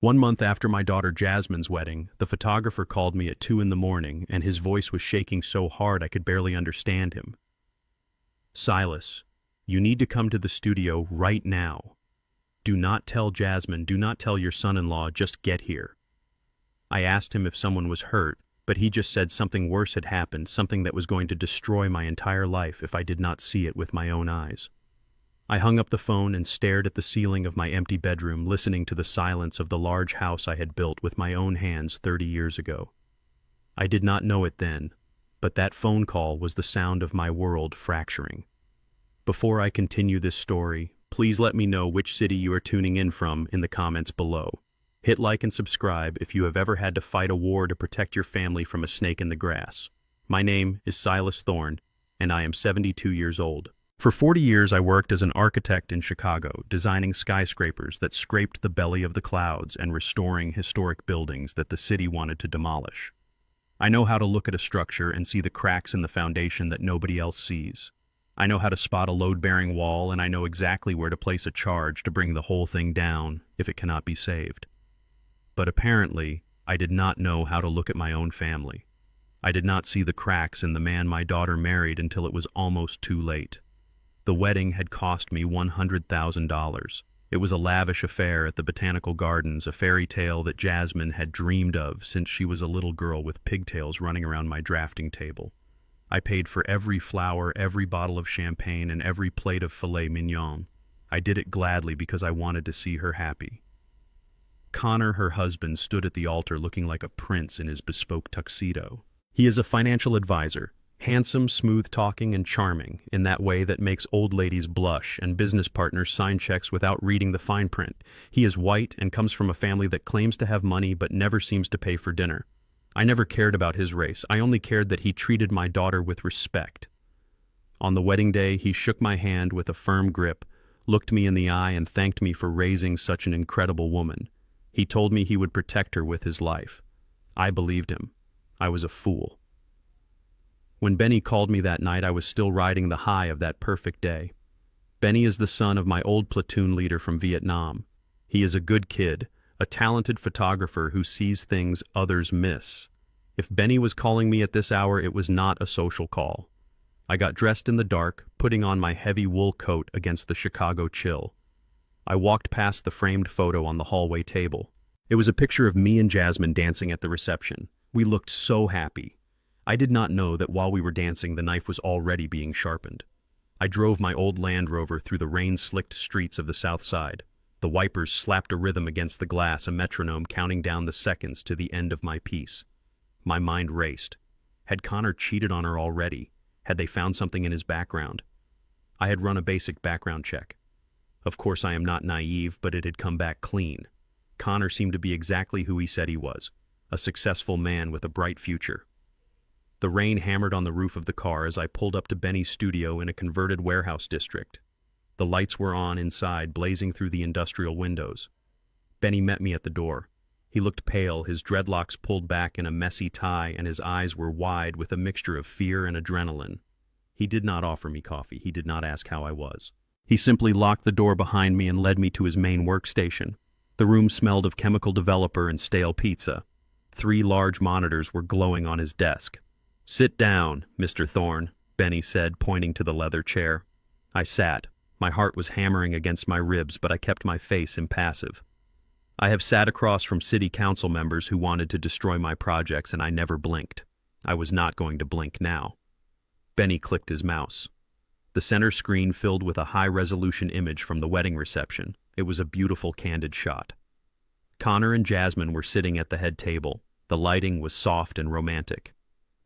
One month after my daughter Jasmine's wedding, the photographer called me at 2 in the morning and his voice was shaking so hard I could barely understand him. "Silas, you need to come to the studio right now. Do not tell Jasmine, do not tell your son-in-law, just get here." I asked him if someone was hurt, but he just said something worse had happened, something that was going to destroy my entire life if I did not see it with my own eyes. I hung up the phone and stared at the ceiling of my empty bedroom, listening to the silence of the large house I had built with my own hands 30 years ago. I did not know it then, but that phone call was the sound of my world fracturing. Before I continue this story, please let me know which city you are tuning in from in the comments below. Hit like and subscribe if you have ever had to fight a war to protect your family from a snake in the grass. My name is Silas Thorne, and I am 72 years old. For 40 years I worked as an architect in Chicago, designing skyscrapers that scraped the belly of the clouds and restoring historic buildings that the city wanted to demolish. I know how to look at a structure and see the cracks in the foundation that nobody else sees. I know how to spot a load-bearing wall, and I know exactly where to place a charge to bring the whole thing down if it cannot be saved. But apparently, I did not know how to look at my own family. I did not see the cracks in the man my daughter married until it was almost too late. The wedding had cost me $100,000. It was a lavish affair at the Botanical Gardens, a fairy tale that Jasmine had dreamed of since she was a little girl with pigtails running around my drafting table. I paid for every flower, every bottle of champagne, and every plate of filet mignon. I did it gladly because I wanted to see her happy. Connor, her husband, stood at the altar looking like a prince in his bespoke tuxedo. He is a financial advisor, handsome, smooth-talking, and charming in that way that makes old ladies blush and business partners sign checks without reading the fine print. He is white and comes from a family that claims to have money but never seems to pay for dinner. I never cared about his race. I only cared that he treated my daughter with respect. On the wedding day, he shook my hand with a firm grip, looked me in the eye, and thanked me for raising such an incredible woman. He told me he would protect her with his life. I believed him. I was a fool. When Benny called me that night, I was still riding the high of that perfect day. Benny is the son of my old platoon leader from Vietnam. He is a good kid, a talented photographer who sees things others miss. If Benny was calling me at this hour, it was not a social call. I got dressed in the dark, putting on my heavy wool coat against the Chicago chill. I walked past the framed photo on the hallway table. It was a picture of me and Jasmine dancing at the reception. We looked so happy. I did not know that while we were dancing, the knife was already being sharpened. I drove my old Land Rover through the rain-slicked streets of the South Side. The wipers slapped a rhythm against the glass, a metronome counting down the seconds to the end of my piece. My mind raced. Had Connor cheated on her already? Had they found something in his background? I had run a basic background check. Of course, I am not naive, but it had come back clean. Connor seemed to be exactly who he said he was, a successful man with a bright future. The rain hammered on the roof of the car as I pulled up to Benny's studio in a converted warehouse district. The lights were on inside, blazing through the industrial windows. Benny met me at the door. He looked pale, his dreadlocks pulled back in a messy tie, and his eyes were wide with a mixture of fear and adrenaline. He did not offer me coffee. He did not ask how I was. He simply locked the door behind me and led me to his main workstation. The room smelled of chemical developer and stale pizza. 3 large monitors were glowing on his desk. "Sit down, Mr. Thorne," Benny said, pointing to the leather chair. I sat. My heart was hammering against my ribs, but I kept my face impassive. I have sat across from city council members who wanted to destroy my projects, and I never blinked. I was not going to blink now. Benny clicked his mouse. The center screen filled with a high-resolution image from the wedding reception. It was a beautiful, candid shot. Connor and Jasmine were sitting at the head table. The lighting was soft and romantic.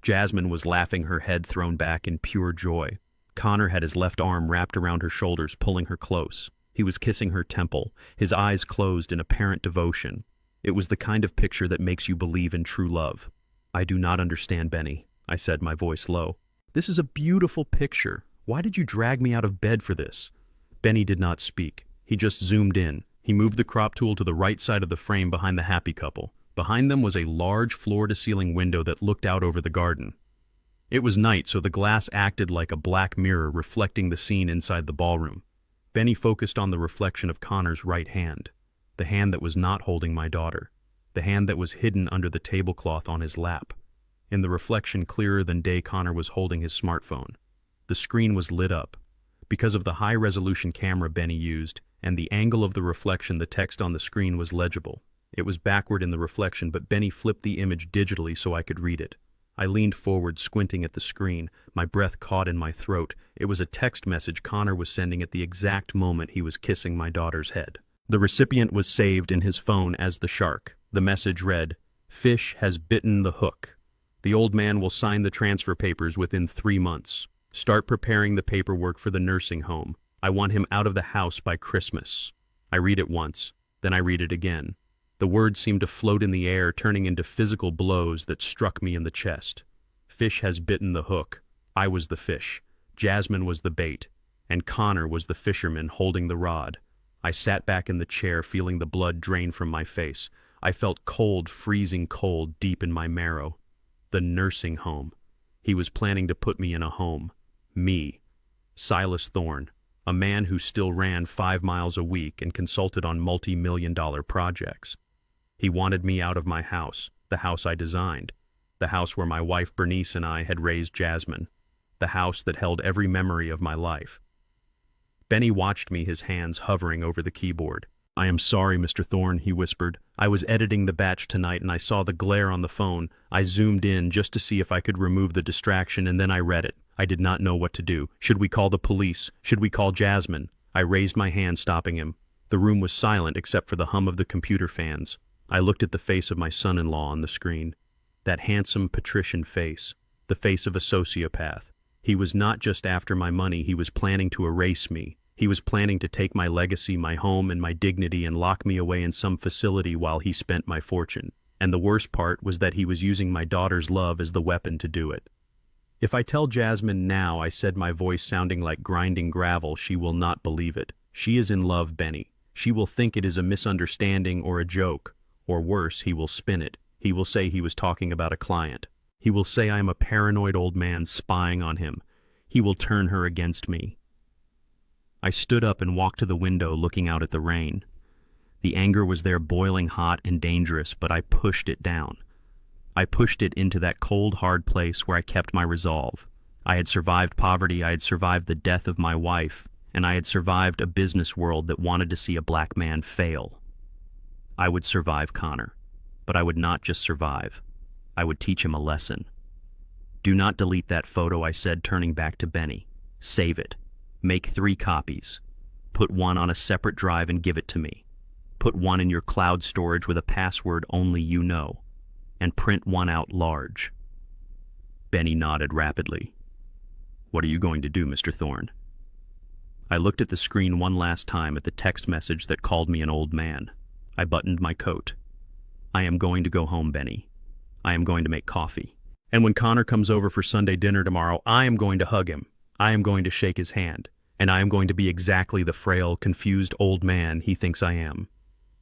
Jasmine was laughing, her head thrown back in pure joy. Connor had his left arm wrapped around her shoulders, pulling her close. He was kissing her temple, his eyes closed in apparent devotion. It was the kind of picture that makes you believe in true love. "I do not understand, Benny," I said, my voice low. "This is a beautiful picture. Why did you drag me out of bed for this?" Benny did not speak. He just zoomed in. He moved the crop tool to the right side of the frame behind the happy couple. Behind them was a large floor-to-ceiling window that looked out over the garden. It was night, so the glass acted like a black mirror reflecting the scene inside the ballroom. Benny focused on the reflection of Connor's right hand. The hand that was not holding my daughter. The hand that was hidden under the tablecloth on his lap. In the reflection clearer than day, Connor was holding his smartphone. The screen was lit up. Because of the high-resolution camera Benny used, and the angle of the reflection, the text on the screen was legible. It was backward in the reflection, but Benny flipped the image digitally so I could read it. I leaned forward, squinting at the screen, my breath caught in my throat. It was a text message Connor was sending at the exact moment he was kissing my daughter's head. The recipient was saved in his phone as the shark. The message read, "Fish has bitten the hook. The old man will sign the transfer papers within 3 months. Start preparing the paperwork for the nursing home. I want him out of the house by Christmas." I read it once, then I read it again. The words seemed to float in the air, turning into physical blows that struck me in the chest. Fish has bitten the hook. I was the fish. Jasmine was the bait. And Connor was the fisherman holding the rod. I sat back in the chair, feeling the blood drain from my face. I felt cold, freezing cold, deep in my marrow. The nursing home. He was planning to put me in a home. Me. Silas Thorne. A man who still ran 5 miles a week and consulted on multi-million-dollar projects. He wanted me out of my house, the house I designed, the house where my wife Bernice and I had raised Jasmine, the house that held every memory of my life. Benny watched me, his hands hovering over the keyboard. "I am sorry, Mr. Thorne," he whispered. "I was editing the batch tonight and I saw the glare on the phone. I zoomed in just to see if I could remove the distraction, and then I read it. I did not know what to do. Should we call the police? Should we call Jasmine?" I raised my hand, stopping him. The room was silent except for the hum of the computer fans. I looked at the face of my son-in-law on the screen. That handsome patrician face, the face of a sociopath. He was not just after my money, he was planning to erase me. He was planning to take my legacy, my home, and my dignity and lock me away in some facility while he spent my fortune. And the worst part was that he was using my daughter's love as the weapon to do it. "If I tell Jasmine now," I said, my voice sounding like grinding gravel, "she will not believe it. She is in love, Benny. She will think it is a misunderstanding or a joke. Or worse, he will spin it. He will say he was talking about a client. He will say I am a paranoid old man spying on him. He will turn her against me." I stood up and walked to the window, looking out at the rain. The anger was there, boiling hot and dangerous, but I pushed it down. I pushed it into that cold, hard place where I kept my resolve. I had survived poverty, I had survived the death of my wife, and I had survived a business world that wanted to see a black man fail. I would survive Connor, but I would not just survive. I would teach him a lesson. "Do not delete that photo," I said, turning back to Benny. "Save it. Make 3 copies. Put one on a separate drive and give it to me. Put one in your cloud storage with a password only you know. And print one out large." Benny nodded rapidly. "What are you going to do, Mr. Thorne?" I looked at the screen one last time at the text message that called me an old man. I buttoned my coat. "I am going to go home, Benny. I am going to make coffee. And when Connor comes over for Sunday dinner tomorrow, I am going to hug him. I am going to shake his hand. And I am going to be exactly the frail, confused old man he thinks I am."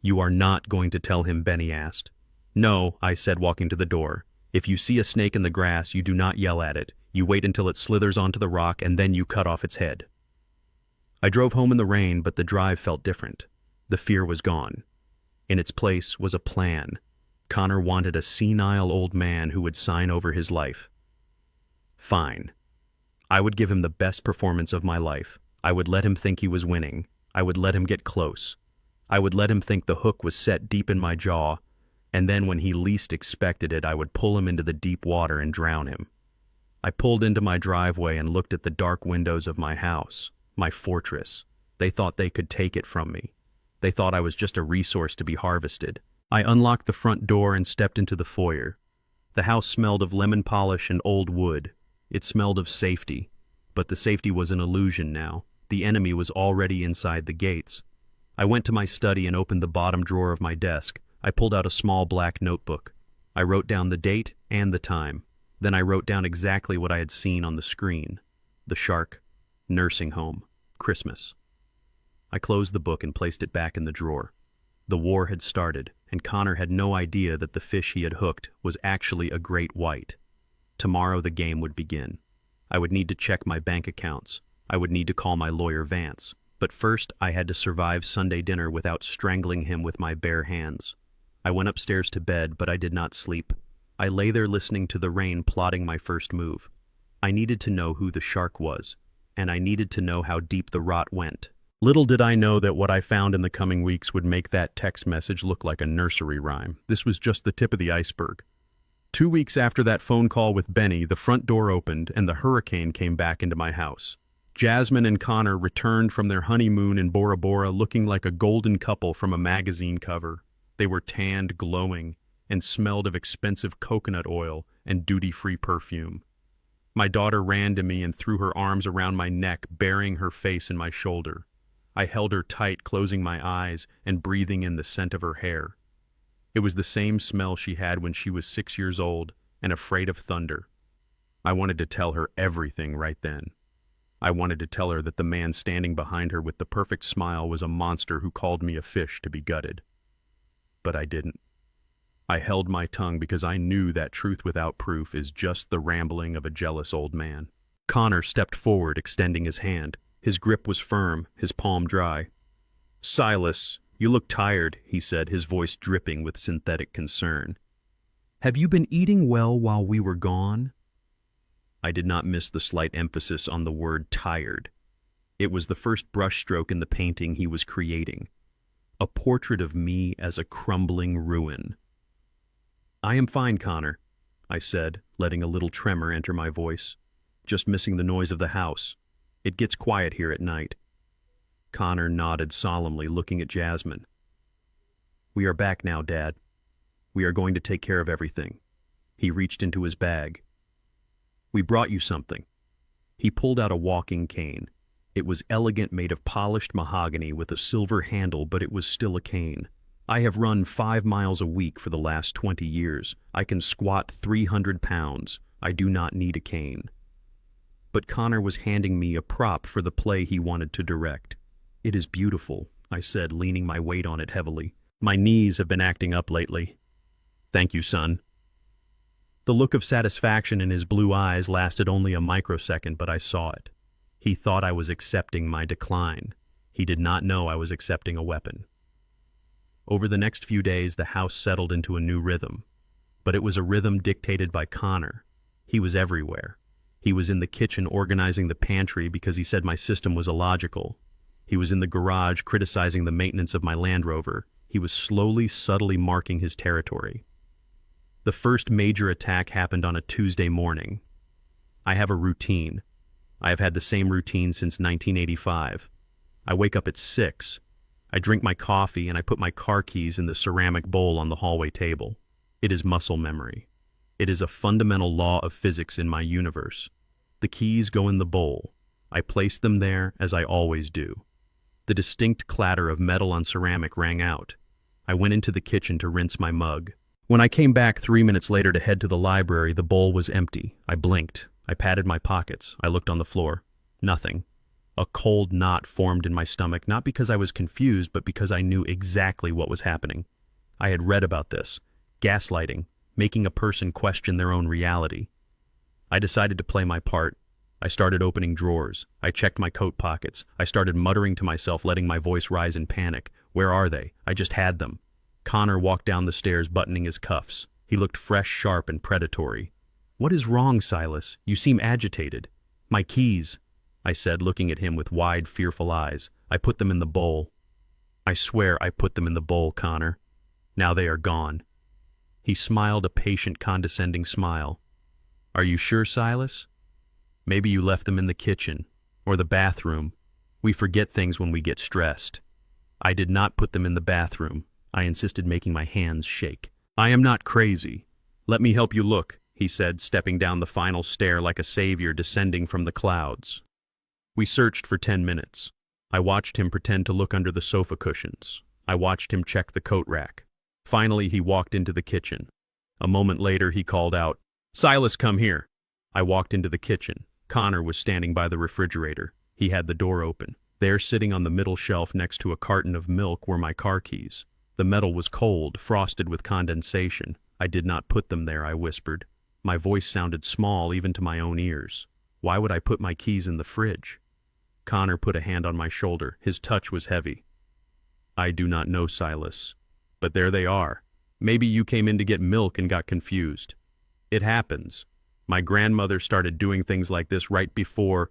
"You are not going to tell him?" Benny asked. "No," I said, walking to the door. "If you see a snake in the grass, you do not yell at it. You wait until it slithers onto the rock, and then you cut off its head." I drove home in the rain, but the drive felt different. The fear was gone. In its place was a plan. Connor wanted a senile old man who would sign over his life. Fine. I would give him the best performance of my life. I would let him think he was winning. I would let him get close. I would let him think the hook was set deep in my jaw, and then when he least expected it, I would pull him into the deep water and drown him. I pulled into my driveway and looked at the dark windows of my house, my fortress. They thought they could take it from me. They thought I was just a resource to be harvested. I unlocked the front door and stepped into the foyer. The house smelled of lemon polish and old wood. It smelled of safety, but the safety was an illusion now. The enemy was already inside the gates. I went to my study and opened the bottom drawer of my desk. I pulled out a small black notebook. I wrote down the date and the time. Then I wrote down exactly what I had seen on the screen. The shark, nursing home, Christmas. I closed the book and placed it back in the drawer. The war had started, and Connor had no idea that the fish he had hooked was actually a great white. Tomorrow the game would begin. I would need to check my bank accounts. I would need to call my lawyer Vance. But first, I had to survive Sunday dinner without strangling him with my bare hands. I went upstairs to bed, but I did not sleep. I lay there listening to the rain, plotting my first move. I needed to know who the shark was, and I needed to know how deep the rot went. Little did I know that what I found in the coming weeks would make that text message look like a nursery rhyme. This was just the tip of the iceberg. 2 weeks after that phone call with Benny, the front door opened and the hurricane came back into my house. Jasmine and Connor returned from their honeymoon in Bora Bora looking like a golden couple from a magazine cover. They were tanned, glowing, and smelled of expensive coconut oil and duty-free perfume. My daughter ran to me and threw her arms around my neck, burying her face in my shoulder. I held her tight, closing my eyes and breathing in the scent of her hair. It was the same smell she had when she was 6 years old and afraid of thunder. I wanted to tell her everything right then. I wanted to tell her that the man standing behind her with the perfect smile was a monster who called me a fish to be gutted. But I didn't. I held my tongue because I knew that truth without proof is just the rambling of a jealous old man. Connor stepped forward, extending his hand. His grip was firm, his palm dry. "Silas, you look tired," he said, his voice dripping with synthetic concern. "Have you been eating well while we were gone?" I did not miss the slight emphasis on the word tired. It was the first brushstroke in the painting he was creating. A portrait of me as a crumbling ruin. "I am fine, Connor," I said, letting a little tremor enter my voice. "Just missing the noise of the house. It gets quiet here at night." Connor nodded solemnly, looking at Jasmine. "We are back now, Dad. We are going to take care of everything." He reached into his bag. "We brought you something." He pulled out a walking cane. It was elegant, made of polished mahogany with a silver handle, but it was still a cane. "I have run 5 miles a week for the last 20 years. I can squat 300 pounds. I do not need a cane." But Connor was handing me a prop for the play he wanted to direct. "It is beautiful," I said, leaning my weight on it heavily. "My knees have been acting up lately." "Thank you, son." The look of satisfaction in his blue eyes lasted only a microsecond, but I saw it. He thought I was accepting my decline. He did not know I was accepting a weapon. Over the next few days, the house settled into a new rhythm. But it was a rhythm dictated by Connor. He was everywhere. He was in the kitchen organizing the pantry because he said my system was illogical. He was in the garage criticizing the maintenance of my Land Rover. He was slowly, subtly marking his territory. The first major attack happened on a Tuesday morning. I have a routine. I have had the same routine since 1985. I wake up at 6. I drink my coffee and I put my car keys in the ceramic bowl on the hallway table. It is muscle memory. It is a fundamental law of physics in my universe. The keys go in the bowl. I place them there as I always do. The distinct clatter of metal on ceramic rang out. I went into the kitchen to rinse my mug. When I came back 3 minutes later to head to the library, the bowl was empty. I blinked. I patted my pockets. I looked on the floor. Nothing. A cold knot formed in my stomach, not because I was confused, but because I knew exactly what was happening. I had read about this. Gaslighting, making a person question their own reality. I decided to play my part. I started opening drawers. I checked my coat pockets. I started muttering to myself, letting my voice rise in panic. Where are they? I just had them. Connor walked down the stairs, buttoning his cuffs. He looked fresh, sharp, and predatory. "What is wrong, Silas? You seem agitated." "My keys," I said, looking at him with wide, fearful eyes. "I put them in the bowl." "I swear I put them in the bowl, Connor. Now they are gone." He smiled a patient, condescending smile. "Are you sure, Silas? Maybe you left them in the kitchen, or the bathroom. We forget things when we get stressed." "I did not put them in the bathroom," I insisted, making my hands shake. "I am not crazy. Let me help you look," he said, stepping down the final stair like a savior descending from the clouds. We searched for 10 minutes. I watched him pretend to look under the sofa cushions. I watched him check the coat rack. Finally, he walked into the kitchen. A moment later, he called out, "Silas, come here." I walked into the kitchen. Connor was standing by the refrigerator. He had the door open. There, sitting on the middle shelf next to a carton of milk, were my car keys. The metal was cold, frosted with condensation. "I did not put them there," I whispered. My voice sounded small even to my own ears. "Why would I put my keys in the fridge?" Connor put a hand on my shoulder. His touch was heavy. I do not know, Silas. But there they are. Maybe you came in to get milk and got confused. It happens. My grandmother started doing things like this right before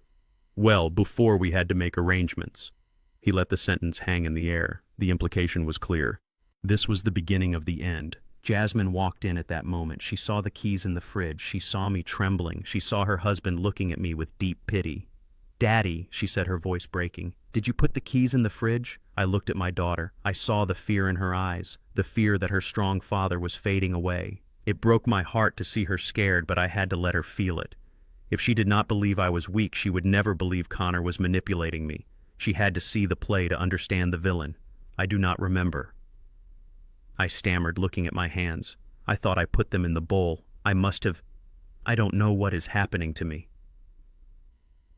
we had to make arrangements. He let the sentence hang in the air. The implication was clear. This was the beginning of the end. Jasmine walked in at that moment. She saw the keys in the fridge. She saw me trembling. She saw her husband looking at me with deep pity. "Daddy," she said, her voice breaking, "did you put the keys in the fridge?" I looked at my daughter. I saw the fear in her eyes, the fear that her strong father was fading away. It broke my heart to see her scared, but I had to let her feel it. If she did not believe I was weak, she would never believe Connor was manipulating me. She had to see the play to understand the villain. I do not remember. I stammered, looking at my hands. I thought I put them in the bowl. I must have. I don't know what is happening to me.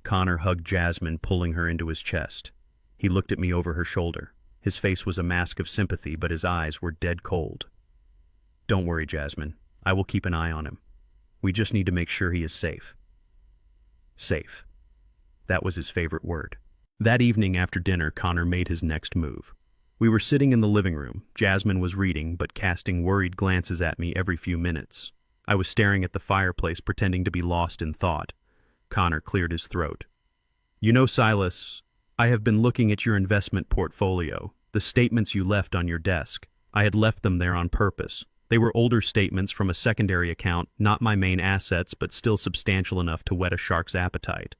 Connor hugged Jasmine, pulling her into his chest. He looked at me over her shoulder. His face was a mask of sympathy, but his eyes were dead cold. "Don't worry, Jasmine. I will keep an eye on him. We just need to make sure he is safe." Safe. That was his favorite word. That evening after dinner, Connor made his next move. We were sitting in the living room. Jasmine was reading, but casting worried glances at me every few minutes. I was staring at the fireplace, pretending to be lost in thought. Connor cleared his throat. "You know, Silas, I have been looking at your investment portfolio, the statements you left on your desk. I had left them there on purpose. They were older statements from a secondary account, not my main assets, but still substantial enough to whet a shark's appetite.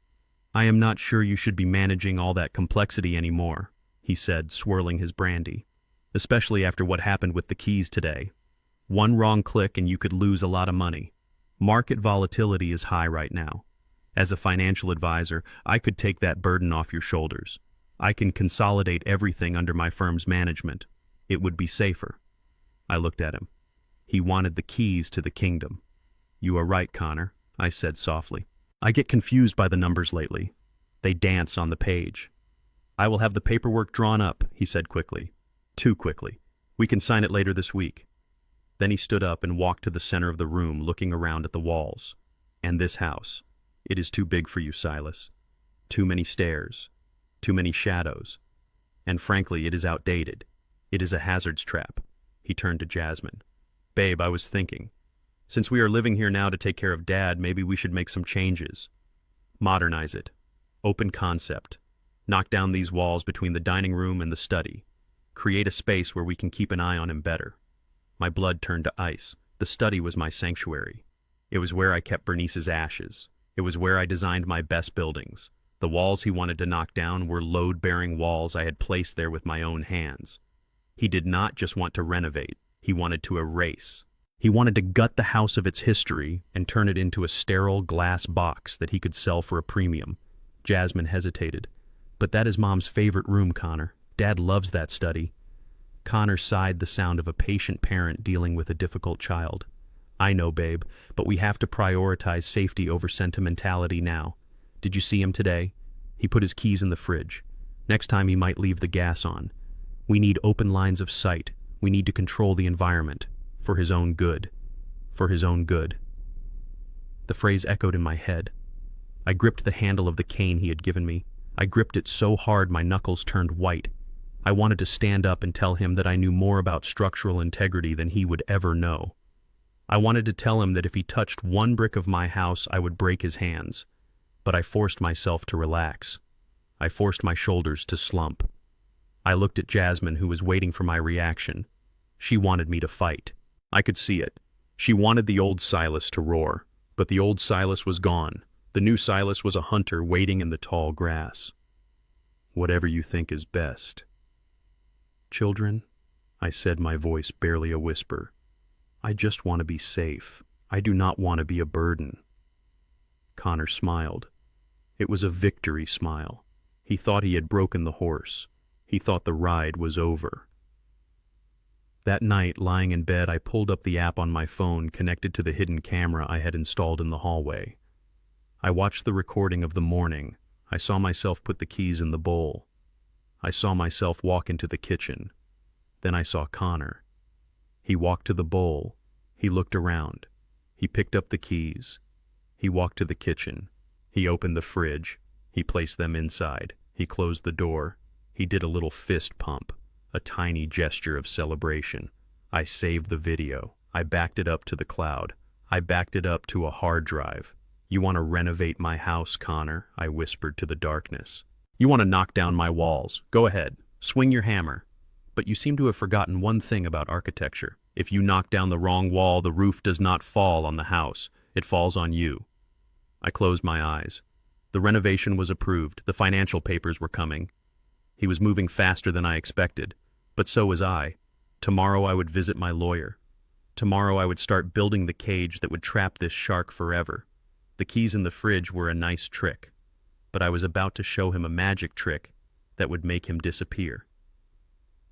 I am not sure you should be managing all that complexity anymore," he said, swirling his brandy. "Especially after what happened with the keys today. One wrong click and you could lose a lot of money. Market volatility is high right now. As a financial advisor, I could take that burden off your shoulders. I can consolidate everything under my firm's management. It would be safer." I looked at him. He wanted the keys to the kingdom. "You are right, Connor," I said softly. "I get confused by the numbers lately. They dance on the page." "I will have the paperwork drawn up," he said quickly. Too quickly. "We can sign it later this week." Then he stood up and walked to the center of the room, looking around at the walls. "And this house. It is too big for you, Silas. Too many stairs. Too many shadows. And frankly, it is outdated. It is a hazard's trap." He turned to Jasmine. "Babe, I was thinking. Since we are living here now to take care of Dad, maybe we should make some changes. Modernize it. Open concept. Knock down these walls between the dining room and the study. Create a space where we can keep an eye on him better." My blood turned to ice. The study was my sanctuary. It was where I kept Bernice's ashes. It was where I designed my best buildings. The walls he wanted to knock down were load-bearing walls I had placed there with my own hands. He did not just want to renovate. He wanted to erase. He wanted to gut the house of its history and turn it into a sterile glass box that he could sell for a premium. Jasmine hesitated. "But that is Mom's favorite room, Connor. Dad loves that study." Connor sighed, the sound of a patient parent dealing with a difficult child. "I know, babe, but we have to prioritize safety over sentimentality now. Did you see him today? He put his keys in the fridge. Next time he might leave the gas on. We need open lines of sight. We need to control the environment. For his own good. For his own good." The phrase echoed in my head. I gripped the handle of the cane he had given me. I gripped it so hard my knuckles turned white. I wanted to stand up and tell him that I knew more about structural integrity than he would ever know. I wanted to tell him that if he touched one brick of my house, I would break his hands. But I forced myself to relax. I forced my shoulders to slump. I looked at Jasmine, who was waiting for my reaction. She wanted me to fight. I could see it. She wanted the old Silas to roar. But the old Silas was gone. The new Silas was a hunter waiting in the tall grass. "Whatever you think is best." "Children," I said, my voice barely a whisper, "I just want to be safe. I do not want to be a burden." Connor smiled. It was a victory smile. He thought he had broken the horse. He thought the ride was over. That night, lying in bed, I pulled up the app on my phone connected to the hidden camera I had installed in the hallway. I watched the recording of the morning. I saw myself put the keys in the bowl. I saw myself walk into the kitchen. Then I saw Connor. He walked to the bowl. He looked around. He picked up the keys. He walked to the kitchen. He opened the fridge. He placed them inside. He closed the door. He did a little fist pump, a tiny gesture of celebration. I saved the video. I backed it up to the cloud. I backed it up to a hard drive. You want to renovate my house, Connor? I whispered to the darkness. You want to knock down my walls? Go ahead. Swing your hammer. But you seem to have forgotten one thing about architecture. If you knock down the wrong wall, the roof does not fall on the house. It falls on you. I closed my eyes. The renovation was approved. The financial papers were coming. He was moving faster than I expected. But so was I. Tomorrow I would visit my lawyer. Tomorrow I would start building the cage that would trap this shark forever. The keys in the fridge were a nice trick. But I was about to show him a magic trick that would make him disappear.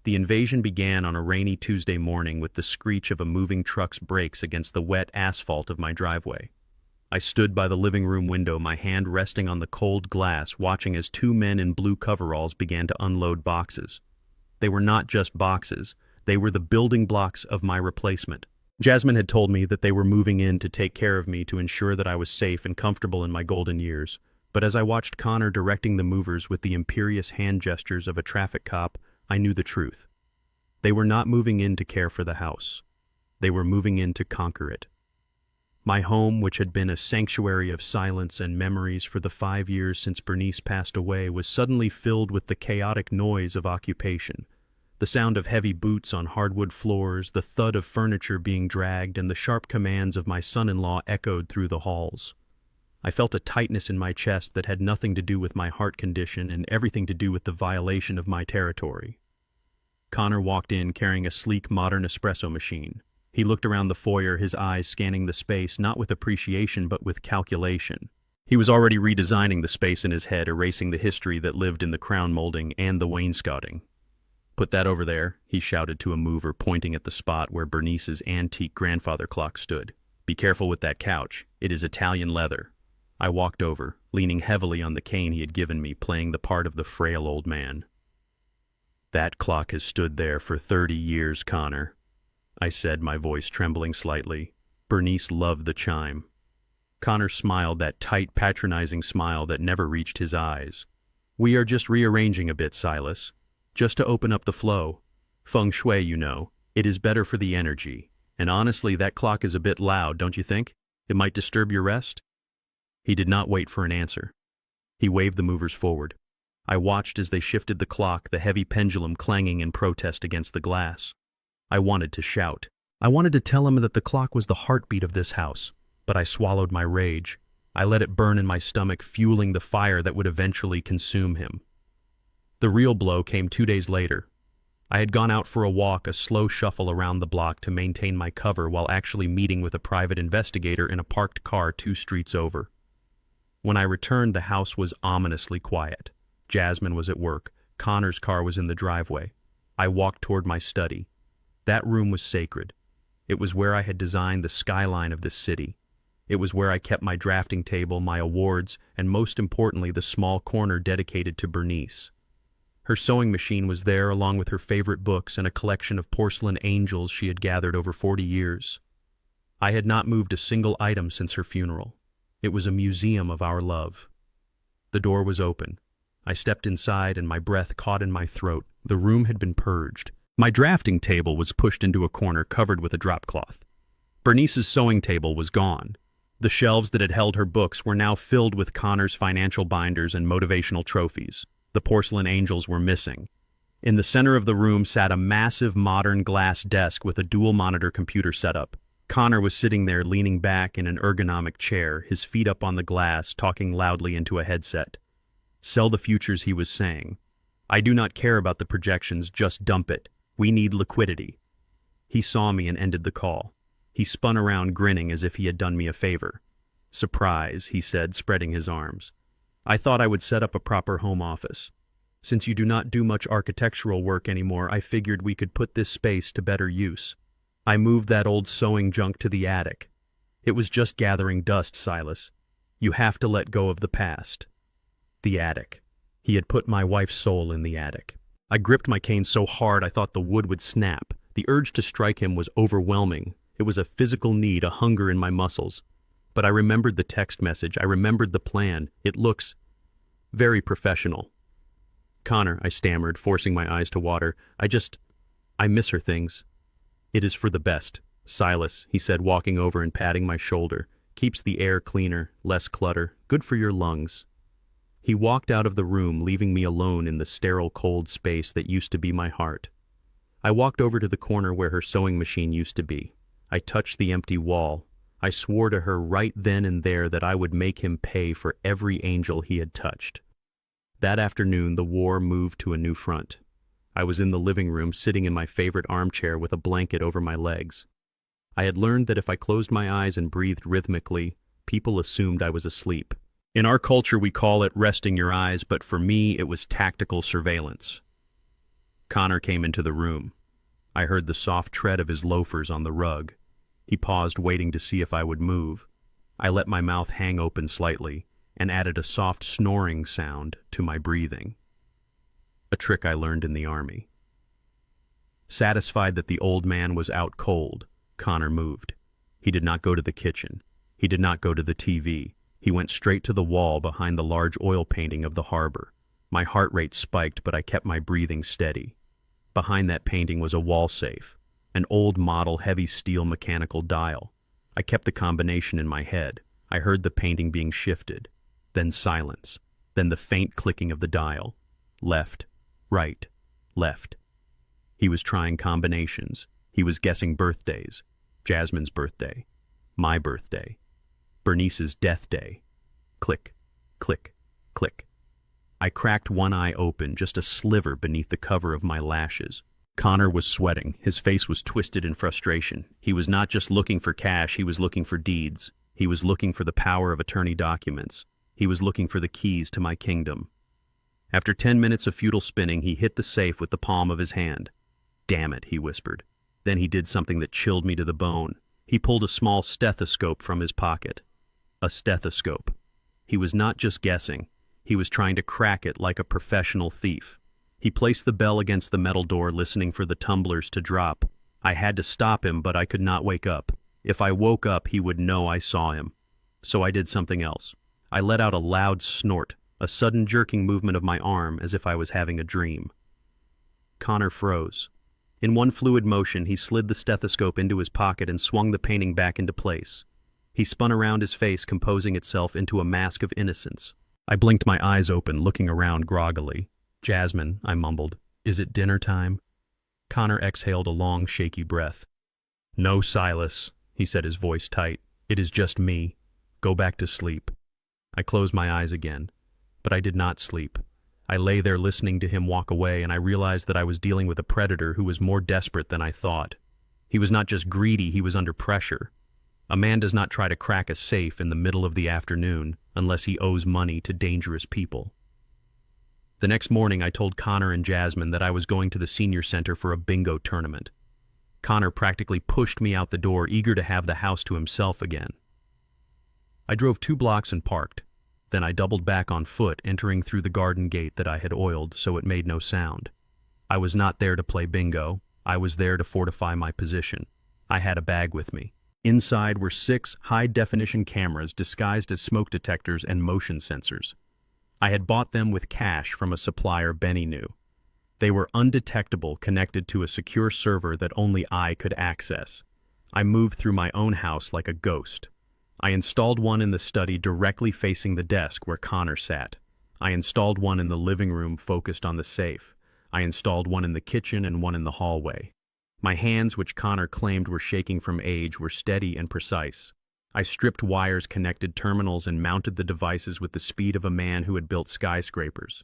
The invasion began on a rainy Tuesday morning with the screech of a moving truck's brakes against the wet asphalt of my driveway. I stood by the living room window, my hand resting on the cold glass, watching as two men in blue coveralls began to unload boxes. They were not just boxes. They were the building blocks of my replacement. Jasmine had told me that they were moving in to take care of me to ensure that I was safe and comfortable in my golden years. But as I watched Connor directing the movers with the imperious hand gestures of a traffic cop, I knew the truth. They were not moving in to care for the house. They were moving in to conquer it. My home, which had been a sanctuary of silence and memories for the 5 years since Bernice passed away, was suddenly filled with the chaotic noise of occupation. The sound of heavy boots on hardwood floors, the thud of furniture being dragged, and the sharp commands of my son-in-law echoed through the halls. I felt a tightness in my chest that had nothing to do with my heart condition and everything to do with the violation of my territory. Connor walked in carrying a sleek, modern espresso machine. He looked around the foyer, his eyes scanning the space, not with appreciation but with calculation. He was already redesigning the space in his head, erasing the history that lived in the crown molding and the wainscoting. "Put that over there," he shouted to a mover, pointing at the spot where Bernice's antique grandfather clock stood. "Be careful with that couch. It is Italian leather." I walked over, leaning heavily on the cane he had given me, playing the part of the frail old man. "That clock has stood there for 30 years, Connor," I said, my voice trembling slightly. Bernice loved the chime. Connor smiled, that tight, patronizing smile that never reached his eyes. "We are just rearranging a bit, Silas. Just to open up the flow. Feng shui, you know. It is better for the energy. And honestly, that clock is a bit loud, don't you think? It might disturb your rest?" He did not wait for an answer. He waved the movers forward. I watched as they shifted the clock, the heavy pendulum clanging in protest against the glass. I wanted to shout. I wanted to tell him that the clock was the heartbeat of this house, but I swallowed my rage. I let it burn in my stomach, fueling the fire that would eventually consume him. The real blow came 2 days later. I had gone out for a walk, a slow shuffle around the block to maintain my cover while actually meeting with a private investigator in a parked car 2 streets over. When I returned, the house was ominously quiet. Jasmine was at work. Connor's car was in the driveway. I walked toward my study. That room was sacred. It was where I had designed the skyline of this city. It was where I kept my drafting table, my awards, and most importantly, the small corner dedicated to Bernice. Her sewing machine was there, along with her favorite books and a collection of porcelain angels she had gathered over 40 years. I had not moved a single item since her funeral. It was a museum of our love. The door was open. I stepped inside and my breath caught in my throat. The room had been purged. My drafting table was pushed into a corner covered with a drop cloth. Bernice's sewing table was gone. The shelves that had held her books were now filled with Connor's financial binders and motivational trophies. The porcelain angels were missing. In the center of the room sat a massive modern glass desk with a dual-monitor computer setup. Connor was sitting there leaning back in an ergonomic chair, his feet up on the glass, talking loudly into a headset. "Sell the futures," he was saying. "I do not care about the projections, just dump it. We need liquidity." He saw me and ended the call. He spun around, grinning as if he had done me a favor. "Surprise," he said, spreading his arms. "I thought I would set up a proper home office. Since you do not do much architectural work anymore, I figured we could put this space to better use. I moved that old sewing junk to the attic. It was just gathering dust, Silas. You have to let go of the past." The attic. He had put my wife's soul in the attic. I gripped my cane so hard I thought the wood would snap. The urge to strike him was overwhelming. It was a physical need, a hunger in my muscles. But I remembered the text message. I remembered the plan. It looks very professional. Connor, I stammered, forcing my eyes to water. I miss her things. It is for the best. Silas, he said, walking over and patting my shoulder. Keeps the air cleaner, less clutter, good for your lungs. He walked out of the room, leaving me alone in the sterile, cold space that used to be my heart. I walked over to the corner where her sewing machine used to be. I touched the empty wall. I swore to her right then and there that I would make him pay for every angel he had touched. That afternoon, the war moved to a new front. I was in the living room, sitting in my favorite armchair with a blanket over my legs. I had learned that if I closed my eyes and breathed rhythmically, people assumed I was asleep. In our culture, we call it resting your eyes, but for me, it was tactical surveillance. Connor came into the room. I heard the soft tread of his loafers on the rug. He paused, waiting to see if I would move. I let my mouth hang open slightly and added a soft snoring sound to my breathing. A trick I learned in the army. Satisfied that the old man was out cold, Connor moved. He did not go to the kitchen. He did not go to the TV. He went straight to the wall behind the large oil painting of the harbor. My heart rate spiked, but I kept my breathing steady. Behind that painting was a wall safe, an old model heavy steel mechanical dial. I kept the combination in my head. I heard the painting being shifted, then silence, then the faint clicking of the dial. Left, right, left. He was trying combinations. He was guessing birthdays. Jasmine's birthday, my birthday, Bernice's death day. Click, click, click. I cracked one eye open, just a sliver beneath the cover of my lashes. Connor was sweating. His face was twisted in frustration. He was not just looking for cash, he was looking for deeds. He was looking for the power of attorney documents. He was looking for the keys to my kingdom. After 10 minutes of futile spinning, he hit the safe with the palm of his hand. "Damn it," he whispered. Then he did something that chilled me to the bone. He pulled a small stethoscope from his pocket. A stethoscope. He was not just guessing. He was trying to crack it like a professional thief. He placed the bell against the metal door, listening for the tumblers to drop. I had to stop him, but I could not wake up. If I woke up, he would know I saw him. So I did something else. I let out a loud snort, a sudden jerking movement of my arm as if I was having a dream. Connor froze. In one fluid motion, he slid the stethoscope into his pocket and swung the painting back into place. He spun around, his face composing itself into a mask of innocence. I blinked my eyes open, looking around groggily. "Jasmine," I mumbled, "is it dinner time?" Connor exhaled a long, shaky breath. "No, Silas," he said, his voice tight. "It is just me. Go back to sleep." I closed my eyes again, but I did not sleep. I lay there listening to him walk away, and I realized that I was dealing with a predator who was more desperate than I thought. He was not just greedy, he was under pressure. A man does not try to crack a safe in the middle of the afternoon unless he owes money to dangerous people. The next morning, I told Connor and Jasmine that I was going to the senior center for a bingo tournament. Connor practically pushed me out the door, eager to have the house to himself again. I drove 2 blocks and parked. Then I doubled back on foot, entering through the garden gate that I had oiled so it made no sound. I was not there to play bingo. I was there to fortify my position. I had a bag with me. Inside were 6 high-definition cameras disguised as smoke detectors and motion sensors. I had bought them with cash from a supplier Benny knew. They were undetectable, connected to a secure server that only I could access. I moved through my own house like a ghost. I installed one in the study directly facing the desk where Connor sat. I installed one in the living room focused on the safe. I installed one in the kitchen and one in the hallway. My hands, which Connor claimed were shaking from age, were steady and precise. I stripped wires, connected terminals, and mounted the devices with the speed of a man who had built skyscrapers.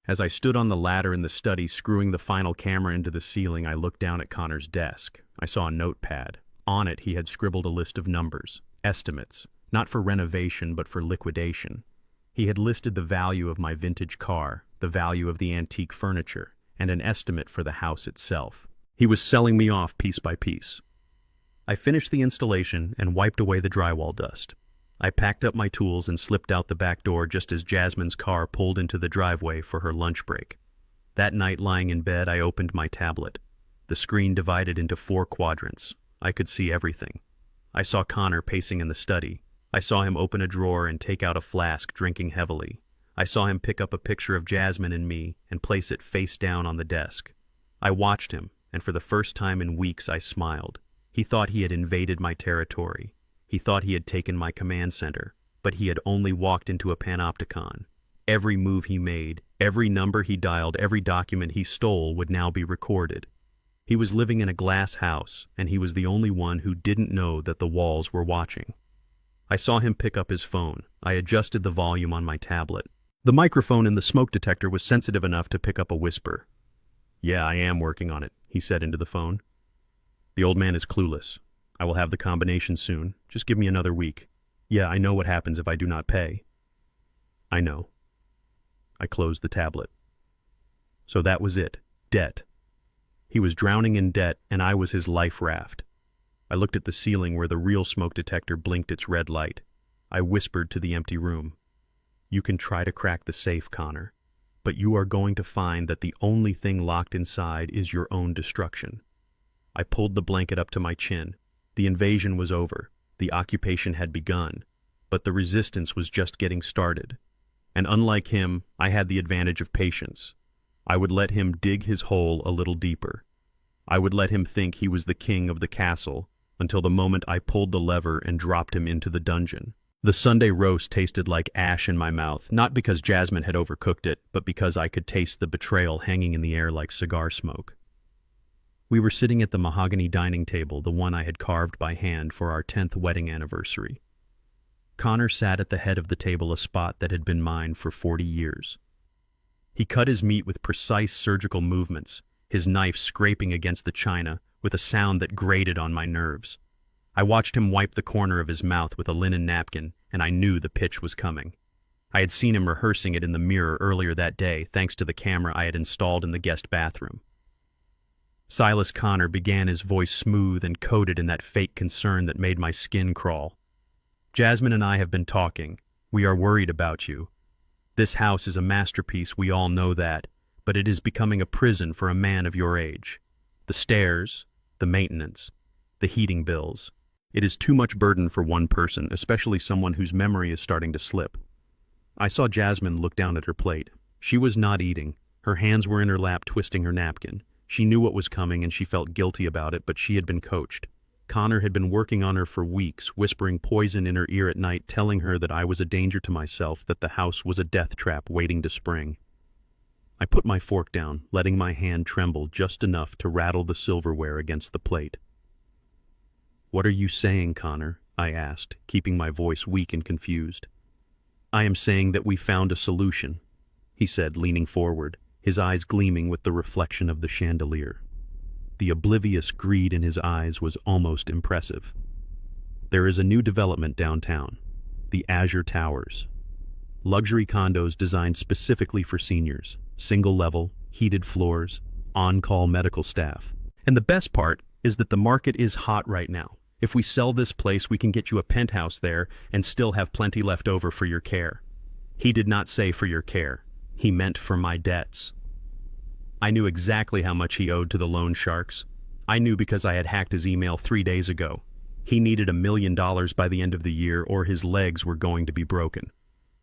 As I stood on the ladder in the study, screwing the final camera into the ceiling, I looked down at Connor's desk. I saw a notepad. On it, he had scribbled a list of numbers, estimates, not for renovation but for liquidation. He had listed the value of my vintage car, the value of the antique furniture, and an estimate for the house itself. He was selling me off piece by piece. I finished the installation and wiped away the drywall dust. I packed up my tools and slipped out the back door just as Jasmine's car pulled into the driveway for her lunch break. That night, lying in bed, I opened my tablet. The screen divided into 4 quadrants. I could see everything. I saw Connor pacing in the study. I saw him open a drawer and take out a flask, drinking heavily. I saw him pick up a picture of Jasmine and me and place it face down on the desk. I watched him, and for the first time in weeks I smiled. He thought he had invaded my territory. He thought he had taken my command center, but he had only walked into a panopticon. Every move he made, every number he dialed, every document he stole would now be recorded. He was living in a glass house, and he was the only one who didn't know that the walls were watching. I saw him pick up his phone. I adjusted the volume on my tablet. The microphone in the smoke detector was sensitive enough to pick up a whisper. "Yeah, I am working on it," he said into the phone. "The old man is clueless. I will have the combination soon. Just give me another week. Yeah, I know what happens if I do not pay." "I know." I closed the tablet. So that was it. Debt. He was drowning in debt, and I was his life raft. I looked at the ceiling where the real smoke detector blinked its red light. I whispered to the empty room. "You can try to crack the safe, Connor, but you are going to find that the only thing locked inside is your own destruction." I pulled the blanket up to my chin. The invasion was over. The occupation had begun, but the resistance was just getting started. And unlike him, I had the advantage of patience. I would let him dig his hole a little deeper. I would let him think he was the king of the castle until the moment I pulled the lever and dropped him into the dungeon. The Sunday roast tasted like ash in my mouth, not because Jasmine had overcooked it, but because I could taste the betrayal hanging in the air like cigar smoke. We were sitting at the mahogany dining table, the one I had carved by hand for our 10th wedding anniversary. Connor sat at the head of the table, a spot that had been mine for 40 years. He cut his meat with precise surgical movements, his knife scraping against the china with a sound that grated on my nerves. I watched him wipe the corner of his mouth with a linen napkin, and I knew the pitch was coming. I had seen him rehearsing it in the mirror earlier that day, thanks to the camera I had installed in the guest bathroom. Silas Connor began, his voice smooth and coated in that fake concern that made my skin crawl. "Jasmine and I have been talking. We are worried about you. This house is a masterpiece, we all know that, but it is becoming a prison for a man of your age. The stairs, the maintenance, the heating bills. It is too much burden for one person, especially someone whose memory is starting to slip." I saw Jasmine look down at her plate. She was not eating. Her hands were in her lap, twisting her napkin. She knew what was coming, and she felt guilty about it, but she had been coached. Connor had been working on her for weeks, whispering poison in her ear at night, telling her that I was a danger to myself, that the house was a death trap waiting to spring. I put my fork down, letting my hand tremble just enough to rattle the silverware against the plate. "What are you saying, Connor?" I asked, keeping my voice weak and confused. "I am saying that we found a solution," he said, leaning forward, his eyes gleaming with the reflection of the chandelier. The oblivious greed in his eyes was almost impressive. "There is a new development downtown, the Azure Towers. Luxury condos designed specifically for seniors, single level, heated floors, on-call medical staff. And the best part is that the market is hot right now. If we sell this place, we can get you a penthouse there and still have plenty left over for your care." He did not say for your care. He meant for my debts. I knew exactly how much he owed to the loan sharks. I knew because I had hacked his email 3 days ago. He needed $1 million by the end of the year, or his legs were going to be broken.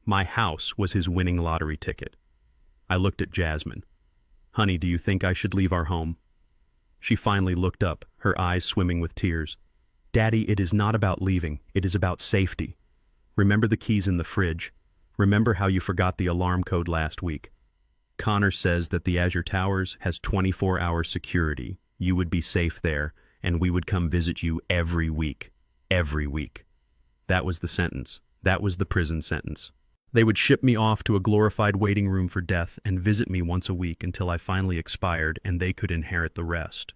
My house was his winning lottery ticket. I looked at Jasmine. "Honey, do you think I should leave our home?" She finally looked up, her eyes swimming with tears. "Daddy, it is not about leaving. It is about safety. Remember the keys in the fridge. Remember how you forgot the alarm code last week. Connor says that the Azure Towers has 24-hour security. You would be safe there, and we would come visit you every week. Every week." That was the sentence. That was the prison sentence. They would ship me off to a glorified waiting room for death and visit me once a week until I finally expired and they could inherit the rest.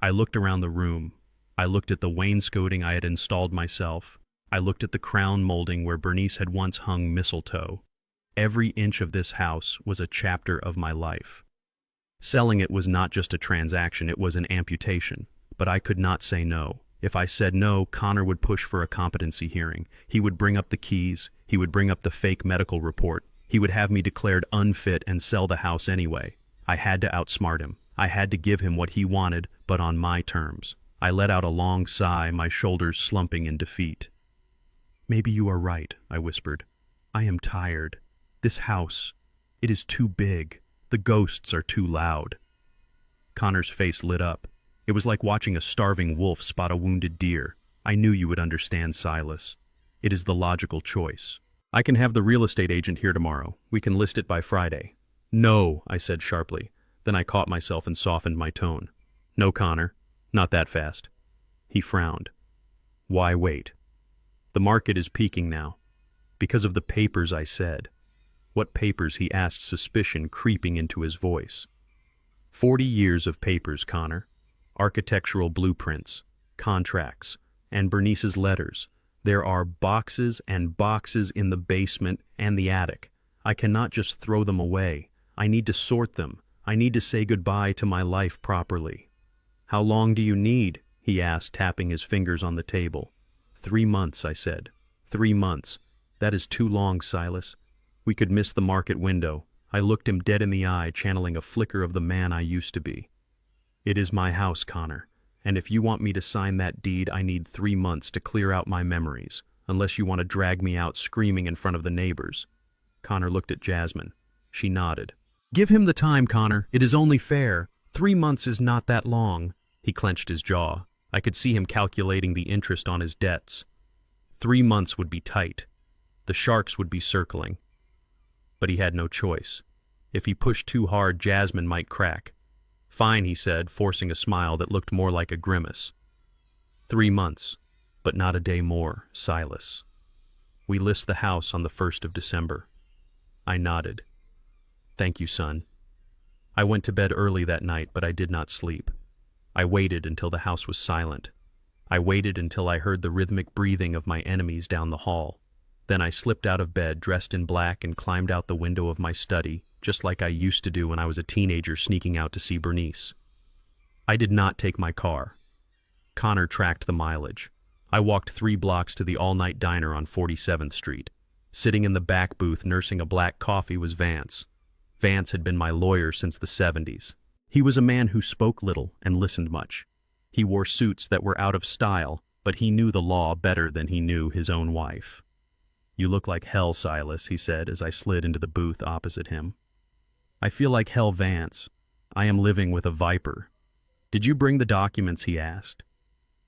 I looked around the room. I looked at the wainscoting I had installed myself. I looked at the crown molding where Bernice had once hung mistletoe. Every inch of this house was a chapter of my life. Selling it was not just a transaction, it was an amputation. But I could not say no. If I said no, Connor would push for a competency hearing. He would bring up the keys. He would bring up the fake medical report. He would have me declared unfit and sell the house anyway. I had to outsmart him. I had to give him what he wanted, but on my terms. I let out a long sigh, my shoulders slumping in defeat. "Maybe you are right," I whispered. "I am tired." This house, it is too big. The ghosts are too loud. Connor's face lit up. It was like watching a starving wolf spot a wounded deer. I knew you would understand, Silas. It is the logical choice. I can have the real estate agent here tomorrow. We can list it by Friday. No, I said sharply. Then I caught myself and softened my tone. No, Connor. Not that fast. He frowned. Why wait? The market is peaking now. Because of the papers, I said. What papers? He asked, suspicion creeping into his voice. 40 years of papers, Connor. Architectural blueprints, contracts, and Bernice's letters. There are boxes and boxes in the basement and the attic. I cannot just throw them away. I need to sort them. I need to say goodbye to my life properly. How long do you need? He asked, tapping his fingers on the table. 3 months, I said. 3 months. That is too long, Silas. We could miss the market window. I looked him dead in the eye, channeling a flicker of the man I used to be. It is my house, Connor, and if you want me to sign that deed, I need 3 months to clear out my memories, unless you want to drag me out screaming in front of the neighbors. Connor looked at Jasmine. She nodded. Give him the time, Connor. It is only fair. 3 months is not that long. He clenched his jaw. I could see him calculating the interest on his debts. 3 months would be tight. The sharks would be circling. But he had no choice. If he pushed too hard, Jasmine might crack. Fine, he said, forcing a smile that looked more like a grimace. 3 months, but not a day more, Silas. We list the house on the 1st of December. I nodded. Thank you, son. I went to bed early that night, but I did not sleep. I waited until the house was silent. I waited until I heard the rhythmic breathing of my enemies down the hall. Then I slipped out of bed, dressed in black, and climbed out the window of my study, just like I used to do when I was a teenager sneaking out to see Bernice. I did not take my car. Connor tracked the mileage. I walked 3 blocks to the all-night diner on 47th Street. Sitting in the back booth nursing a black coffee was Vance. Vance had been my lawyer since the 70s. He was a man who spoke little and listened much. He wore suits that were out of style, but he knew the law better than he knew his own wife. You look like hell, Silas, he said as I slid into the booth opposite him. I feel like hell, Vance. I am living with a viper. Did you bring the documents, he asked.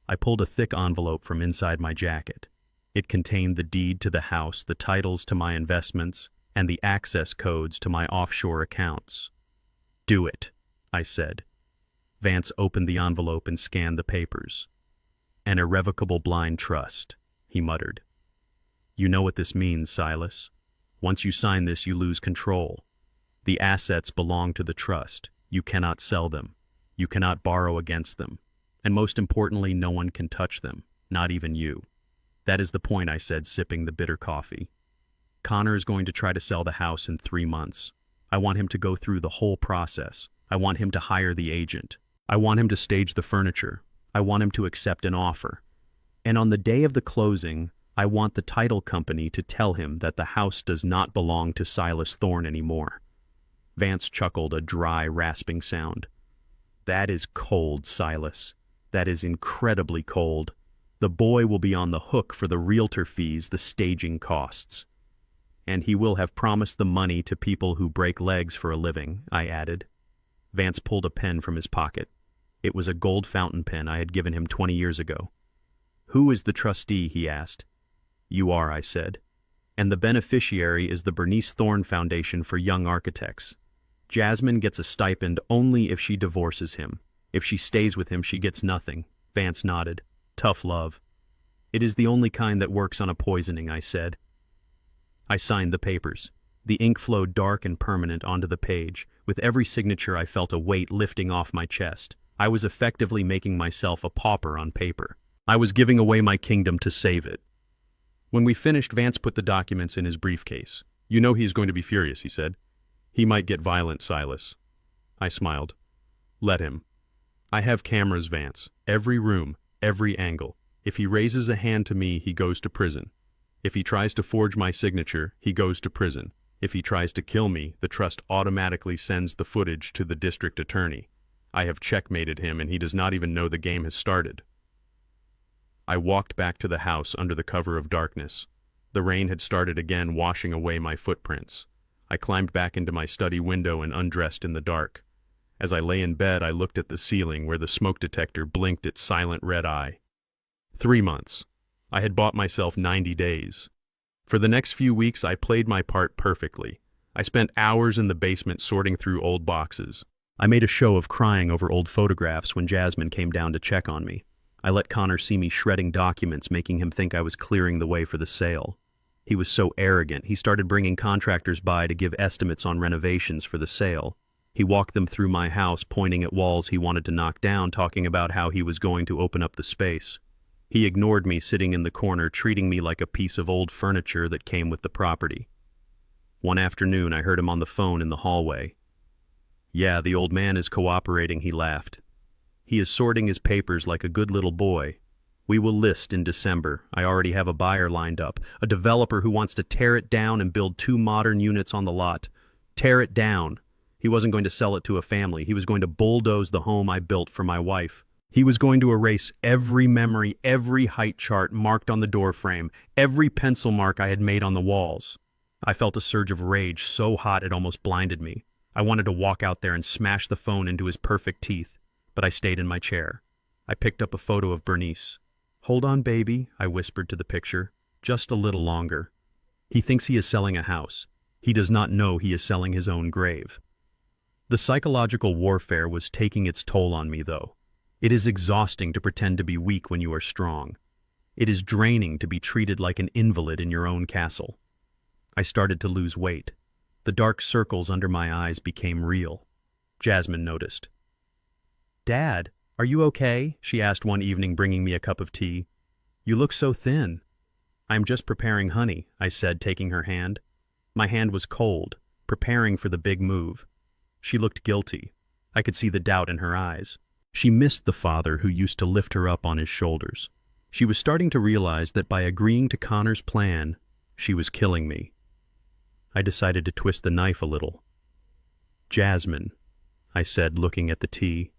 I pulled a thick envelope from inside my jacket. It contained the deed to the house, the titles to my investments, and the access codes to my offshore accounts. Do it, I said. Vance opened the envelope and scanned the papers. An irrevocable blind trust, he muttered. You know what this means, Silas. Once you sign this, you lose control. The assets belong to the trust. You cannot sell them. You cannot borrow against them. And most importantly, no one can touch them, not even you. That is the point, I said, sipping the bitter coffee. Connor is going to try to sell the house in 3 months. I want him to go through the whole process. I want him to hire the agent. I want him to stage the furniture. I want him to accept an offer. And on the day of the closing, I want the title company to tell him that the house does not belong to Silas Thorne anymore. Vance chuckled, a dry, rasping sound. That is cold, Silas. That is incredibly cold. The boy will be on the hook for the realtor fees, the staging costs. And he will have promised the money to people who break legs for a living, I added. Vance pulled a pen from his pocket. It was a gold fountain pen I had given him 20 years ago. Who is the trustee, he asked. You are, I said. And the beneficiary is the Bernice Thorne Foundation for Young Architects. Jasmine gets a stipend only if she divorces him. If she stays with him, she gets nothing. Vance nodded. Tough love. It is the only kind that works on a poisoning, I said. I signed the papers. The ink flowed dark and permanent onto the page. With every signature, I felt a weight lifting off my chest. I was effectively making myself a pauper on paper. I was giving away my kingdom to save it. When we finished, Vance put the documents in his briefcase. You know he is going to be furious, he said. He might get violent, Silas. I smiled. Let him. I have cameras, Vance. Every room, every angle. If he raises a hand to me, he goes to prison. If he tries to forge my signature, he goes to prison. If he tries to kill me, the trust automatically sends the footage to the district attorney. I have checkmated him, and he does not even know the game has started. I walked back to the house under the cover of darkness. The rain had started again, washing away my footprints. I climbed back into my study window and undressed in the dark. As I lay in bed, I looked at the ceiling where the smoke detector blinked its silent red eye. 3 months. I had bought myself 90 days. For the next few weeks, I played my part perfectly. I spent hours in the basement sorting through old boxes. I made a show of crying over old photographs when Jasmine came down to check on me. I let Connor see me shredding documents, making him think I was clearing the way for the sale. He was so arrogant, he started bringing contractors by to give estimates on renovations for the sale. He walked them through my house, pointing at walls he wanted to knock down, talking about how he was going to open up the space. He ignored me sitting in the corner, treating me like a piece of old furniture that came with the property. One afternoon, I heard him on the phone in the hallway. "Yeah, the old man is cooperating," he laughed. "He is sorting his papers like a good little boy. We will list in December. I already have a buyer lined up, a developer who wants to tear it down and build 2 modern units on the lot. Tear it down. He wasn't going to sell it to a family. He was going to bulldoze the home I built for my wife. He was going to erase every memory, every height chart marked on the doorframe, every pencil mark I had made on the walls." I felt a surge of rage so hot it almost blinded me. I wanted to walk out there and smash the phone into his perfect teeth, but I stayed in my chair. I picked up a photo of Bernice. "Hold on, baby," I whispered to the picture. "Just a little longer." He thinks he is selling a house. He does not know he is selling his own grave. The psychological warfare was taking its toll on me, though. It is exhausting to pretend to be weak when you are strong. It is draining to be treated like an invalid in your own castle. I started to lose weight. The dark circles under my eyes became real. Jasmine noticed. "Dad, are you okay?" she asked one evening, bringing me a cup of tea. "You look so thin." "I'm just preparing honey," I said, taking her hand. My hand was cold, preparing for the big move. She looked guilty. I could see the doubt in her eyes. She missed the father who used to lift her up on his shoulders. She was starting to realize that by agreeing to Connor's plan, she was killing me. I decided to twist the knife a little. "Jasmine," I said, looking at the tea,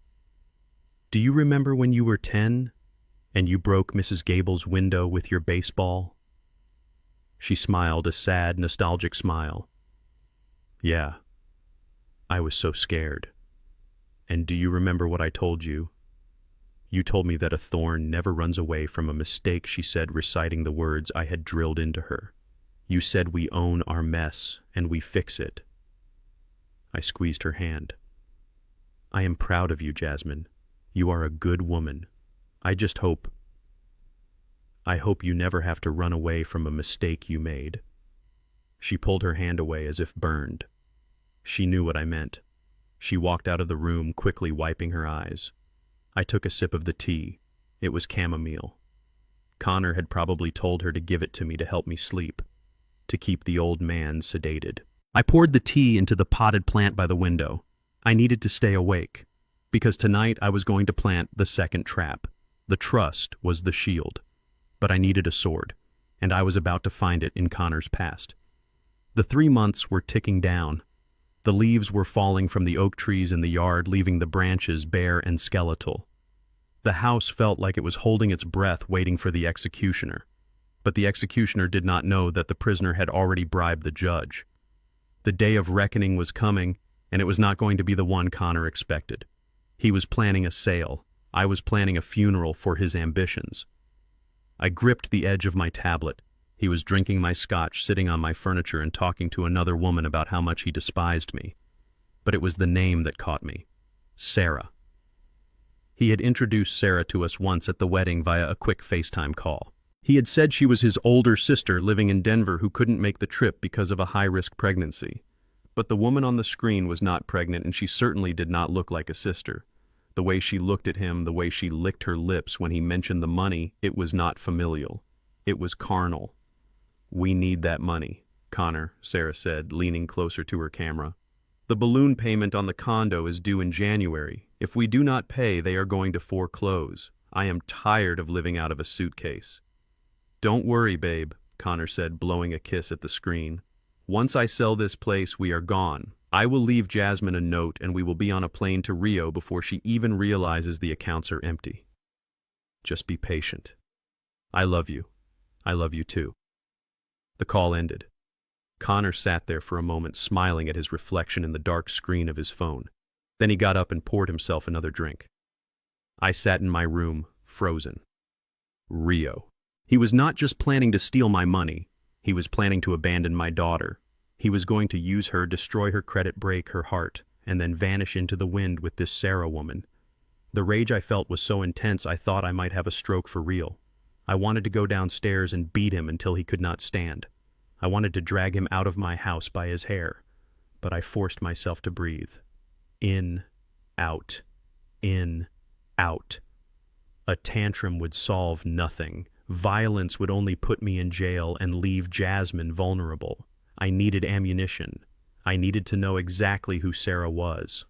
"do you remember when you were 10 and you broke Mrs. Gable's window with your baseball?" She smiled, a sad, nostalgic smile. "Yeah, I was so scared. And do you remember what I told you?" "You told me that a thorn never runs away from a mistake," she said, reciting the words I had drilled into her. "You said we own our mess and we fix it." I squeezed her hand. "I am proud of you, Jasmine. You are a good woman. I hope you never have to run away from a mistake you made." She pulled her hand away as if burned. She knew what I meant. She walked out of the room, quickly wiping her eyes. I took a sip of the tea. It was chamomile. Connor had probably told her to give it to me to help me sleep, to keep the old man sedated. I poured the tea into the potted plant by the window. I needed to stay awake, because tonight I was going to plant the second trap. The trust was the shield. But I needed a sword, and I was about to find it in Connor's past. The 3 months were ticking down. The leaves were falling from the oak trees in the yard, leaving the branches bare and skeletal. The house felt like it was holding its breath, waiting for the executioner. But the executioner did not know that the prisoner had already bribed the judge. The day of reckoning was coming, and it was not going to be the one Connor expected. He was planning a sale. I was planning a funeral for his ambitions. I gripped the edge of my tablet. He was drinking my scotch, sitting on my furniture and talking to another woman about how much he despised me. But it was the name that caught me. Sarah. He had introduced Sarah to us once at the wedding via a quick FaceTime call. He had said she was his older sister living in Denver who couldn't make the trip because of a high-risk pregnancy. But the woman on the screen was not pregnant, and she certainly did not look like a sister. The way she looked at him, the way she licked her lips when he mentioned the money, it was not familial. It was carnal. "We need that money, Connor," Sarah said, leaning closer to her camera. "The balloon payment on the condo is due in January. If we do not pay, they are going to foreclose. I am tired of living out of a suitcase." "Don't worry, babe," Connor said, blowing a kiss at the screen. "Once I sell this place, we are gone. I will leave Jasmine a note and we will be on a plane to Rio before she even realizes the accounts are empty. Just be patient. I love you. I love you too." The call ended. Connor sat there for a moment, smiling at his reflection in the dark screen of his phone. Then he got up and poured himself another drink. I sat in my room, frozen. Rio. He was not just planning to steal my money. He was planning to abandon my daughter. He was going to use her, destroy her credit, break her heart, and then vanish into the wind with this Sarah woman. The rage I felt was so intense I thought I might have a stroke for real. I wanted to go downstairs and beat him until he could not stand. I wanted to drag him out of my house by his hair, but I forced myself to breathe. In, out, in, out. A tantrum would solve nothing. Violence would only put me in jail and leave Jasmine vulnerable. I needed ammunition. I needed to know exactly who Sarah was.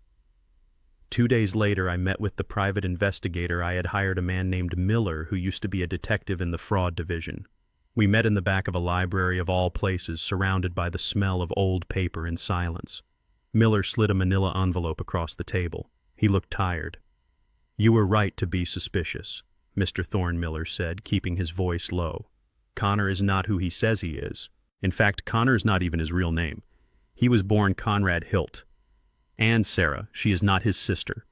2 days later, I met with the private investigator. I had hired a man named Miller, who used to be a detective in the fraud division. We met in the back of a library of all places, surrounded by the smell of old paper and silence. Miller slid a manila envelope across the table. He looked tired. "You were right to be suspicious," Mr. Thorne Miller said, keeping his voice low. "Connor is not who he says he is. In fact, Connor is not even his real name. He was born Conrad Hilt. And Sarah, she is not his sister."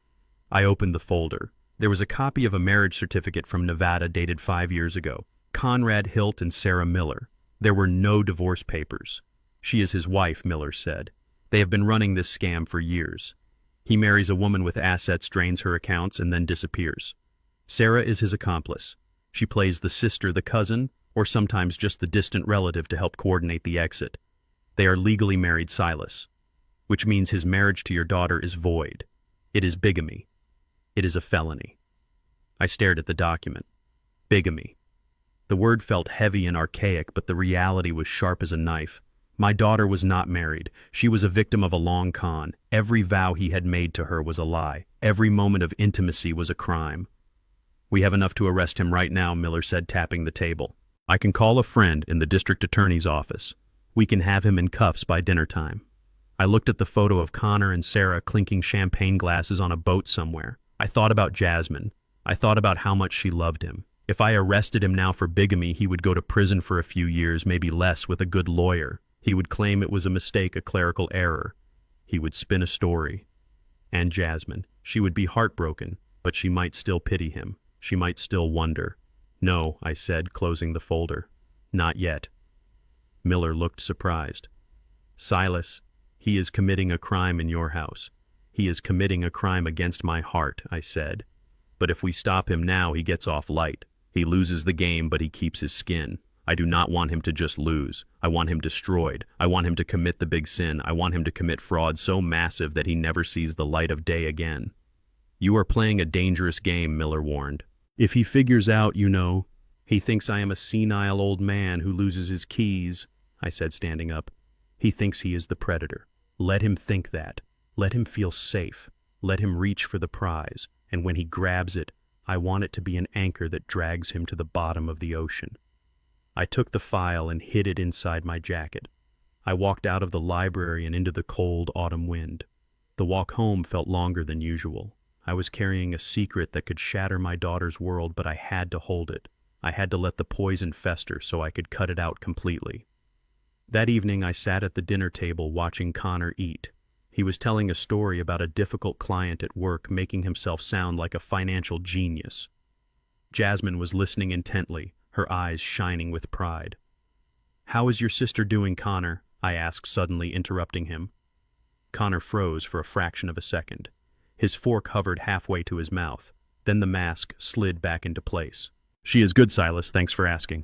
I opened the folder. There was a copy of a marriage certificate from Nevada dated 5 years ago. Conrad Hilt and Sarah Miller. There were no divorce papers. "She is his wife," Miller said. "They have been running this scam for years. He marries a woman with assets, drains her accounts, and then disappears. Sarah is his accomplice. She plays the sister, the cousin, or sometimes just the distant relative to help coordinate the exit. They are legally married, Silas, which means his marriage to your daughter is void. It is bigamy. It is a felony." I stared at the document. Bigamy. The word felt heavy and archaic, but the reality was sharp as a knife. My daughter was not married. She was a victim of a long con. Every vow he had made to her was a lie. Every moment of intimacy was a crime. "We have enough to arrest him right now," Miller said, tapping the table. "I can call a friend in the district attorney's office. We can have him in cuffs by dinner time." I looked at the photo of Connor and Sarah clinking champagne glasses on a boat somewhere. I thought about Jasmine. I thought about how much she loved him. If I arrested him now for bigamy, he would go to prison for a few years, maybe less, with a good lawyer. He would claim it was a mistake, a clerical error. He would spin a story. And Jasmine, she would be heartbroken, but she might still pity him. She might still wonder. "No," I said, closing the folder. "Not yet." Miller looked surprised. "Silas, he is committing a crime in your house. He is committing a crime against my heart," I said. "But if we stop him now, he gets off light. He loses the game, but he keeps his skin. I do not want him to just lose. I want him destroyed. I want him to commit the big sin. I want him to commit fraud so massive that he never sees the light of day again." "You are playing a dangerous game," Miller warned. "If he figures out, he thinks I am a senile old man who loses his keys," I said, standing up. "He thinks he is the predator. Let him think that. Let him feel safe. Let him reach for the prize. And when he grabs it, I want it to be an anchor that drags him to the bottom of the ocean." I took the file and hid it inside my jacket. I walked out of the library and into the cold autumn wind. The walk home felt longer than usual. I was carrying a secret that could shatter my daughter's world, but I had to hold it. I had to let the poison fester so I could cut it out completely. That evening I sat at the dinner table watching Connor eat. He was telling a story about a difficult client at work, making himself sound like a financial genius. Jasmine was listening intently, her eyes shining with pride. "How is your sister doing, Connor?" I asked, suddenly interrupting him. Connor froze for a fraction of a second. His fork hovered halfway to his mouth. Then the mask slid back into place. "She is good, Silas, thanks for asking.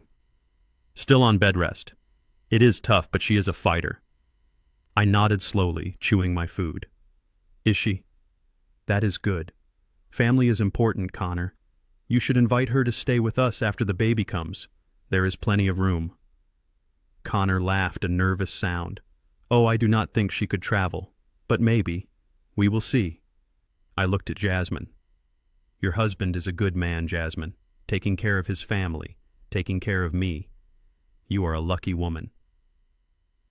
Still on bed rest. It is tough, but she is a fighter." I nodded slowly, chewing my food. "Is she? That is good. Family is important, Connor. You should invite her to stay with us after the baby comes. There is plenty of room." Connor laughed, a nervous sound. "Oh, I do not think she could travel. But maybe. We will see." I looked at Jasmine. "Your husband is a good man, Jasmine, taking care of his family, taking care of me. You are a lucky woman."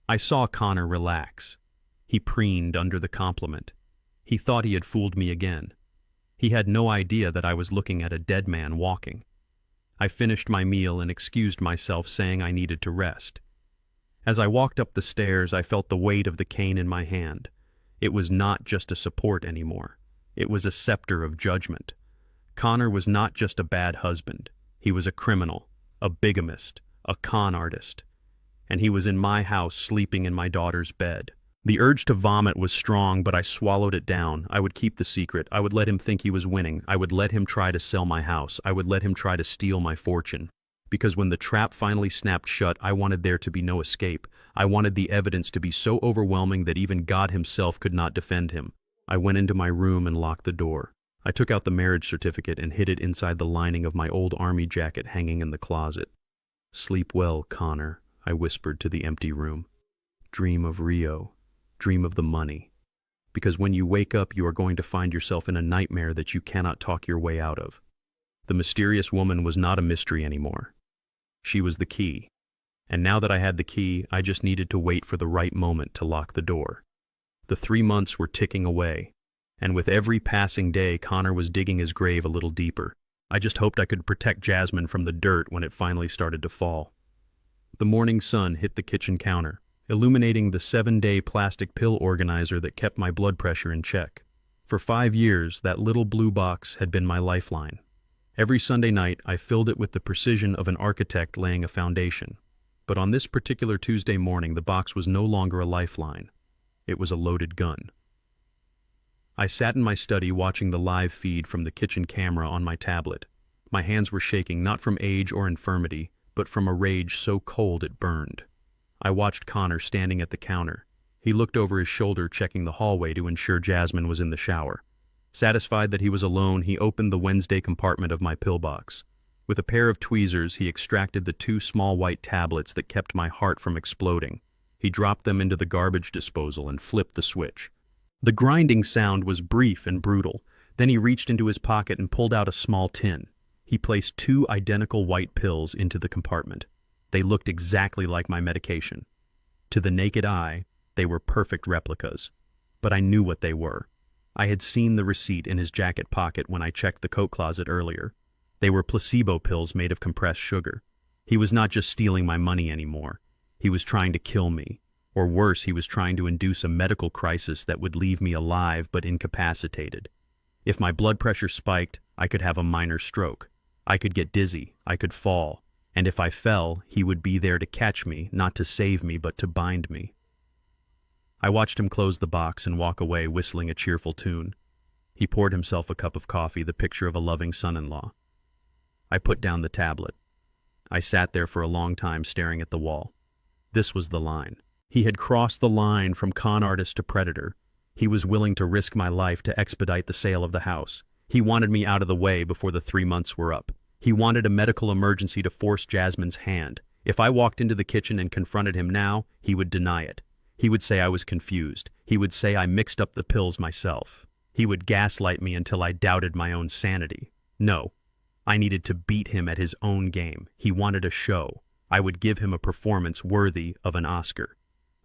I saw Connor relax. He preened under the compliment. He thought he had fooled me again. He had no idea that I was looking at a dead man walking. I finished my meal and excused myself, saying I needed to rest. As I walked up the stairs, I felt the weight of the cane in my hand. It was not just a support anymore. It was a scepter of judgment. Connor was not just a bad husband. He was a criminal, a bigamist, a con artist. And he was in my house sleeping in my daughter's bed. The urge to vomit was strong, but I swallowed it down. I would keep the secret. I would let him think he was winning. I would let him try to sell my house. I would let him try to steal my fortune. Because when the trap finally snapped shut, I wanted there to be no escape. I wanted the evidence to be so overwhelming that even God himself could not defend him. I went into my room and locked the door. I took out the marriage certificate and hid it inside the lining of my old army jacket hanging in the closet. "Sleep well, Connor," I whispered to the empty room. "Dream of Rio. Dream of the money. Because when you wake up, you are going to find yourself in a nightmare that you cannot talk your way out of." The mysterious woman was not a mystery anymore. She was the key. And now that I had the key, I just needed to wait for the right moment to lock the door. The 3 months were ticking away, and with every passing day, Connor was digging his grave a little deeper. I just hoped I could protect Jasmine from the dirt when it finally started to fall. The morning sun hit the kitchen counter, illuminating the 7-day plastic pill organizer that kept my blood pressure in check. For 5 years, that little blue box had been my lifeline. Every Sunday night, I filled it with the precision of an architect laying a foundation. But on this particular Tuesday morning, the box was no longer a lifeline. It was a loaded gun. I sat in my study watching the live feed from the kitchen camera on my tablet. My hands were shaking not from age or infirmity, but from a rage so cold it burned. I watched Connor standing at the counter. He looked over his shoulder, checking the hallway to ensure Jasmine was in the shower. Satisfied that he was alone, he opened the Wednesday compartment of my pillbox. With a pair of tweezers, he extracted the 2 small white tablets that kept my heart from exploding. He dropped them into the garbage disposal and flipped the switch. The grinding sound was brief and brutal. Then he reached into his pocket and pulled out a small tin. He placed 2 identical white pills into the compartment. They looked exactly like my medication. To the naked eye, they were perfect replicas. But I knew what they were. I had seen the receipt in his jacket pocket when I checked the coat closet earlier. They were placebo pills made of compressed sugar. He was not just stealing my money anymore. He was trying to kill me. Or worse, he was trying to induce a medical crisis that would leave me alive but incapacitated. If my blood pressure spiked, I could have a minor stroke. I could get dizzy. I could fall. And if I fell, he would be there to catch me, not to save me, but to bind me. I watched him close the box and walk away whistling a cheerful tune. He poured himself a cup of coffee, the picture of a loving son-in-law. I put down the tablet. I sat there for a long time staring at the wall. This was the line. He had crossed the line from con artist to predator. He was willing to risk my life to expedite the sale of the house. He wanted me out of the way before the 3 months were up. He wanted a medical emergency to force Jasmine's hand. If I walked into the kitchen and confronted him now, he would deny it. He would say I was confused. He would say I mixed up the pills myself. He would gaslight me until I doubted my own sanity. No, I needed to beat him at his own game. He wanted a show. I would give him a performance worthy of an Oscar.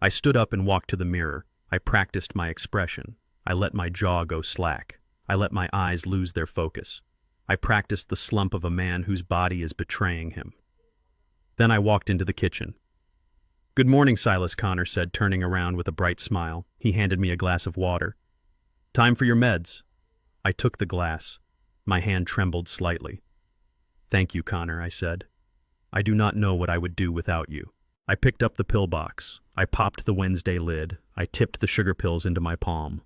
I stood up and walked to the mirror. I practiced my expression. I let my jaw go slack. I let my eyes lose their focus. I practiced the slump of a man whose body is betraying him. Then I walked into the kitchen. "Good morning, Silas," Connor said, turning around with a bright smile. He handed me a glass of water. "Time for your meds." I took the glass. My hand trembled slightly. "Thank you, Connor," I said. "I do not know what I would do without you." I picked up the pill box. I popped the Wednesday lid. I tipped the sugar pills into my palm.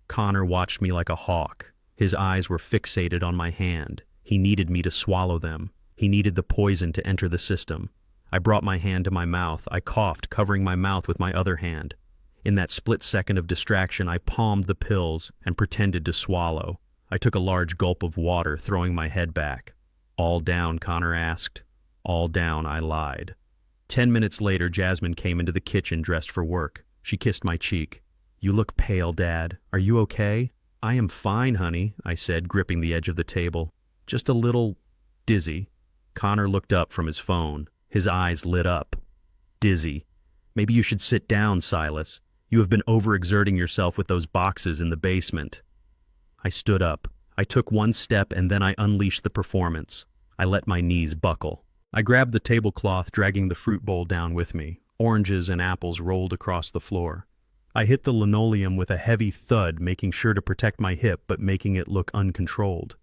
Connor watched me like a hawk. His eyes were fixated on my hand. He needed me to swallow them. He needed the poison to enter the system. I brought my hand to my mouth. I coughed, covering my mouth with my other hand. In that split second of distraction, I palmed the pills and pretended to swallow. I took a large gulp of water, throwing my head back. "All down?" Connor asked. "All down," I lied. 10 minutes later, Jasmine came into the kitchen dressed for work. She kissed my cheek. "You look pale, Dad. Are you okay?" "I am fine, honey," I said, gripping the edge of the table. "Just a little dizzy." Connor looked up from his phone. His eyes lit up. "Dizzy. Maybe you should sit down, Silas. You have been overexerting yourself with those boxes in the basement." I stood up. I took one step and then I unleashed the performance. I let my knees buckle. I grabbed the tablecloth, dragging the fruit bowl down with me. Oranges and apples rolled across the floor. I hit the linoleum with a heavy thud, making sure to protect my hip but making it look uncontrolled.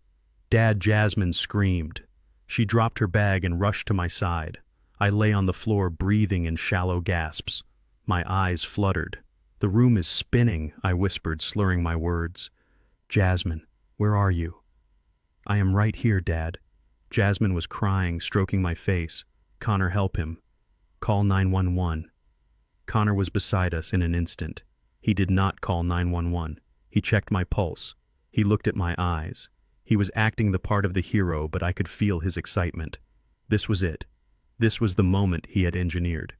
Jasmine screamed. She dropped her bag and rushed to my side. I lay on the floor breathing in shallow gasps. My eyes fluttered. "The room is spinning," I whispered, slurring my words. "Jasmine, where are you?" "I am right here, Dad." Jasmine was crying, stroking my face. "Connor, help him. Call 911. Connor was beside us in an instant. He did not call 911. He checked my pulse. He looked at my eyes. He was acting the part of the hero, but I could feel his excitement. This was it. This was the moment he had engineered.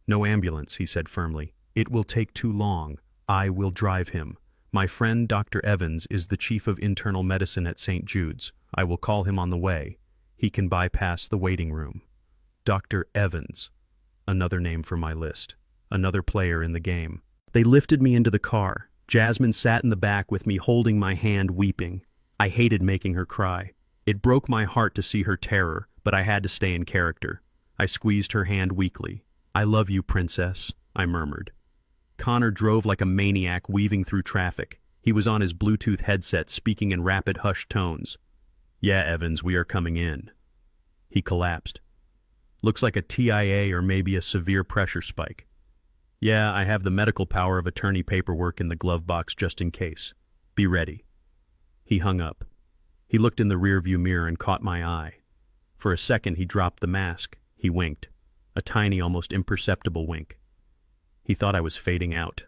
"No ambulance," he said firmly. "It will take too long. I will drive him. My friend Dr. Evans is the chief of internal medicine at St. Jude's. I will call him on the way. He can bypass the waiting room." Dr. Evans. Another name for my list. Another player in the game. They lifted me into the car. Jasmine sat in the back with me, holding my hand, weeping. I hated making her cry. It broke my heart to see her terror, but I had to stay in character. I squeezed her hand weakly. "I love you, princess," I murmured. Connor drove like a maniac, weaving through traffic. He was on his Bluetooth headset, speaking in rapid, hushed tones. "Yeah, Evans, we are coming in." He collapsed. "Looks like a TIA or maybe a severe pressure spike." "Yeah, I have the medical power of attorney paperwork in the glove box just in case. Be ready." He hung up. He looked in the rearview mirror and caught my eye. For a second he dropped the mask. He winked. A tiny, almost imperceptible wink. He thought I was fading out.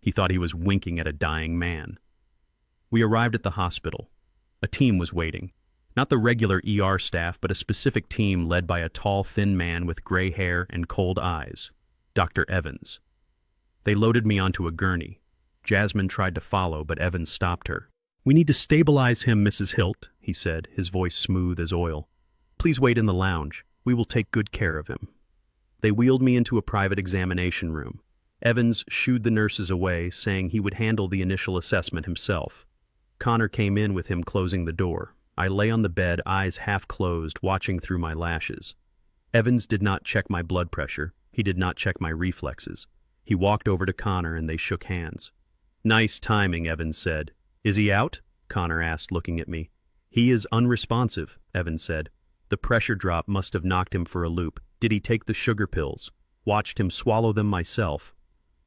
He thought he was winking at a dying man. We arrived at the hospital. A team was waiting. Not the regular ER staff, but a specific team led by a tall, thin man with gray hair and cold eyes. Dr. Evans. They loaded me onto a gurney. Jasmine tried to follow, but Evans stopped her. "We need to stabilize him, Mrs. Hilt," he said, his voice smooth as oil. "Please wait in the lounge. We will take good care of him." They wheeled me into a private examination room. Evans shooed the nurses away, saying he would handle the initial assessment himself. Connor came in with him, closing the door. I lay on the bed, eyes half closed, watching through my lashes. Evans did not check my blood pressure. He did not check my reflexes. He walked over to Connor and they shook hands. "Nice timing," Evans said. "Is he out?" Connor asked, looking at me. "He is unresponsive," Evans said. "The pressure drop must have knocked him for a loop. Did he take the sugar pills? Watched him swallow them myself."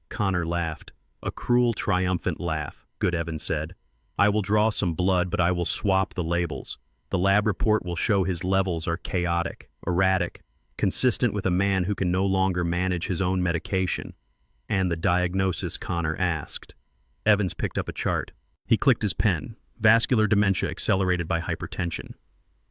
Connor laughed. A cruel, triumphant laugh, good Evans said. "I will draw some blood, but I will swap the labels. The lab report will show his levels are chaotic, erratic, consistent with a man who can no longer manage his own medication." "And the diagnosis?" Connor asked. Evans picked up a chart. He clicked his pen. "Vascular dementia accelerated by hypertension.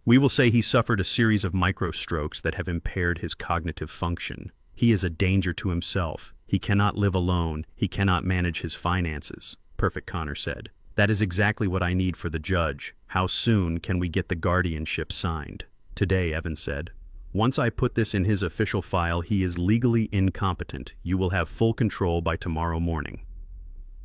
We will say he suffered a series of microstrokes that have impaired his cognitive function. He is a danger to himself. He cannot live alone. He cannot manage his finances." "Perfect," Connor said. "That is exactly what I need for the judge. How soon can we get the guardianship signed?" "Today," Evans said. "Once I put this in his official file, he is legally incompetent. You will have full control by tomorrow morning."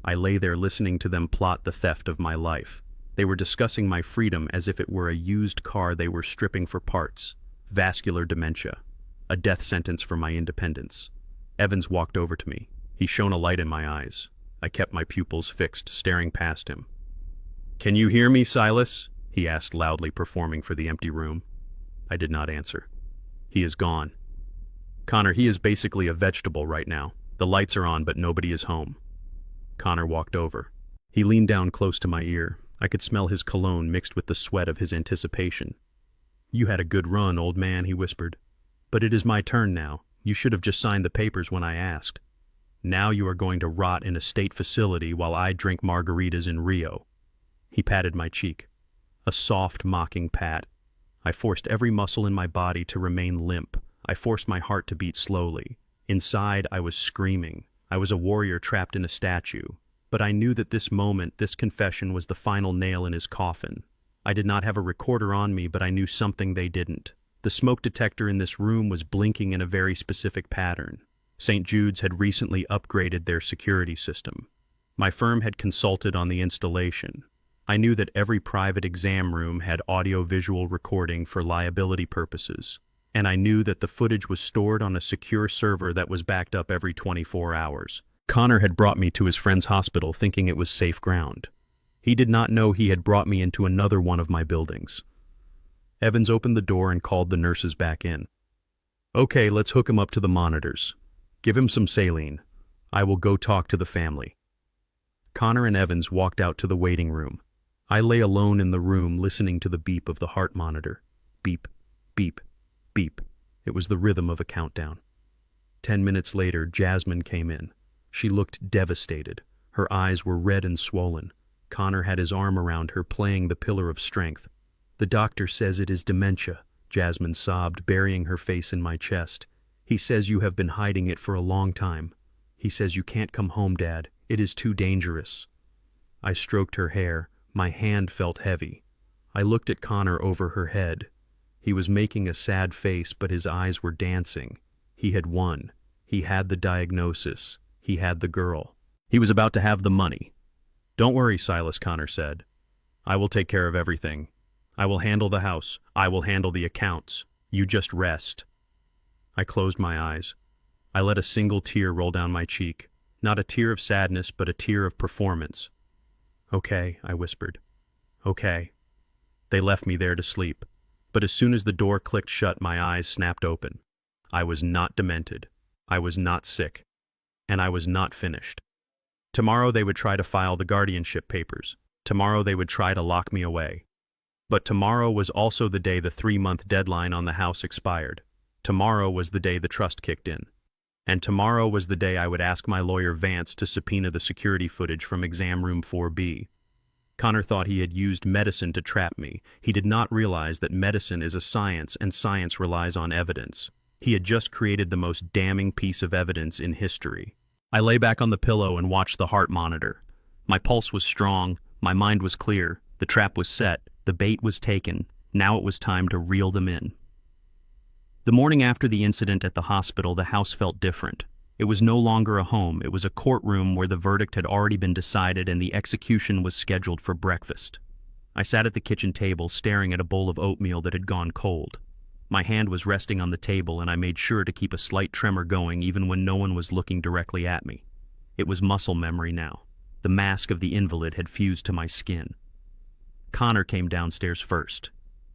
I lay there listening to them plot the theft of my life. They were discussing my freedom as if it were a used car they were stripping for parts. Vascular dementia. A death sentence for my independence. Evans walked over to me. He shone a light in my eyes. I kept my pupils fixed, staring past him. "Can you hear me, Silas?" he asked loudly, performing for the empty room. I did not answer. "He is gone. Connor, he is basically a vegetable right now. The lights are on, but nobody is home." Connor walked over. He leaned down close to my ear. I could smell his cologne mixed with the sweat of his anticipation. "You had a good run, old man," he whispered. "But it is my turn now. You should have just signed the papers when I asked. Now you are going to rot in a state facility while I drink margaritas in Rio." He patted my cheek. A soft, mocking pat. I forced every muscle in my body to remain limp. I forced my heart to beat slowly. Inside, I was screaming. I was a warrior trapped in a statue. But I knew that this moment, this confession, was the final nail in his coffin. I did not have a recorder on me, but I knew something they didn't. The smoke detector in this room was blinking in a very specific pattern. St. Jude's had recently upgraded their security system. My firm had consulted on the installation. I knew that every private exam room had audio-visual recording for liability purposes. and I knew that the footage was stored on a secure server that was backed up every 24 hours. Connor had brought me to his friend's hospital thinking it was safe ground. He did not know he had brought me into another one of my buildings. Evans opened the door and called the nurses back in. "Okay, let's hook him up to the monitors. Give him some saline. I will go talk to the family." Connor and Evans walked out to the waiting room. I lay alone in the room listening to the beep of the heart monitor. Beep, beep, beep. It was the rhythm of a countdown. 10 minutes later, Jasmine came in. She looked devastated. Her eyes were red and swollen. Connor had his arm around her, playing the pillar of strength. "The doctor says it is dementia," Jasmine sobbed, burying her face in my chest. "He says you have been hiding it for a long time. He says you can't come home, Dad. It is too dangerous." I stroked her hair. My hand felt heavy. I looked at Connor over her head. He was making a sad face, but his eyes were dancing. He had won. He had the diagnosis. He had the girl. He was about to have the money. "Don't worry, Silas," Connor said. "I will take care of everything. I will handle the house. I will handle the accounts. You just rest." I closed my eyes. I let a single tear roll down my cheek. Not a tear of sadness, but a tear of performance. "Okay," I whispered. "Okay." They left me there to sleep. But as soon as the door clicked shut, my eyes snapped open. I was not demented. I was not sick. And I was not finished. Tomorrow they would try to file the guardianship papers. Tomorrow they would try to lock me away. But tomorrow was also the day the 3-month deadline on the house expired. Tomorrow was the day the trust kicked in. And tomorrow was the day I would ask my lawyer Vance to subpoena the security footage from exam room 4B. Connor thought he had used medicine to trap me. He did not realize that medicine is a science and science relies on evidence. He had just created the most damning piece of evidence in history. I lay back on the pillow and watched the heart monitor. My pulse was strong, my mind was clear, the trap was set, the bait was taken. Now it was time to reel them in. The morning after the incident at the hospital, the house felt different. It was no longer a home, it was a courtroom where the verdict had already been decided and the execution was scheduled for breakfast. I sat at the kitchen table staring at a bowl of oatmeal that had gone cold. My hand was resting on the table and I made sure to keep a slight tremor going even when no one was looking directly at me. It was muscle memory now. The mask of the invalid had fused to my skin. Connor came downstairs first.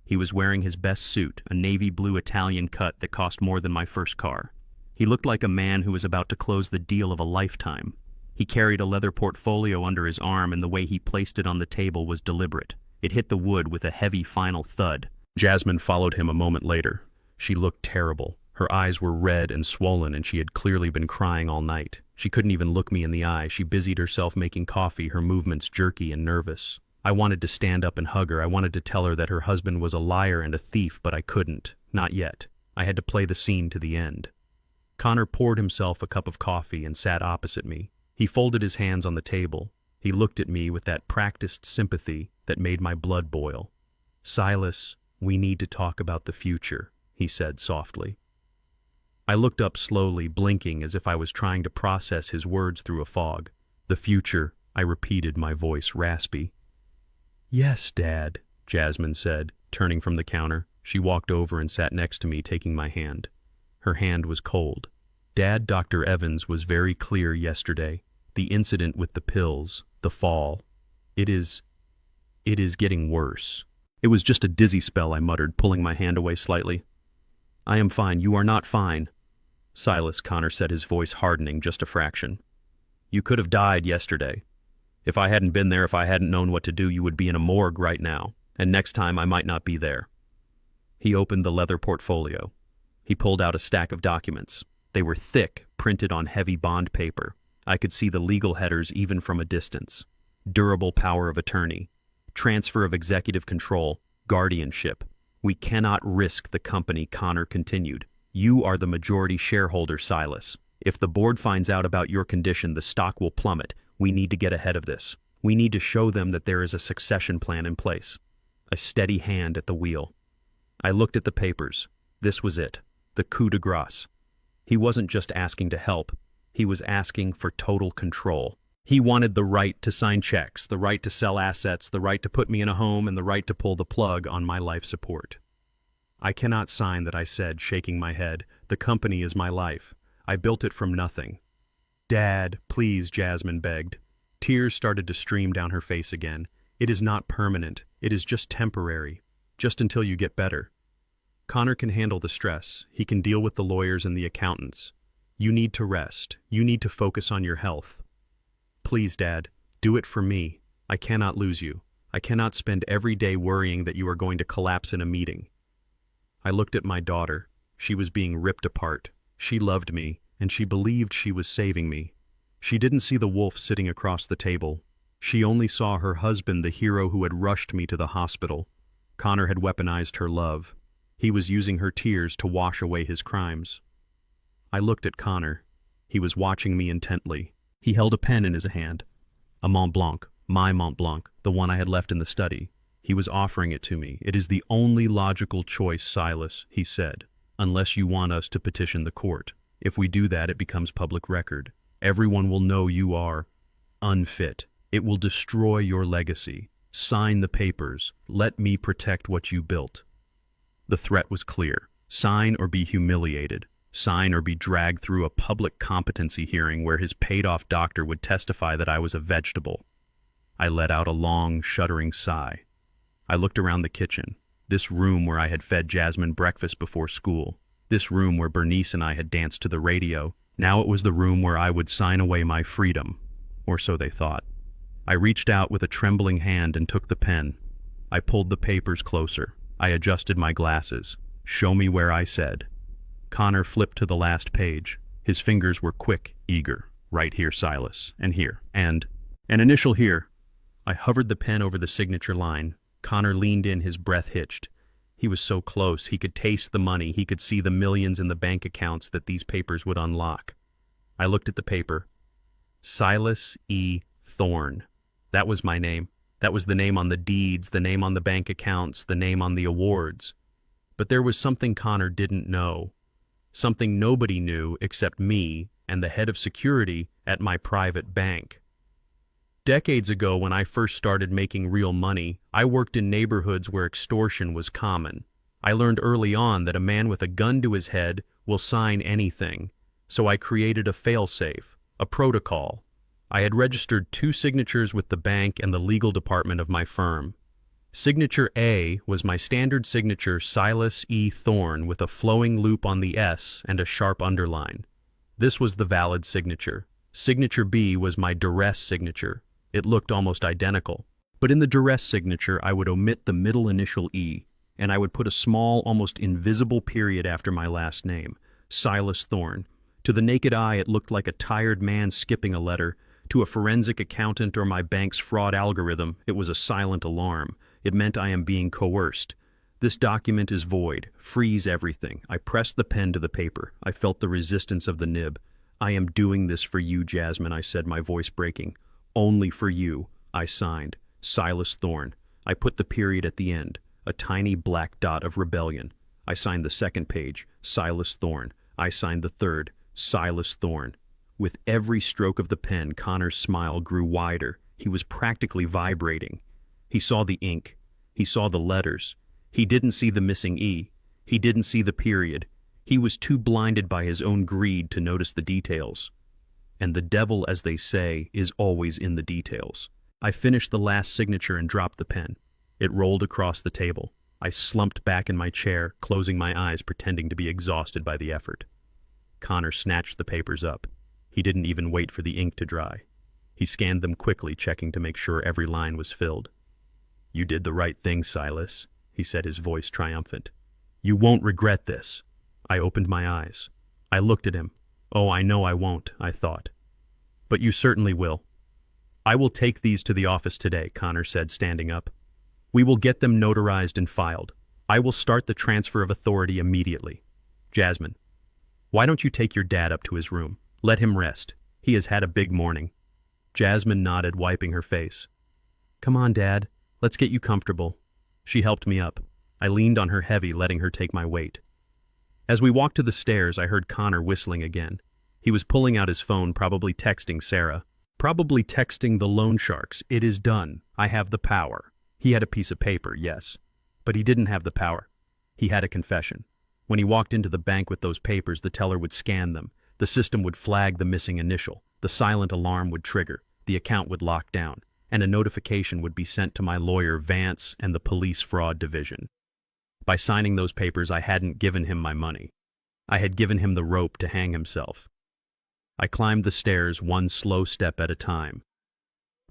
He was wearing his best suit, a navy blue Italian cut that cost more than my first car. He looked like a man who was about to close the deal of a lifetime. He carried a leather portfolio under his arm and the way he placed it on the table was deliberate. It hit the wood with a heavy final thud. Jasmine followed him a moment later. She looked terrible. Her eyes were red and swollen and she had clearly been crying all night. She couldn't even look me in the eye. She busied herself making coffee, her movements jerky and nervous. I wanted to stand up and hug her. I wanted to tell her that her husband was a liar and a thief, but I couldn't. Not yet. I had to play the scene to the end. Connor poured himself a cup of coffee and sat opposite me. He folded his hands on the table. He looked at me with that practiced sympathy that made my blood boil. "Silas, we need to talk about the future," he said softly. I looked up slowly, blinking as if I was trying to process his words through a fog. "The future," I repeated, my voice raspy. "Yes, Dad," Jasmine said, turning from the counter. She walked over and sat next to me, taking my hand. Her hand was cold. "Dad, Dr. Evans was very clear yesterday. The incident with the pills, the fall. It is getting worse." "It was just a dizzy spell," I muttered, pulling my hand away slightly. "I am fine. You are not fine." "Silas," Connor said, his voice hardening just a fraction. "You could have died yesterday. If I hadn't been there, if I hadn't known what to do, you would be in a morgue right now, and next time I might not be there." He opened the leather portfolio. He pulled out a stack of documents. They were thick, printed on heavy bond paper. I could see the legal headers even from a distance. Durable power of attorney. Transfer of executive control. Guardianship. "We cannot risk the company," Connor continued. "You are the majority shareholder, Silas. If the board finds out about your condition, the stock will plummet. We need to get ahead of this. We need to show them that there is a succession plan in place." A steady hand at the wheel. I looked at the papers. This was it. The coup de grace. He wasn't just asking to help. He was asking for total control. He wanted the right to sign checks, the right to sell assets, the right to put me in a home, and the right to pull the plug on my life support. "I cannot sign that," I said, shaking my head. "The company is my life. I built it from nothing." "Dad, please," Jasmine begged. Tears started to stream down her face again. "It is not permanent. It is just temporary. Just until you get better. Connor can handle the stress. He can deal with the lawyers and the accountants. You need to rest. You need to focus on your health. Please, Dad, do it for me. I cannot lose you. I cannot spend every day worrying that you are going to collapse in a meeting." I looked at my daughter. She was being ripped apart. She loved me, and she believed she was saving me. She didn't see the wolf sitting across the table. She only saw her husband, the hero who had rushed me to the hospital. Connor had weaponized her love. He was using her tears to wash away his crimes. I looked at Connor. He was watching me intently. He held a pen in his hand. A Mont Blanc, my Mont Blanc, the one I had left in the study. He was offering it to me. "It is the only logical choice, Silas," he said, "unless you want us to petition the court. If we do that, it becomes public record. Everyone will know you are unfit. It will destroy your legacy. Sign the papers. Let me protect what you built." The threat was clear. Sign or be humiliated. Sign or be dragged through a public competency hearing where his paid-off doctor would testify that I was a vegetable. I let out a long, shuddering sigh. I looked around the kitchen, this room where I had fed Jasmine breakfast before school, this room where Bernice and I had danced to the radio. Now it was the room where I would sign away my freedom, or so they thought. I reached out with a trembling hand and took the pen. I pulled the papers closer. I adjusted my glasses. "Show me where," I said. Connor flipped to the last page. His fingers were quick, eager. "Right here, Silas, and here, and an initial here." I hovered the pen over the signature line. Connor leaned in, his breath hitched. He was so close. He could taste the money. He could see the millions in the bank accounts that these papers would unlock. I looked at the paper. Silas E. Thorne. That was my name. That was the name on the deeds, the name on the bank accounts, the name on the awards. But there was something Connor didn't know. Something nobody knew except me and the head of security at my private bank. Decades ago, when I first started making real money, I worked in neighborhoods where extortion was common. I learned early on that a man with a gun to his head will sign anything. So I created a fail-safe, a protocol. I had registered 2 signatures with the bank and the legal department of my firm. Signature A was my standard signature, Silas E. Thorne, with a flowing loop on the S and a sharp underline. This was the valid signature. Signature B was my duress signature. It looked almost identical. But in the duress signature, I would omit the middle initial E, and I would put a small, almost invisible period after my last name, Silas Thorne. To the naked eye, it looked like a tired man skipping a letter. To a forensic accountant or my bank's fraud algorithm, it was a silent alarm. It meant I am being coerced. This document is void. Freeze everything. I pressed the pen to the paper. I felt the resistance of the nib. "I am doing this for you, Jasmine," I said, my voice breaking. "Only for you." I signed. Silas Thorne. I put the period at the end, a tiny black dot of rebellion. I signed the second page, Silas Thorne. I signed the third, Silas Thorne. With every stroke of the pen, Connor's smile grew wider. He was practically vibrating. He saw the ink. He saw the letters. He didn't see the missing E. He didn't see the period. He was too blinded by his own greed to notice the details. And the devil, as they say, is always in the details. I finished the last signature and dropped the pen. It rolled across the table. I slumped back in my chair, closing my eyes, pretending to be exhausted by the effort. Connor snatched the papers up. He didn't even wait for the ink to dry. He scanned them quickly, checking to make sure every line was filled. "You did the right thing, Silas," he said, his voice triumphant. "You won't regret this." I opened my eyes. I looked at him. "Oh, I know I won't," I thought. "But you certainly will." "I will take these to the office today," Connor said, standing up. "We will get them notarized and filed. I will start the transfer of authority immediately. Jasmine, why don't you take your dad up to his room? Let him rest. He has had a big morning." Jasmine nodded, wiping her face. "Come on, Dad. Let's get you comfortable." She helped me up. I leaned on her heavy, letting her take my weight. As we walked to the stairs, I heard Connor whistling again. He was pulling out his phone, probably texting Sarah. Probably texting the loan sharks. "It is done. I have the power." He had a piece of paper, yes. But he didn't have the power. He had a confession. When he walked into the bank with those papers, the teller would scan them. The system would flag the missing initial. The silent alarm would trigger. The account would lock down. And a notification would be sent to my lawyer, Vance, and the police fraud division. By signing those papers, I hadn't given him my money. I had given him the rope to hang himself. I climbed the stairs one slow step at a time.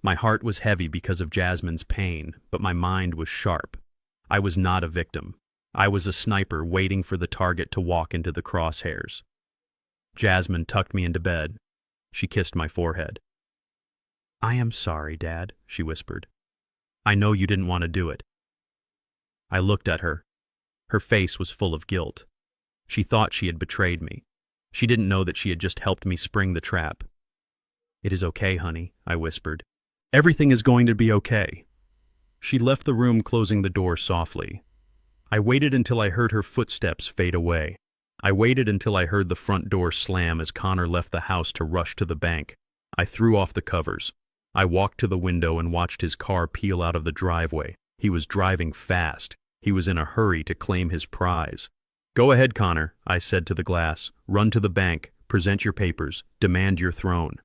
My heart was heavy because of Jasmine's pain, but my mind was sharp. I was not a victim. I was a sniper waiting for the target to walk into the crosshairs. Jasmine tucked me into bed. She kissed my forehead. "I am sorry, Dad," she whispered. "I know you didn't want to do it." I looked at her. Her face was full of guilt. She thought she had betrayed me. She didn't know that she had just helped me spring the trap. "It is okay, honey," I whispered. "Everything is going to be okay." She left the room, closing the door softly. I waited until I heard her footsteps fade away. I waited until I heard the front door slam as Connor left the house to rush to the bank. I threw off the covers. I walked to the window and watched his car peel out of the driveway. He was driving fast. He was in a hurry to claim his prize. "Go ahead, Connor," I said to the glass. "Run to the bank, present your papers, demand your throne."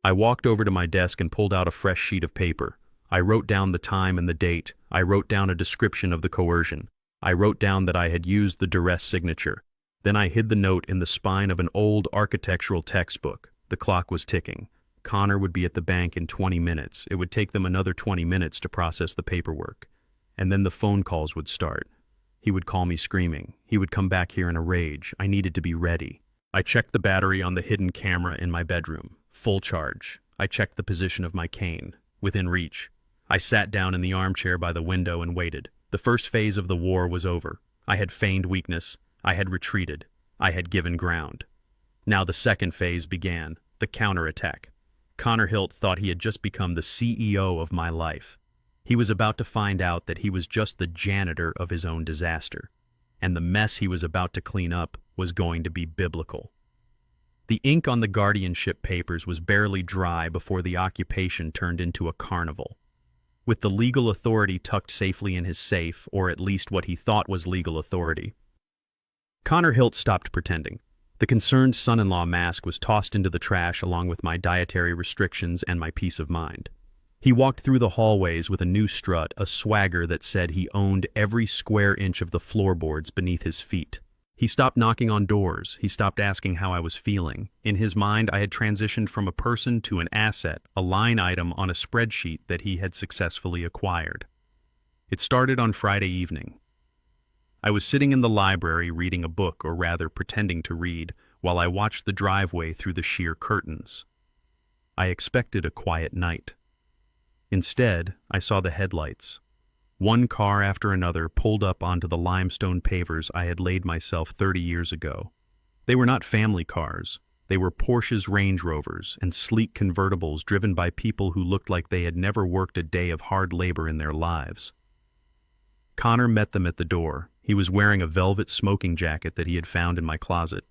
I walked over to my desk and pulled out a fresh sheet of paper. I wrote down the time and the date. I wrote down a description of the coercion. I wrote down that I had used the duress signature. Then I hid the note in the spine of an old architectural textbook. The clock was ticking. Connor would be at the bank in 20 minutes. It would take them another 20 minutes to process the paperwork. And then the phone calls would start. He would call me screaming. He would come back here in a rage. I needed to be ready. I checked the battery on the hidden camera in my bedroom. Full charge. I checked the position of my cane. Within reach. I sat down in the armchair by the window and waited. The first phase of the war was over. I had feigned weakness. I had retreated. I had given ground. Now the second phase began, the counterattack. Connor Hilt thought he had just become the CEO of my life. He was about to find out that he was just the janitor of his own disaster, and the mess he was about to clean up was going to be biblical. The ink on the guardianship papers was barely dry before the occupation turned into a carnival. With the legal authority tucked safely in his safe, or at least what he thought was legal authority, Connor Hilt stopped pretending. The concerned son-in-law mask was tossed into the trash along with my dietary restrictions and my peace of mind. He walked through the hallways with a new strut, a swagger that said he owned every square inch of the floorboards beneath his feet. He stopped knocking on doors. He stopped asking how I was feeling. In his mind, I had transitioned from a person to an asset, a line item on a spreadsheet that he had successfully acquired. It started on Friday evening. I was sitting in the library reading a book, or rather pretending to read, while I watched the driveway through the sheer curtains. I expected a quiet night. Instead, I saw the headlights. One car after another pulled up onto the limestone pavers I had laid myself 30 years ago. They were not family cars. They were Porsche's Range Rovers and sleek convertibles driven by people who looked like they had never worked a day of hard labor in their lives. Connor met them at the door. He was wearing a velvet smoking jacket that he had found in my closet.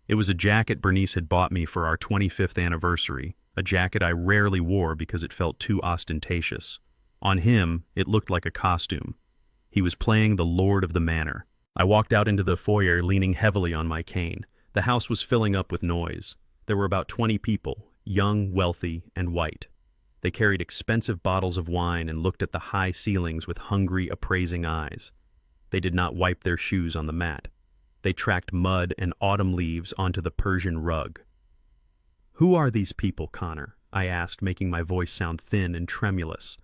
It was a jacket Bernice had bought me for our 25th anniversary, a jacket I rarely wore because it felt too ostentatious. On him, it looked like a costume. He was playing the Lord of the Manor. I walked out into the foyer leaning heavily on my cane. The house was filling up with noise. There were about 20 people, young, wealthy, and white. They carried expensive bottles of wine and looked at the high ceilings with hungry, appraising eyes. They did not wipe their shoes on the mat. They tracked mud and autumn leaves onto the Persian rug. "Who are these people, Connor?" I asked, making my voice sound thin and tremulous.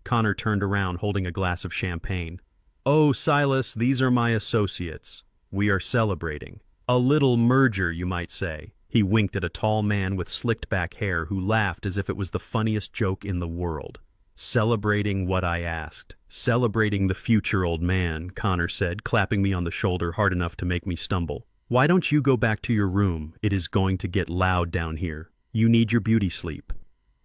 Connor turned around, holding a glass of champagne. "Oh, Silas, these are my associates. We are celebrating. A little merger, you might say." He winked at a tall man with slicked-back hair who laughed as if it was the funniest joke in the world. "Celebrating what I asked. Celebrating the future, old man," Connor said, clapping me on the shoulder hard enough to make me stumble. "Why don't you go back to your room? It is going to get loud down here. You need your beauty sleep."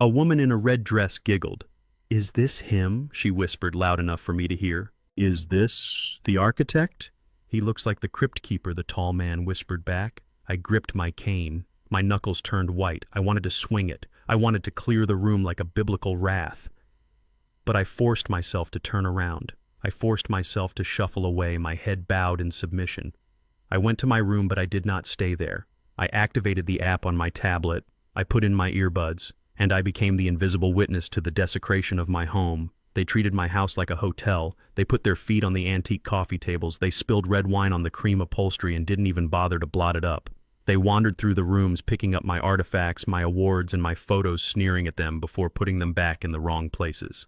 A woman in a red dress giggled. "Is this him?" she whispered loud enough for me to hear. "Is this the architect?" "He looks like the crypt keeper," the tall man whispered back. I gripped my cane. My knuckles turned white. I wanted to swing it. I wanted to clear the room like a biblical wrath. But I forced myself to turn around. I forced myself to shuffle away, my head bowed in submission. I went to my room, but I did not stay there. I activated the app on my tablet, I put in my earbuds, and I became the invisible witness to the desecration of my home. They treated my house like a hotel. They put their feet on the antique coffee tables. They spilled red wine on the cream upholstery and didn't even bother to blot it up. They wandered through the rooms, picking up my artifacts, my awards, and my photos, sneering at them before putting them back in the wrong places.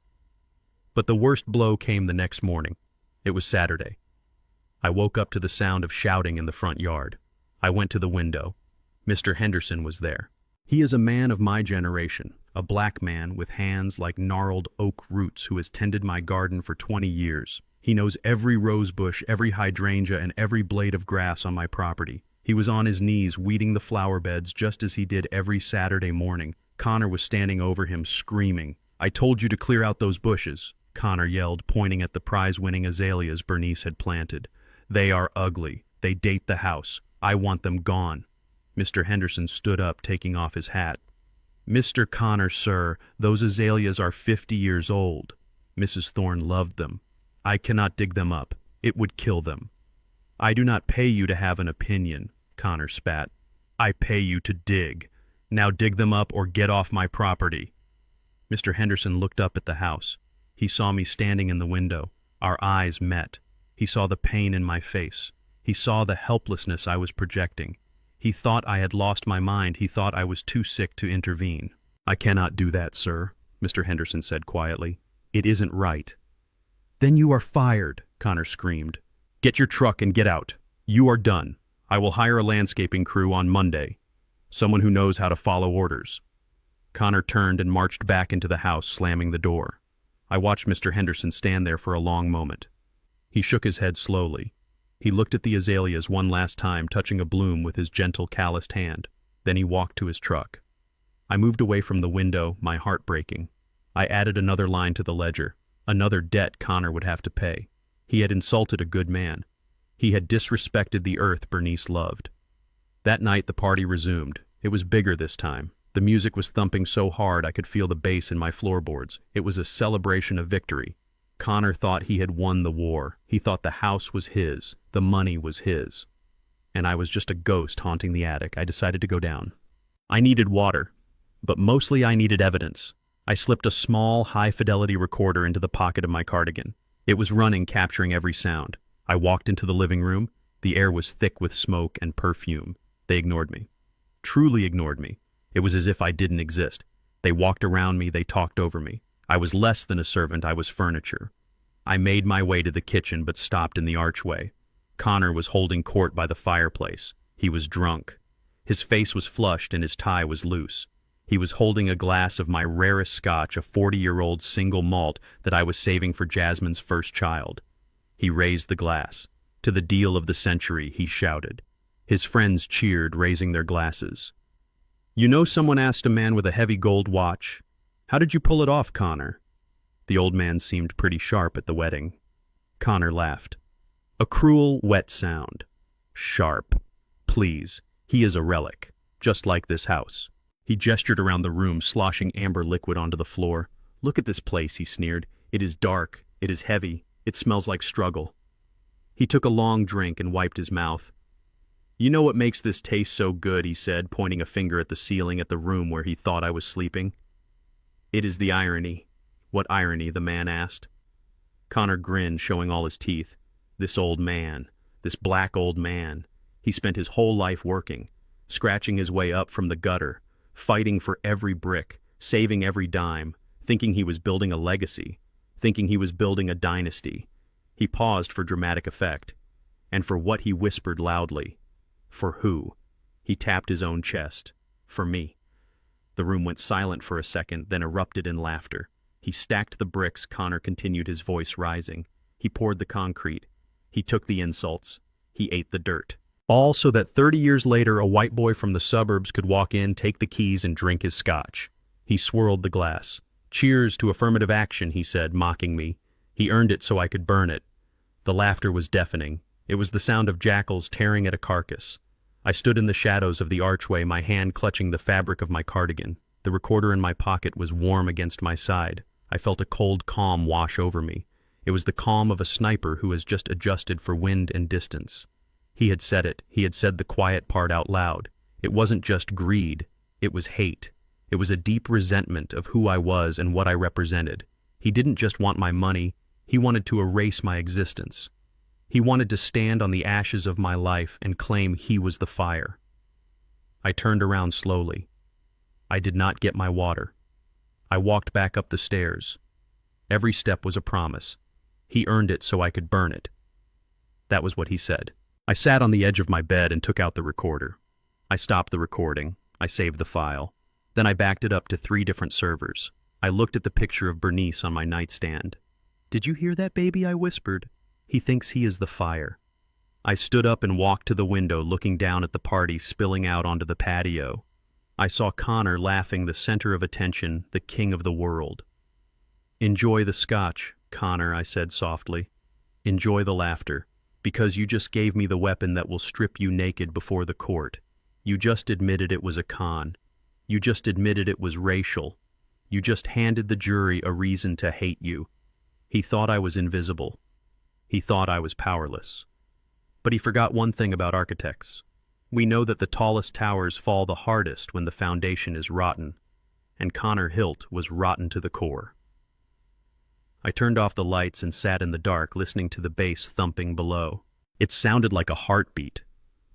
But the worst blow came the next morning. It was Saturday. I woke up to the sound of shouting in the front yard. I went to the window. Mr. Henderson was there. He is a man of my generation, a black man with hands like gnarled oak roots who has tended my garden for 20 years. He knows every rose bush, every hydrangea, and every blade of grass on my property. He was on his knees weeding the flower beds just as he did every Saturday morning. Connor was standing over him, screaming. "I told you to clear out those bushes," Connor yelled, pointing at the prize-winning azaleas Bernice had planted. "They are ugly. They date the house. I want them gone." Mr. Henderson stood up, taking off his hat. "Mr. Connor, sir, those azaleas are 50 years old. Mrs. Thorne loved them. I cannot dig them up. It would kill them." "I do not pay you to have an opinion," Connor spat. "I pay you to dig. Now dig them up or get off my property." Mr. Henderson looked up at the house. He saw me standing in the window. Our eyes met. He saw the pain in my face. He saw the helplessness I was projecting. He thought I had lost my mind. He thought I was too sick to intervene. "I cannot do that, sir," Mr. Henderson said quietly. "It isn't right." "Then you are fired," Connor screamed. "Get your truck and get out. You are done. I will hire a landscaping crew on Monday. Someone who knows how to follow orders." Connor turned and marched back into the house, slamming the door. I watched Mr. Henderson stand there for a long moment. He shook his head slowly. He looked at the azaleas one last time, touching a bloom with his gentle, calloused hand. Then he walked to his truck. I moved away from the window, my heart breaking. I added another line to the ledger, another debt Connor would have to pay. He had insulted a good man. He had disrespected the earth Bernice loved. That night the party resumed. It was bigger this time. The music was thumping so hard I could feel the bass in my floorboards. It was a celebration of victory. Connor thought he had won the war. He thought the house was his. The money was his. And I was just a ghost haunting the attic. I decided to go down. I needed water, but mostly I needed evidence. I slipped a small, high-fidelity recorder into the pocket of my cardigan. It was running, capturing every sound. I walked into the living room. The air was thick with smoke and perfume. They ignored me. Truly ignored me. It was as if I didn't exist. They walked around me. They talked over me. I was less than a servant. I was furniture. I made my way to the kitchen but stopped in the archway. Connor was holding court by the fireplace. He was drunk. His face was flushed and his tie was loose. He was holding a glass of my rarest scotch, a 40-year-old single malt that I was saving for Jasmine's first child. He raised the glass. "To the deal of the century," he shouted. His friends cheered, raising their glasses. "You know," someone asked a man with a heavy gold watch, "how did you pull it off, Connor?" The old man seemed pretty sharp at the wedding. Connor laughed. "A cruel, wet sound. Sharp. Please, he is a relic, just like this house." He gestured around the room, sloshing amber liquid onto the floor. "Look at this place," he sneered. "It is dark. It is heavy. It smells like struggle." He took a long drink and wiped his mouth. "You know what makes this taste so good," he said, pointing a finger at the ceiling at the room where he thought I was sleeping. "It is the irony." "What irony?" the man asked. Connor grinned, showing all his teeth. This old man, this black old man, he spent his whole life working, scratching his way up from the gutter, fighting for every brick, saving every dime, thinking he was building a legacy, thinking he was building a dynasty. He paused for dramatic effect. And for what, he whispered loudly. For who? He tapped his own chest. For me. The room went silent for a second, then erupted in laughter. He stacked the bricks. Connor continued, his voice rising. He poured the concrete. He took the insults. He ate the dirt. All so that 30 years later a white boy from the suburbs could walk in, take the keys, and drink his scotch. He swirled the glass. "Cheers to affirmative action," he said, mocking me. He earned it so I could burn it. The laughter was deafening. It was the sound of jackals tearing at a carcass. I stood in the shadows of the archway, my hand clutching the fabric of my cardigan. The recorder in my pocket was warm against my side. I felt a cold calm wash over me. It was the calm of a sniper who has just adjusted for wind and distance. He had said it. He had said the quiet part out loud. It wasn't just greed. It was hate. It was a deep resentment of who I was and what I represented. He didn't just want my money. He wanted to erase my existence. He wanted to stand on the ashes of my life and claim he was the fire. I turned around slowly. I did not get my water. I walked back up the stairs. Every step was a promise. He earned it so I could burn it. That was what he said. I sat on the edge of my bed and took out the recorder. I stopped the recording. I saved the file. Then I backed it up to 3 different servers. I looked at the picture of Bernice on my nightstand. "Did you hear that, baby?" I whispered. "He thinks he is the fire." I stood up and walked to the window, looking down at the party spilling out onto the patio. I saw Connor laughing, the center of attention, the king of the world. "Enjoy the scotch, Connor," I said softly. "Enjoy the laughter, because you just gave me the weapon that will strip you naked before the court. You just admitted it was a con. You just admitted it was racial. You just handed the jury a reason to hate you." He thought I was invisible. He thought I was powerless. But he forgot one thing about architects. We know that the tallest towers fall the hardest when the foundation is rotten, and Connor Hilt was rotten to the core. I turned off the lights and sat in the dark, listening to the bass thumping below. It sounded like a heartbeat,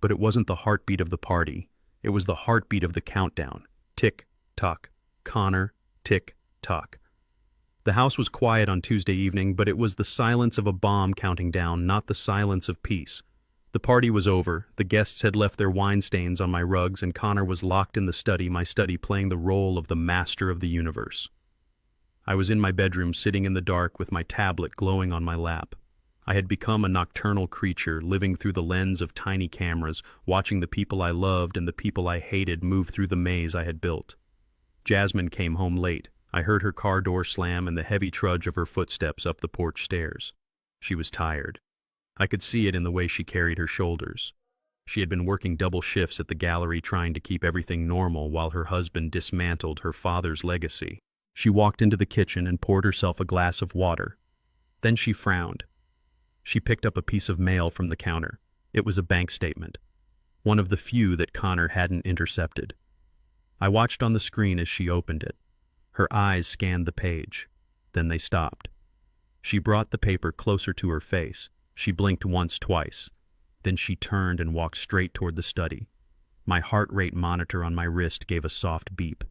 but it wasn't the heartbeat of the party. It was the heartbeat of the countdown. Tick-tock, Connor, tick-tock. The house was quiet on Tuesday evening, but it was the silence of a bomb counting down, not the silence of peace. The party was over, the guests had left their wine stains on my rugs, and Connor was locked in the study, my study, playing the role of the master of the universe. I was in my bedroom, sitting in the dark with my tablet glowing on my lap. I had become a nocturnal creature, living through the lens of tiny cameras, watching the people I loved and the people I hated move through the maze I had built. Jasmine came home late. I heard her car door slam and the heavy trudge of her footsteps up the porch stairs. She was tired. I could see it in the way she carried her shoulders. She had been working double shifts at the gallery trying to keep everything normal while her husband dismantled her father's legacy. She walked into the kitchen and poured herself a glass of water. Then she frowned. She picked up a piece of mail from the counter. It was a bank statement, one of the few that Connor hadn't intercepted. I watched on the screen as she opened it. Her eyes scanned the page. Then they stopped. She brought the paper closer to her face. She blinked once, twice. Then she turned and walked straight toward the study. My heart rate monitor on my wrist gave a soft beep.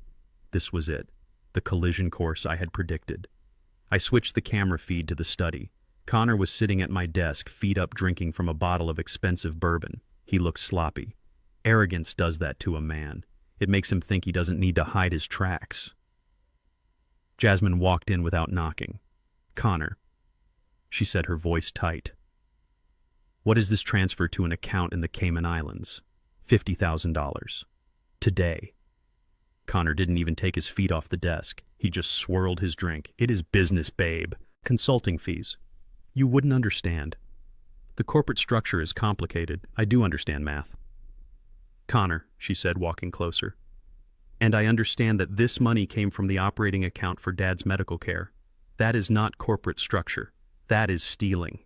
This was it, the collision course I had predicted. I switched the camera feed to the study. Connor was sitting at my desk, feet up, drinking from a bottle of expensive bourbon. He looked sloppy. Arrogance does that to a man. It makes him think he doesn't need to hide his tracks. Jasmine walked in without knocking. "Connor," she said, her voice tight. "What is this transfer to an account in the Cayman Islands? $50,000. Today." Connor didn't even take his feet off the desk. He just swirled his drink. "It is business, babe. Consulting fees. You wouldn't understand. The corporate structure is complicated. I do understand math." "Connor," she said, walking closer. "And I understand that this money came from the operating account for Dad's medical care. That is not corporate structure. That is stealing."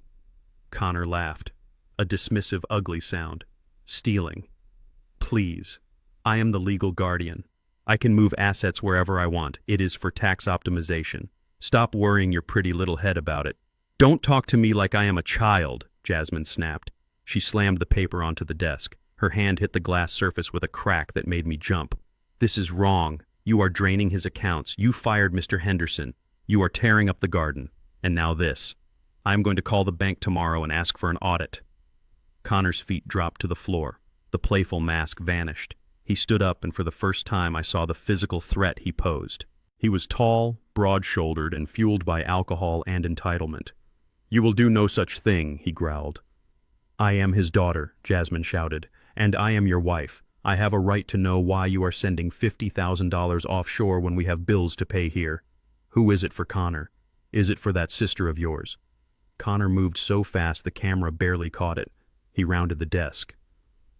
Connor laughed. A dismissive, ugly sound. "Stealing. Please. I am the legal guardian. I can move assets wherever I want. It is for tax optimization. Stop worrying your pretty little head about it." "Don't talk to me like I am a child," Jasmine snapped. She slammed the paper onto the desk. Her hand hit the glass surface with a crack that made me jump. "This is wrong. You are draining his accounts. You fired Mr. Henderson. You are tearing up the garden. And now this. I am going to call the bank tomorrow and ask for an audit." Connor's feet dropped to the floor. The playful mask vanished. He stood up, and for the first time I saw the physical threat he posed. He was tall, broad-shouldered, and fueled by alcohol and entitlement. "You will do no such thing," he growled. "I am his daughter," Jasmine shouted, "and I am your wife. I have a right to know why you are sending $50,000 offshore when we have bills to pay here. Who is it for, Connor? Is it for that sister of yours?" Connor moved so fast the camera barely caught it. He rounded the desk.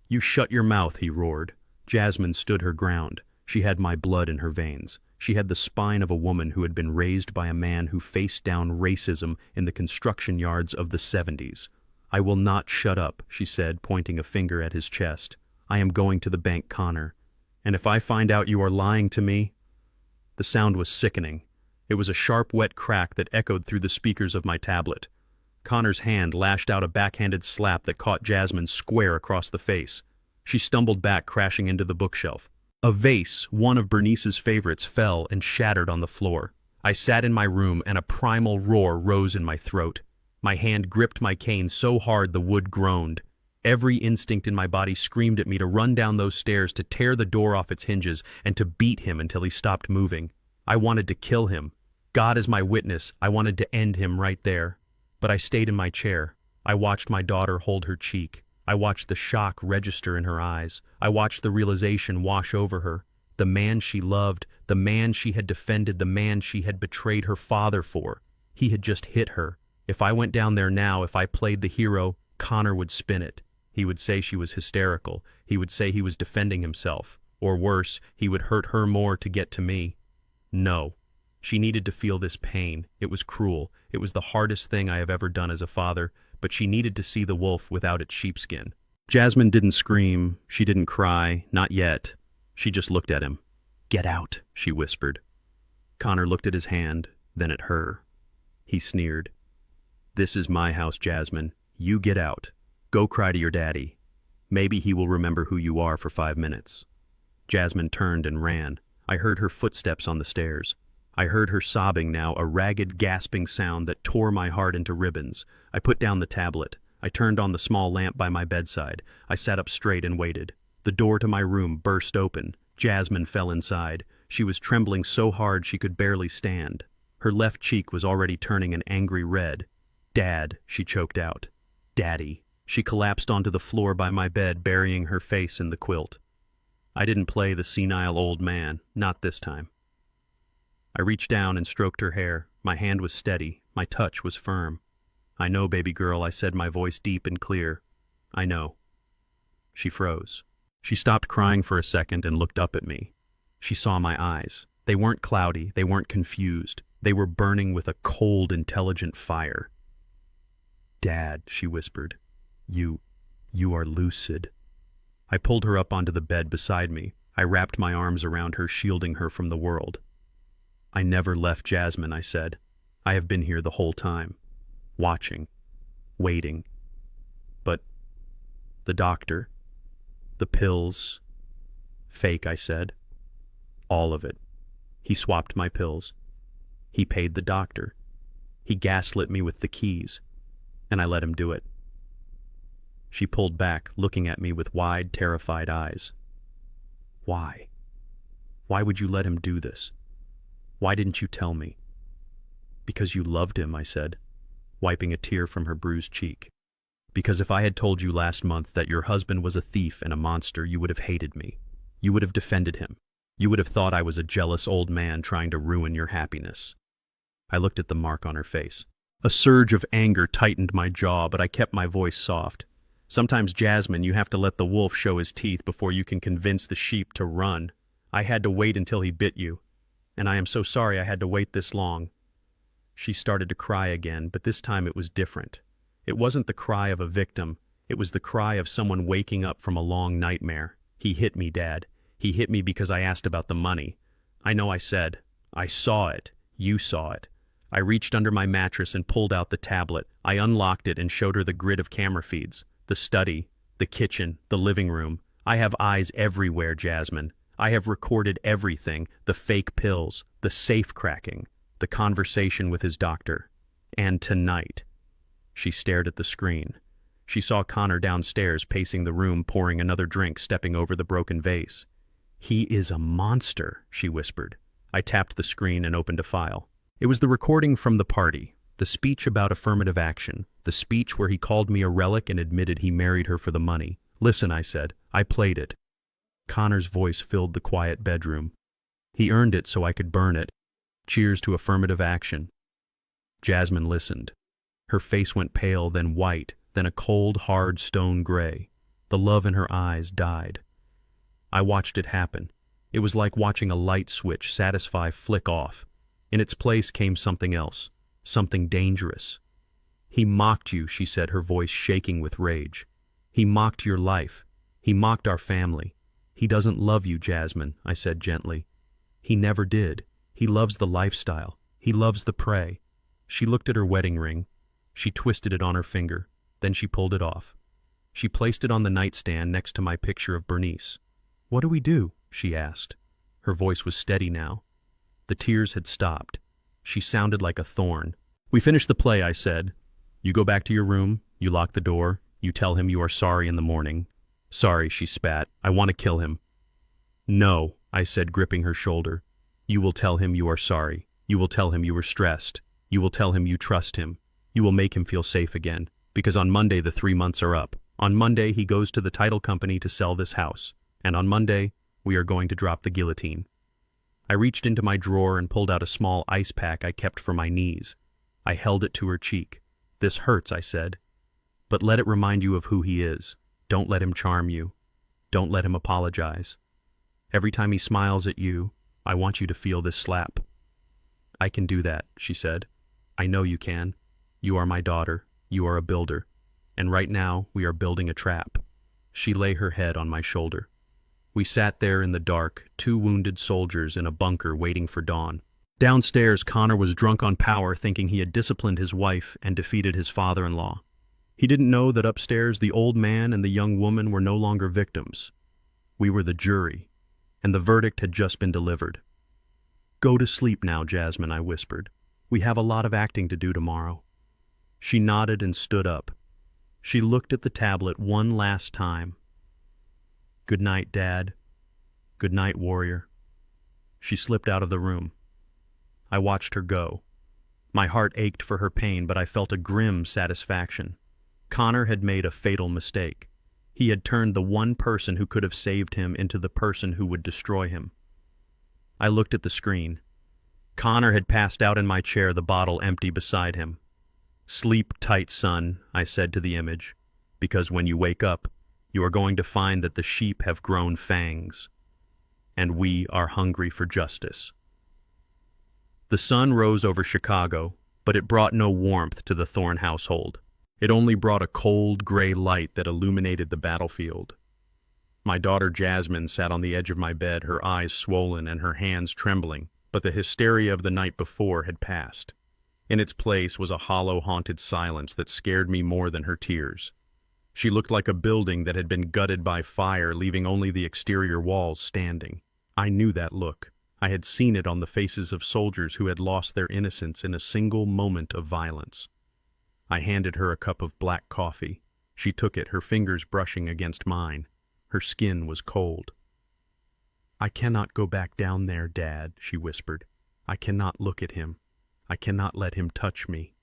"You shut your mouth," he roared. Jasmine stood her ground. She had my blood in her veins. She had the spine of a woman who had been raised by a man who faced down racism in the construction yards of the 70s. "I will not shut up," she said, pointing a finger at his chest. "I am going to the bank, Connor. And if I find out you are lying to me—" The sound was sickening. It was a sharp, wet crack that echoed through the speakers of my tablet. Connor's hand lashed out a backhanded slap that caught Jasmine square across the face. She stumbled back, crashing into the bookshelf. A vase, one of Bernice's favorites, fell and shattered on the floor. I sat in my room and a primal roar rose in my throat. My hand gripped my cane so hard the wood groaned. Every instinct in my body screamed at me to run down those stairs, to tear the door off its hinges, and to beat him until he stopped moving. I wanted to kill him. God is my witness, I wanted to end him right there. But I stayed in my chair. I watched my daughter hold her cheek. I watched the shock register in her eyes. I watched the realization wash over her. The man she loved, the man she had defended, the man she had betrayed her father for. He had just hit her. If I went down there now, if I played the hero, Connor would spin it. He would say she was hysterical. He would say he was defending himself. Or worse, he would hurt her more to get to me. No. She needed to feel this pain. It was cruel. It was the hardest thing I have ever done as a father, but she needed to see the wolf without its sheepskin. Jasmine didn't scream. She didn't cry. Not yet. She just looked at him. "Get out," she whispered. Connor looked at his hand, then at her. He sneered. "This is my house, Jasmine. You get out. Go cry to your daddy. Maybe he will remember who you are for 5 minutes." Jasmine turned and ran. I heard her footsteps on the stairs. I heard her sobbing now, a ragged, gasping sound that tore my heart into ribbons. I put down the tablet. I turned on the small lamp by my bedside. I sat up straight and waited. The door to my room burst open. Jasmine fell inside. She was trembling so hard she could barely stand. Her left cheek was already turning an angry red. "Dad," she choked out. "Daddy." She collapsed onto the floor by my bed, burying her face in the quilt. I didn't play the senile old man, not this time. I reached down and stroked her hair. My hand was steady. My touch was firm. "I know, baby girl," I said, my voice deep and clear. "I know." She froze. She stopped crying for a second and looked up at me. She saw my eyes. They weren't cloudy. They weren't confused. They were burning with a cold, intelligent fire. "Dad," she whispered. You are lucid." I pulled her up onto the bed beside me. I wrapped my arms around her, shielding her from the world. "I never left Jasmine," I said. "I have been here the whole time. Watching. Waiting. But the doctor, the pills—" "Fake," I said. "All of it. He swapped my pills. He paid the doctor. He gaslit me with the keys. And I let him do it." She pulled back, looking at me with wide, terrified eyes. "Why? Why would you let him do this? Why didn't you tell me?" "Because you loved him," I said, wiping a tear from her bruised cheek. "Because if I had told you last month that your husband was a thief and a monster, you would have hated me. You would have defended him. You would have thought I was a jealous old man trying to ruin your happiness." I looked at the mark on her face. A surge of anger tightened my jaw, but I kept my voice soft. "Sometimes, Jasmine, you have to let the wolf show his teeth before you can convince the sheep to run. I had to wait until he bit you. And I am so sorry I had to wait this long." She started to cry again, but this time it was different. It wasn't the cry of a victim. It was the cry of someone waking up from a long nightmare. "He hit me, Dad. He hit me because I asked about the money. I know I said. I saw it. You saw it." I reached under my mattress and pulled out the tablet. I unlocked it and showed her the grid of camera feeds. The study, the kitchen, the living room. I have eyes everywhere, Jasmine. I have recorded everything, the fake pills, the safe cracking, the conversation with his doctor. And tonight. She stared at the screen. She saw Connor downstairs pacing the room, pouring another drink, stepping over the broken vase. "He is a monster," she whispered. I tapped the screen and opened a file. It was the recording from the party, the speech about affirmative action, the speech where he called me a relic and admitted he married her for the money. "Listen," I said. "I played it." Connor's voice filled the quiet bedroom. "He earned it so I could burn it. Cheers to affirmative action." Jasmine listened. Her face went pale, then white, then a cold, hard stone gray. The love in her eyes died. I watched it happen. It was like watching a light switch satisfy flick off. In its place came something else, something dangerous. He mocked you, she said, her voice shaking with rage. He mocked your life. He mocked our family. He doesn't love you, Jasmine, I said gently. He never did. He loves the lifestyle. He loves the prey. She looked at her wedding ring. She twisted it on her finger. Then she pulled it off. She placed it on the nightstand next to my picture of Bernice. What do we do? She asked. Her voice was steady now. The tears had stopped. She sounded like a thorn. We finished the play, I said. You go back to your room. You lock the door. You tell him you are sorry in the morning. Sorry, she spat. I want to kill him. No, I said, gripping her shoulder. You will tell him you are sorry. You will tell him you were stressed. You will tell him you trust him. You will make him feel safe again. Because on Monday the 3 months are up. On Monday he goes to the title company to sell this house. And on Monday we are going to drop the guillotine. I reached into my drawer and pulled out a small ice pack I kept for my knees. I held it to her cheek. This hurts, I said. But let it remind you of who he is. Don't let him charm you. Don't let him apologize. Every time he smiles at you, I want you to feel this slap. I can do that, she said. I know you can. You are my daughter. You are a builder. And right now, we are building a trap. She lay her head on my shoulder. We sat there in the dark, 2 wounded soldiers in a bunker waiting for dawn. Downstairs, Connor was drunk on power, thinking he had disciplined his wife and defeated his father-in-law. He didn't know that upstairs the old man and the young woman were no longer victims. We were the jury, and the verdict had just been delivered. Go to sleep now, Jasmine, I whispered. We have a lot of acting to do tomorrow. She nodded and stood up. She looked at the tablet one last time. Good night, Dad. Good night, warrior. She slipped out of the room. I watched her go. My heart ached for her pain, but I felt a grim satisfaction. Connor had made a fatal mistake. He had turned the one person who could have saved him into the person who would destroy him. I looked at the screen. Connor had passed out in my chair, the bottle empty beside him. Sleep tight, son, I said to the image, because when you wake up, you are going to find that the sheep have grown fangs, and we are hungry for justice. The sun rose over Chicago, but it brought no warmth to the Thorne household. It only brought a cold, gray light that illuminated the battlefield. My daughter Jasmine sat on the edge of my bed, her eyes swollen and her hands trembling, but the hysteria of the night before had passed. In its place was a hollow, haunted silence that scared me more than her tears. She looked like a building that had been gutted by fire, leaving only the exterior walls standing. I knew that look. I had seen it on the faces of soldiers who had lost their innocence in a single moment of violence. I handed her a cup of black coffee. She took it, her fingers brushing against mine. Her skin was cold. I cannot go back down there, Dad, she whispered. I cannot look at him. I cannot let him touch me.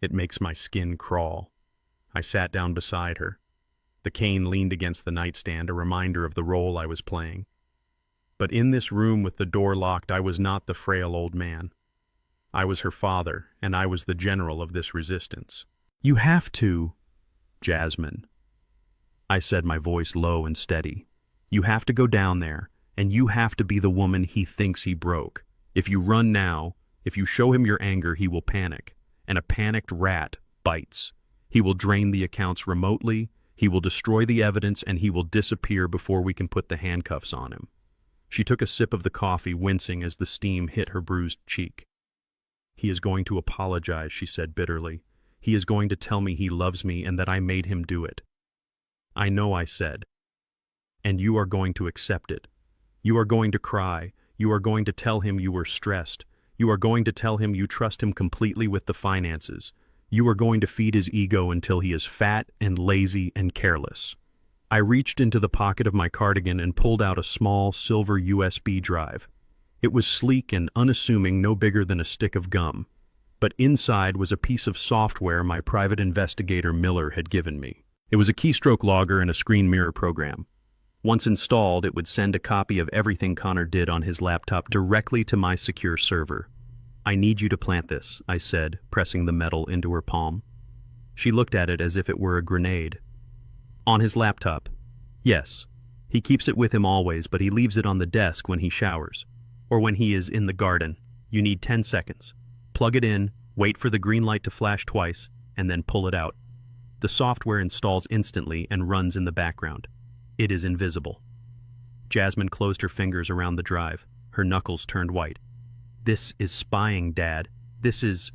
It makes my skin crawl. I sat down beside her. The cane leaned against the nightstand, a reminder of the role I was playing. But in this room with the door locked, I was not the frail old man. I was her father, and I was the general of this resistance. You have to, Jasmine, I said, my voice low and steady. You have to go down there, and you have to be the woman he thinks he broke. If you run now, if you show him your anger, he will panic, and a panicked rat bites. He will drain the accounts remotely, he will destroy the evidence, and he will disappear before we can put the handcuffs on him. She took a sip of the coffee, wincing as the steam hit her bruised cheek. He is going to apologize, she said bitterly. He is going to tell me he loves me and that I made him do it. I know, I said. And you are going to accept it. You are going to cry. You are going to tell him you were stressed. You are going to tell him you trust him completely with the finances. You are going to feed his ego until he is fat and lazy and careless. I reached into the pocket of my cardigan and pulled out a small silver USB drive. It was sleek and unassuming, no bigger than a stick of gum. But inside was a piece of software my private investigator Miller had given me. It was a keystroke logger and a screen mirror program. Once installed, it would send a copy of everything Connor did on his laptop directly to my secure server. I need you to plant this, I said, pressing the metal into her palm. She looked at it as if it were a grenade. On his laptop. Yes. He keeps it with him always, but he leaves it on the desk when he showers. Or when he is in the garden. You need 10 seconds. Plug it in, wait for the green light to flash twice, and then pull it out. The software installs instantly and runs in the background. It is invisible. Jasmine closed her fingers around the drive. Her knuckles turned white. This is spying, Dad. This is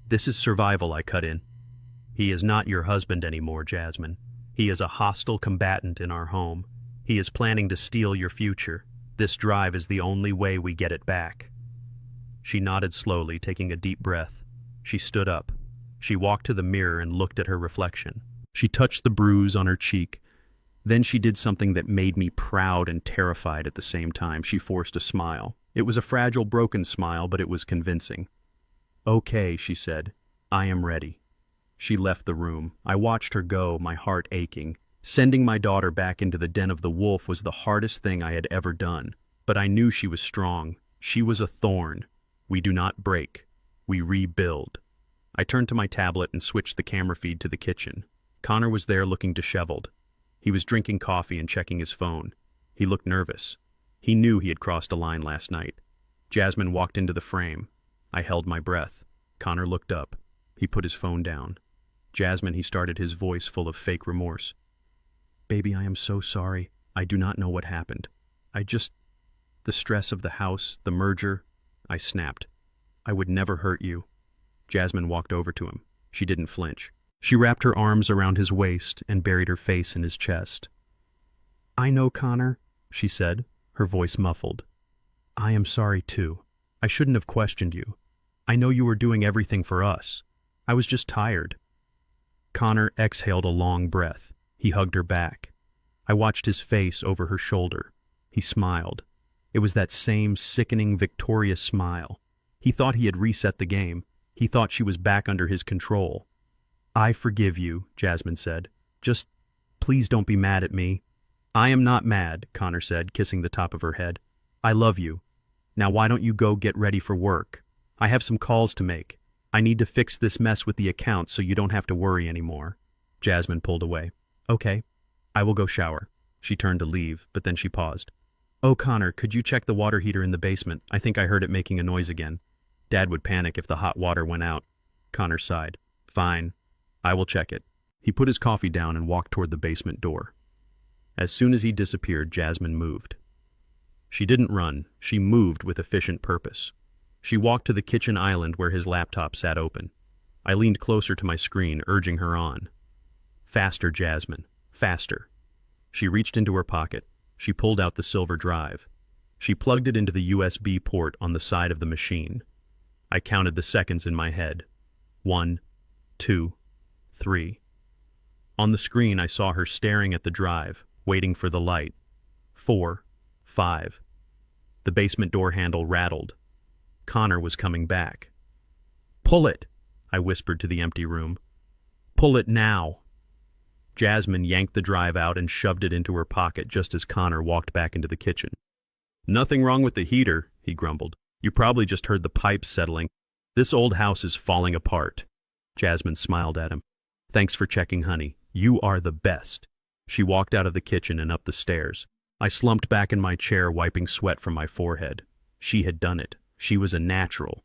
survival, I cut in. He is not your husband anymore, Jasmine. He is a hostile combatant in our home. He is planning to steal your future. This drive is the only way we get it back. She nodded slowly, taking a deep breath. She stood up. She walked to the mirror and looked at her reflection. She touched the bruise on her cheek. Then she did something that made me proud and terrified at the same time. She forced a smile. It was a fragile, broken smile, but it was convincing. Okay, she said. I am ready. She left the room. I watched her go, my heart aching. Sending my daughter back into the den of the wolf was the hardest thing I had ever done. But I knew she was strong. She was a thorn. We do not break. We rebuild. I turned to my tablet and switched the camera feed to the kitchen. Connor was there looking disheveled. He was drinking coffee and checking his phone. He looked nervous. He knew he had crossed a line last night. Jasmine walked into the frame. I held my breath. Connor looked up. He put his phone down. Jasmine, he started, his voice full of fake remorse. Baby, I am so sorry. I do not know what happened. The stress of the house, the merger. I snapped. I would never hurt you. Jasmine walked over to him. She didn't flinch. She wrapped her arms around his waist and buried her face in his chest. I know, Connor, she said, her voice muffled. I am sorry, too. I shouldn't have questioned you. I know you were doing everything for us. I was just tired. Connor exhaled a long breath. He hugged her back. I watched his face over her shoulder. He smiled. It was that same sickening, victorious smile. He thought he had reset the game. He thought she was back under his control. I forgive you, Jasmine said. Just, please don't be mad at me. I am not mad, Connor said, kissing the top of her head. I love you. Now why don't you go get ready for work? I have some calls to make. I need to fix this mess with the account so you don't have to worry anymore. Jasmine pulled away. Okay, I will go shower. She turned to leave, but then she paused. Oh, Connor, could you check the water heater in the basement? I think I heard it making a noise again. Dad would panic if the hot water went out. Connor sighed. Fine. I will check it. He put his coffee down and walked toward the basement door. As soon as he disappeared, Jasmine moved. She didn't run. She moved with efficient purpose. She walked to the kitchen island where his laptop sat open. I leaned closer to my screen, urging her on. Faster, Jasmine. Faster. She reached into her pocket. She pulled out the silver drive. She plugged it into the USB port on the side of the machine. I counted the seconds in my head. 1, 2, 3. On the screen, I saw her staring at the drive, waiting for the light. 4, 5. The basement door handle rattled. Connor was coming back. Pull it, I whispered to the empty room. Pull it now. Jasmine yanked the drive out and shoved it into her pocket just as Connor walked back into the kitchen. Nothing wrong with the heater, he grumbled. You probably just heard the pipes settling. This old house is falling apart. Jasmine smiled at him. Thanks for checking, honey. You are the best. She walked out of the kitchen and up the stairs. I slumped back in my chair, wiping sweat from my forehead. She had done it. She was a natural.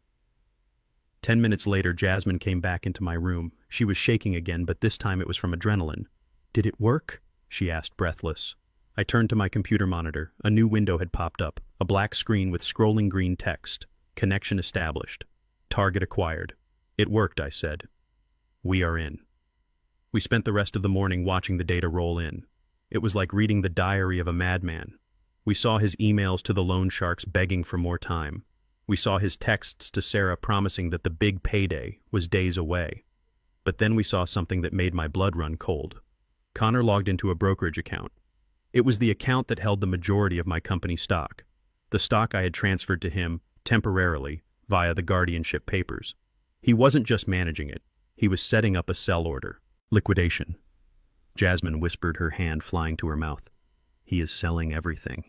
10 minutes later, Jasmine came back into my room. She was shaking again, but this time it was from adrenaline. Did it work? She asked, breathless. I turned to my computer monitor. A new window had popped up, a black screen with scrolling green text. Connection established. Target acquired. It worked, I said. We are in. We spent the rest of the morning watching the data roll in. It was like reading the diary of a madman. We saw his emails to the loan sharks begging for more time. We saw his texts to Sarah promising that the big payday was days away. But then we saw something that made my blood run cold. Connor logged into a brokerage account. It was the account that held the majority of my company stock. The stock I had transferred to him, temporarily, via the guardianship papers. He wasn't just managing it. He was setting up a sell order. Liquidation. Jasmine whispered, her hand flying to her mouth. He is selling everything.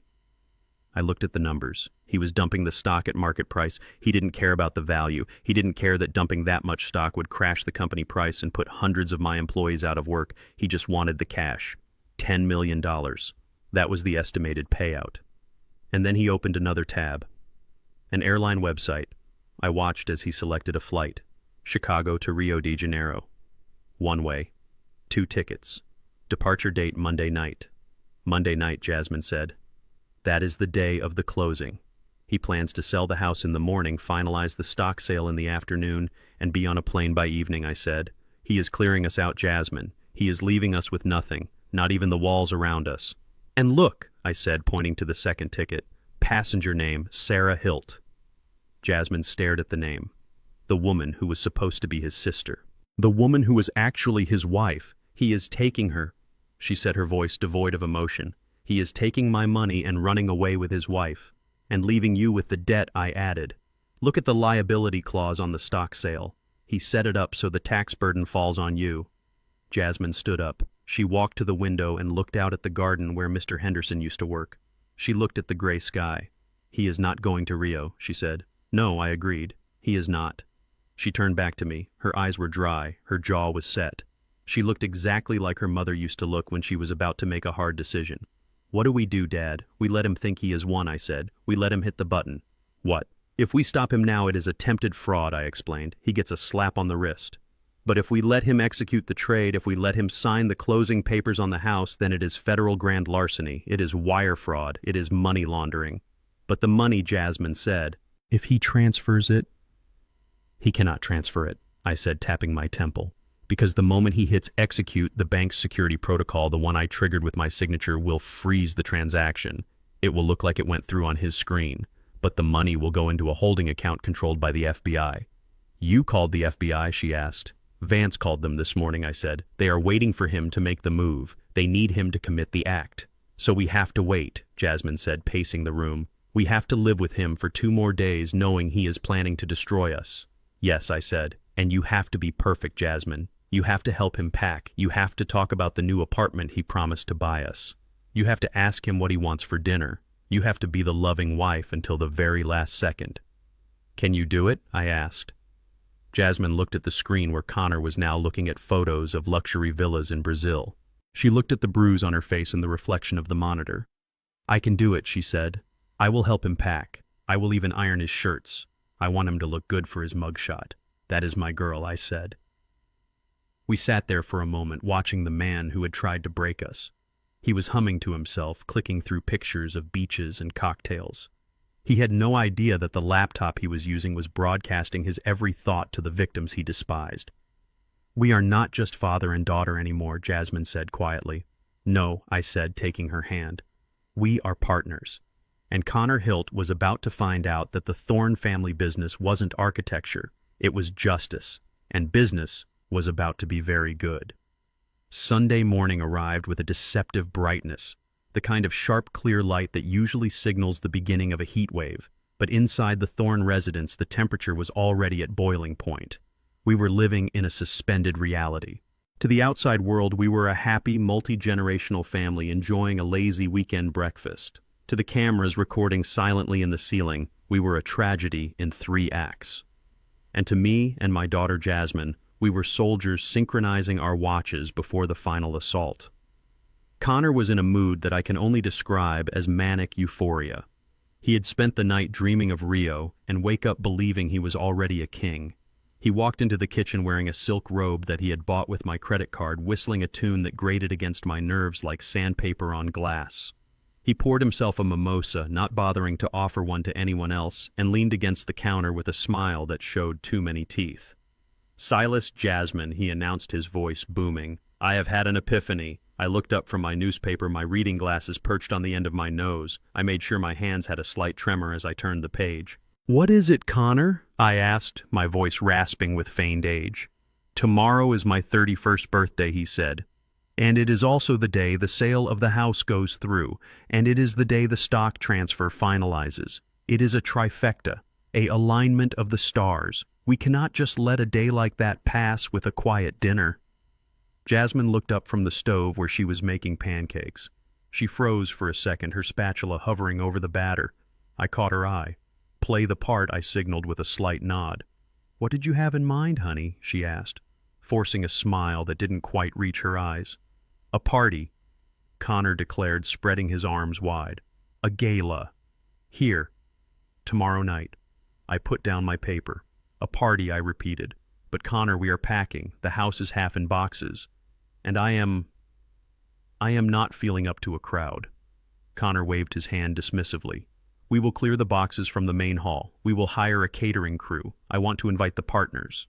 I looked at the numbers. He was dumping the stock at market price. He didn't care about the value. He didn't care that dumping that much stock would crash the company price and put hundreds of my employees out of work. He just wanted the cash. $10 million. That was the estimated payout. And then he opened another tab. An airline website. I watched as he selected a flight. Chicago to Rio de Janeiro. One way. 2 tickets. Departure date Monday night. Monday night, Jasmine said. That is the day of the closing. He plans to sell the house in the morning, finalize the stock sale in the afternoon, and be on a plane by evening, I said. He is clearing us out, Jasmine. He is leaving us with nothing, not even the walls around us. And look, I said, pointing to the second ticket. Passenger name, Sarah Hilt. Jasmine stared at the name. The woman who was supposed to be his sister. The woman who was actually his wife. He is taking her, she said, her voice devoid of emotion. He is taking my money and running away with his wife. And leaving you with the debt, I added. Look at the liability clause on the stock sale. He set it up so the tax burden falls on you. Jasmine stood up. She walked to the window and looked out at the garden where Mr. Henderson used to work. She looked at the gray sky. He is not going to Rio, she said. No, I agreed. He is not. She turned back to me. Her eyes were dry. Her jaw was set. She looked exactly like her mother used to look when she was about to make a hard decision. What do we do, Dad? We let him think he is one, I said. We let him hit the button. What? If we stop him now, it is attempted fraud, I explained. He gets a slap on the wrist. But if we let him execute the trade, if we let him sign the closing papers on the house, then it is federal grand larceny. It is wire fraud. It is money laundering. But the money, Jasmine said. If he transfers it? He cannot transfer it, I said, tapping my temple. Because the moment he hits execute, the bank's security protocol, the one I triggered with my signature, will freeze the transaction. It will look like it went through on his screen, but the money will go into a holding account controlled by the FBI. You called the FBI, she asked. Vance called them this morning, I said. They are waiting for him to make the move. They need him to commit the act. So we have to wait, Jasmine said, pacing the room. We have to live with him for 2 more days, knowing he is planning to destroy us. Yes, I said, and you have to be perfect, Jasmine. You have to help him pack. You have to talk about the new apartment he promised to buy us. You have to ask him what he wants for dinner. You have to be the loving wife until the very last second. Can you do it? I asked. Jasmine looked at the screen where Connor was now looking at photos of luxury villas in Brazil. She looked at the bruise on her face in the reflection of the monitor. I can do it, she said. I will help him pack. I will even iron his shirts. I want him to look good for his mugshot. That is my girl, I said. We sat there for a moment, watching the man who had tried to break us. He was humming to himself, clicking through pictures of beaches and cocktails. He had no idea that the laptop he was using was broadcasting his every thought to the victims he despised. We are not just father and daughter anymore, Jasmine said quietly. No, I said, taking her hand. We are partners. And Connor Hilt was about to find out that the Thorne family business wasn't architecture, it was justice, and business was about to be very good. Sunday morning arrived with a deceptive brightness, the kind of sharp, clear light that usually signals the beginning of a heat wave, but inside the Thorne residence the temperature was already at boiling point. We were living in a suspended reality. To the outside world, we were a happy, multi-generational family enjoying a lazy weekend breakfast. To the cameras recording silently in the ceiling, we were a tragedy in 3 acts. And to me and my daughter Jasmine, we were soldiers synchronizing our watches before the final assault. Connor was in a mood that I can only describe as manic euphoria. He had spent the night dreaming of Rio and wake up believing he was already a king. He walked into the kitchen wearing a silk robe that he had bought with my credit card, whistling a tune that grated against my nerves like sandpaper on glass. He poured himself a mimosa, not bothering to offer one to anyone else, and leaned against the counter with a smile that showed too many teeth. Silas, Jasmine, he announced, his voice booming. I have had an epiphany. I looked up from my newspaper, my reading glasses perched on the end of my nose. I made sure my hands had a slight tremor as I turned the page. What is it, Connor? I asked, my voice rasping with feigned age. Tomorrow is my 31st birthday, he said. And it is also the day the sale of the house goes through, and it is the day the stock transfer finalizes. It is a trifecta, a alignment of the stars. We cannot just let a day like that pass with a quiet dinner. Jasmine looked up from the stove where she was making pancakes. She froze for a second, her spatula hovering over the batter. I caught her eye. Play the part, I signaled with a slight nod. What did you have in mind, honey? She asked, forcing a smile that didn't quite reach her eyes. A party. Connor declared, spreading his arms wide. A gala. Here. Tomorrow night. I put down my paper. A party, I repeated. But Connor, we are packing. The house is half in boxes. And I am not feeling up to a crowd. Connor waved his hand dismissively. We will clear the boxes from the main hall. We will hire a catering crew. I want to invite the partners,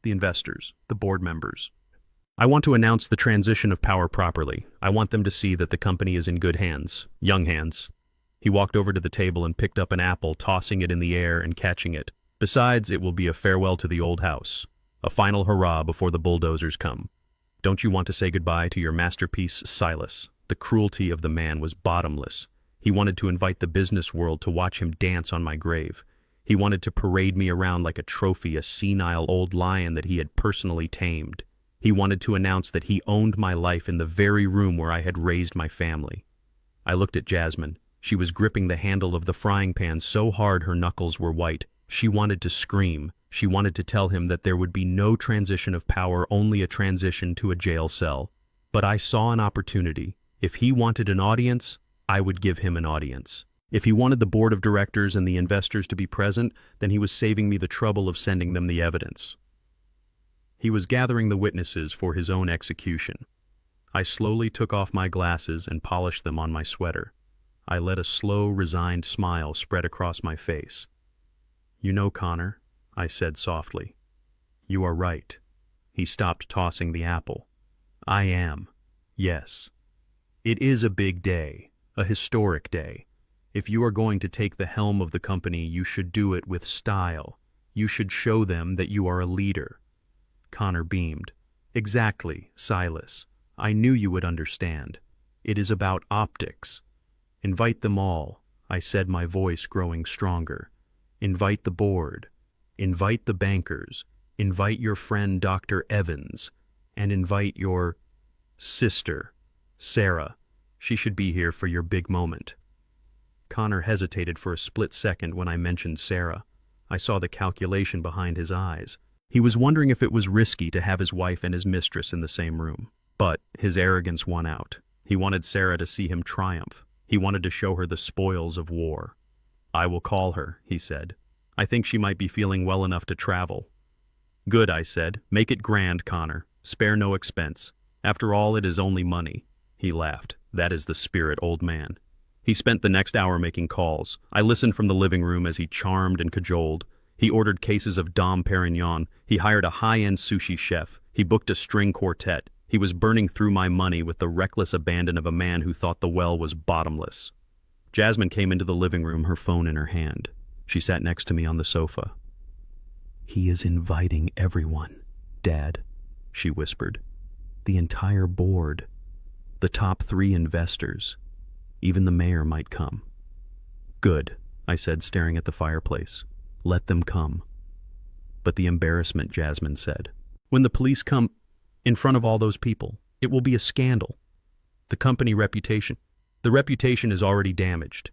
the investors, the board members. I want to announce the transition of power properly. I want them to see that the company is in good hands, young hands. He walked over to the table and picked up an apple, tossing it in the air and catching it. Besides, it will be a farewell to the old house, a final hurrah before the bulldozers come. Don't you want to say goodbye to your masterpiece, Silas? The cruelty of the man was bottomless. He wanted to invite the business world to watch him dance on my grave. He wanted to parade me around like a trophy, a senile old lion that he had personally tamed. He wanted to announce that he owned my life in the very room where I had raised my family. I looked at Jasmine. She was gripping the handle of the frying pan so hard her knuckles were white. She wanted to scream. She wanted to tell him that there would be no transition of power, only a transition to a jail cell. But I saw an opportunity. If he wanted an audience, I would give him an audience. If he wanted the board of directors and the investors to be present, then he was saving me the trouble of sending them the evidence. He was gathering the witnesses for his own execution. I slowly took off my glasses and polished them on my sweater. I let a slow, resigned smile spread across my face. You know, Connor, I said softly. You are right. He stopped tossing the apple. I am. Yes. It is a big day, a historic day. If you are going to take the helm of the company, you should do it with style. You should show them that you are a leader. Connor beamed. Exactly, Silas. I knew you would understand. It is about optics. Invite them all, I said, my voice growing stronger. Invite the board. Invite the bankers. Invite your friend Dr. Evans. And invite your sister, Sarah. She should be here for your big moment. Connor hesitated for a split second when I mentioned Sarah. I saw the calculation behind his eyes. He was wondering if it was risky to have his wife and his mistress in the same room. But his arrogance won out. He wanted Sarah to see him triumph. He wanted to show her the spoils of war. I will call her, he said. I think she might be feeling well enough to travel. Good, I said. Make it grand, Connor. Spare no expense. After all, it is only money. He laughed. That is the spirit, old man. He spent the next hour making calls. I listened from the living room as he charmed and cajoled. He ordered cases of Dom Perignon. He hired a high-end sushi chef. He booked a string quartet. He was burning through my money with the reckless abandon of a man who thought the well was bottomless. Jasmine came into the living room, her phone in her hand. She sat next to me on the sofa. He is inviting everyone, Dad, she whispered. The entire board. The top 3 investors. Even the mayor might come. Good, I said, staring at the fireplace. Let them come. But the embarrassment, Jasmine said. When the police come in front of all those people, it will be a scandal. The company reputation. The reputation is already damaged.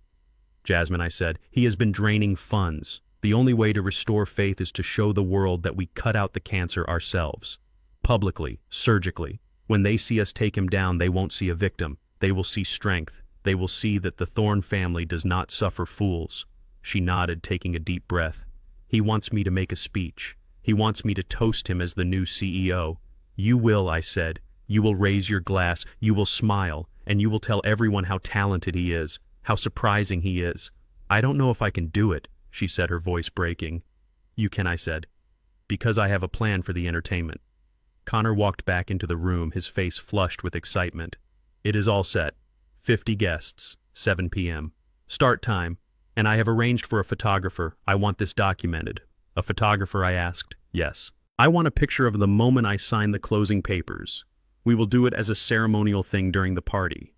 Jasmine, I said, he has been draining funds. The only way to restore faith is to show the world that we cut out the cancer ourselves. Publicly, surgically. When they see us take him down, they won't see a victim. They will see strength. They will see that the Thorne family does not suffer fools. She nodded, taking a deep breath. He wants me to make a speech. He wants me to toast him as the new CEO. You will, I said. You will raise your glass, you will smile, and you will tell everyone how talented he is, how surprising he is. I don't know if I can do it, she said, her voice breaking. You can, I said, because I have a plan for the entertainment. Connor walked back into the room, his face flushed with excitement. It is all set. 50 guests, 7 p.m. Start time, and I have arranged for a photographer. I want this documented. A photographer, I asked. Yes. I want a picture of the moment I sign the closing papers. We will do it as a ceremonial thing during the party.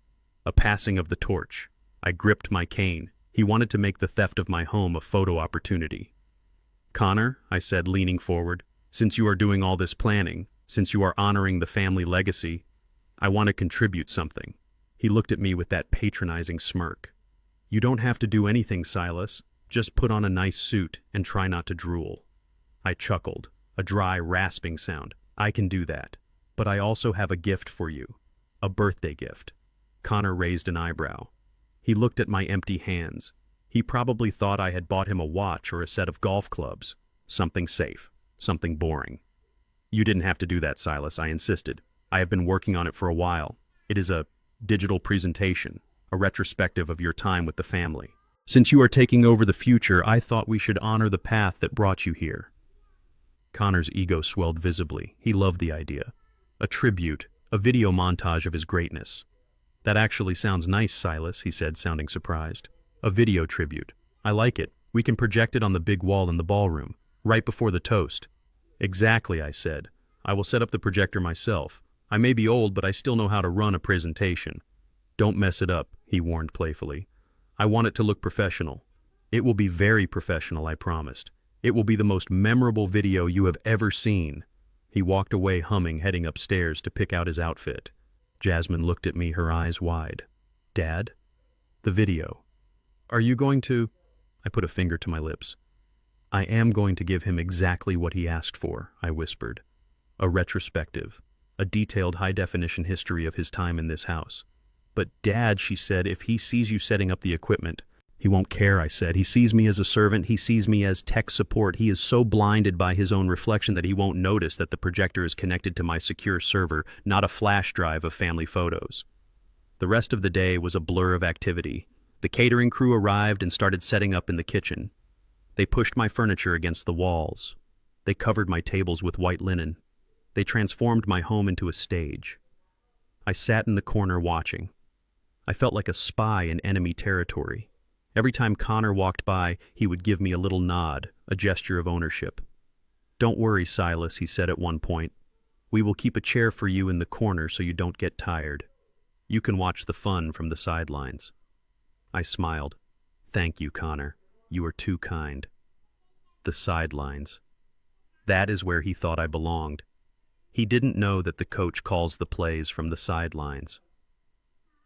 A passing of the torch. I gripped my cane. He wanted to make the theft of my home a photo opportunity. Connor, I said, leaning forward, since you are doing all this planning, since you are honoring the family legacy, I want to contribute something. He looked at me with that patronizing smirk. You don't have to do anything, Silas. Just put on a nice suit and try not to drool. I chuckled, a dry, rasping sound. I can do that. But I also have a gift for you. A birthday gift. Connor raised an eyebrow. He looked at my empty hands. He probably thought I had bought him a watch or a set of golf clubs. Something safe. Something boring. You didn't have to do that, Silas, I insisted. I have been working on it for a while. It is a digital presentation, a retrospective of your time with the family. Since you are taking over the future, I thought we should honor the path that brought you here. Connor's ego swelled visibly. He loved the idea. A tribute, a video montage of his greatness. That actually sounds nice, Silas, he said, sounding surprised. A video tribute. I like it. We can project it on the big wall in the ballroom, right before the toast. Exactly, I said. I will set up the projector myself. I may be old, but I still know how to run a presentation. Don't mess it up, he warned playfully. I want it to look professional. It will be very professional, I promised. It will be the most memorable video you have ever seen. He walked away humming, heading upstairs to pick out his outfit. Jasmine looked at me, her eyes wide. Dad? The video. Are you going to... I put a finger to my lips. I am going to give him exactly what he asked for, I whispered. A retrospective. A detailed high-definition history of his time in this house. But Dad, she said, if he sees you setting up the equipment... He won't care, I said. He sees me as a servant. He sees me as tech support. He is so blinded by his own reflection that he won't notice that the projector is connected to my secure server, not a flash drive of family photos. The rest of the day was a blur of activity. The catering crew arrived and started setting up in the kitchen. They pushed my furniture against the walls. They covered my tables with white linen. They transformed my home into a stage. I sat in the corner watching. I felt like a spy in enemy territory. Every time Connor walked by, he would give me a little nod, a gesture of ownership. Don't worry, Silas, he said at one point. We will keep a chair for you in the corner so you don't get tired. You can watch the fun from the sidelines. I smiled. Thank you, Connor. You are too kind. The sidelines. That is where he thought I belonged. He didn't know that the coach calls the plays from the sidelines.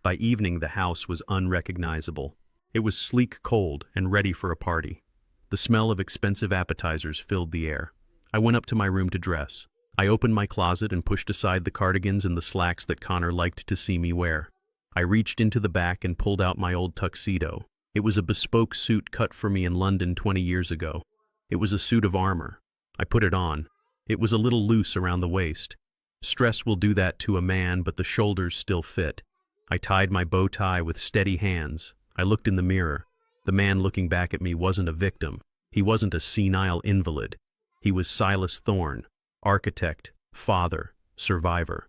By evening, the house was unrecognizable. It was sleek cold and ready for a party. The smell of expensive appetizers filled the air. I went up to my room to dress. I opened my closet and pushed aside the cardigans and the slacks that Connor liked to see me wear. I reached into the back and pulled out my old tuxedo. It was a bespoke suit cut for me in London 20 years ago. It was a suit of armor. I put it on. It was a little loose around the waist. Stress will do that to a man, but the shoulders still fit. I tied my bow tie with steady hands. I looked in the mirror. The man looking back at me wasn't a victim. He wasn't a senile invalid. He was Silas Thorne, architect, father, survivor.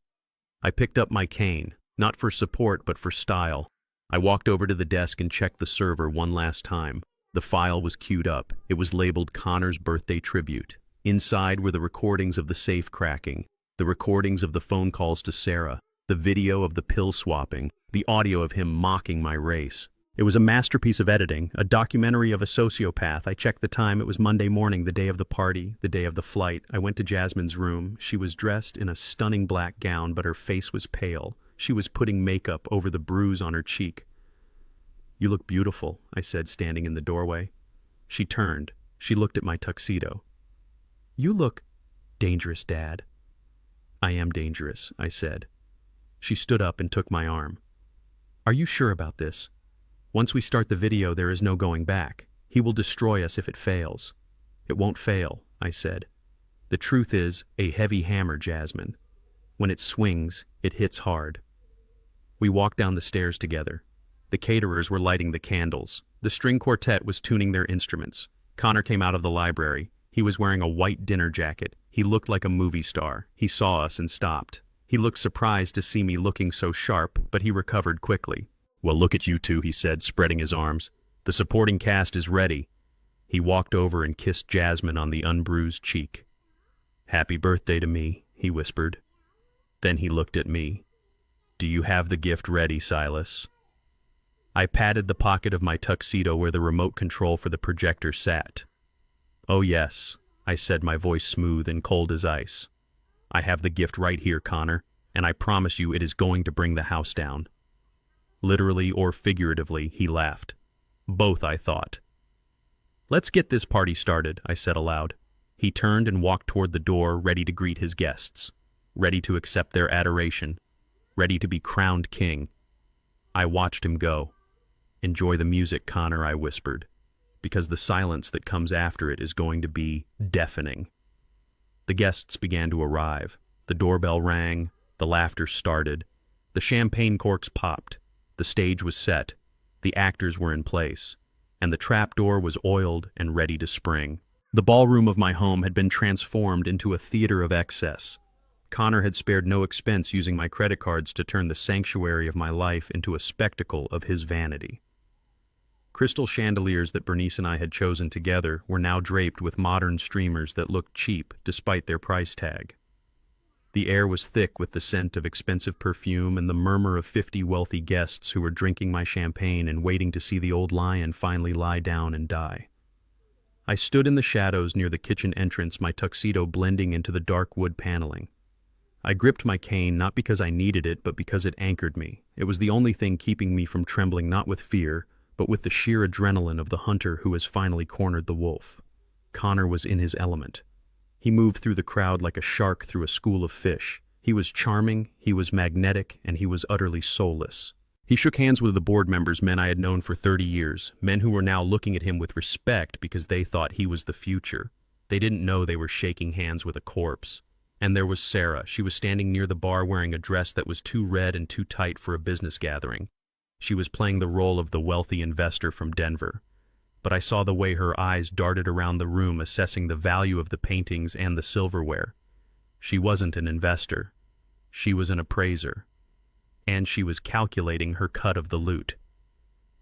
I picked up my cane, not for support but for style. I walked over to the desk and checked the server one last time. The file was queued up. It was labeled Connor's Birthday Tribute. Inside were the recordings of the safe cracking, the recordings of the phone calls to Sarah, the video of the pill swapping, the audio of him mocking my race. It was a masterpiece of editing, a documentary of a sociopath. I checked the time. It was Monday morning, the day of the party, the day of the flight. I went to Jasmine's room. She was dressed in a stunning black gown, but her face was pale. She was putting makeup over the bruise on her cheek. You look beautiful, I said, standing in the doorway. She turned. She looked at my tuxedo. You look dangerous, Dad. I am dangerous, I said. She stood up and took my arm. Are you sure about this? Once we start the video, there is no going back. He will destroy us if it fails. It won't fail, I said. The truth is a heavy hammer, Jasmine. When it swings, it hits hard. We walked down the stairs together. The caterers were lighting the candles. The string quartet was tuning their instruments. Connor came out of the library. He was wearing a white dinner jacket. He looked like a movie star. He saw us and stopped. He looked surprised to see me looking so sharp, but he recovered quickly. Well, look at you two, he said, spreading his arms. The supporting cast is ready. He walked over and kissed Jasmine on the unbruised cheek. Happy birthday to me, he whispered. Then he looked at me. Do you have the gift ready, Silas? I patted the pocket of my tuxedo where the remote control for the projector sat. Oh yes, I said, my voice smooth and cold as ice. I have the gift right here, Connor, and I promise you it is going to bring the house down. Literally or figuratively, he laughed. Both, I thought. Let's get this party started, I said aloud. He turned and walked toward the door, ready to greet his guests, ready to accept their adoration, ready to be crowned king. I watched him go. "Enjoy the music, Connor," I whispered, because the silence that comes after it is going to be deafening. The guests began to arrive. The doorbell rang, the laughter started, the champagne corks popped, the stage was set, the actors were in place, and the trapdoor was oiled and ready to spring. The ballroom of my home had been transformed into a theater of excess. Connor had spared no expense using my credit cards to turn the sanctuary of my life into a spectacle of his vanity. Crystal chandeliers that Bernice and I had chosen together were now draped with modern streamers that looked cheap despite their price tag. The air was thick with the scent of expensive perfume and the murmur of 50 wealthy guests who were drinking my champagne and waiting to see the old lion finally lie down and die. I stood in the shadows near the kitchen entrance, my tuxedo blending into the dark wood paneling. I gripped my cane not because I needed it, but because it anchored me. It was the only thing keeping me from trembling, not with fear, but with the sheer adrenaline of the hunter who has finally cornered the wolf. Connor was in his element. He moved through the crowd like a shark through a school of fish. He was charming, he was magnetic, and he was utterly soulless. He shook hands with the board members, men I had known for 30 years, men who were now looking at him with respect because they thought he was the future. They didn't know they were shaking hands with a corpse. And there was Sarah. She was standing near the bar wearing a dress that was too red and too tight for a business gathering. She was playing the role of the wealthy investor from Denver. But I saw the way her eyes darted around the room, assessing the value of the paintings and the silverware. She wasn't an investor. She was an appraiser. And she was calculating her cut of the loot.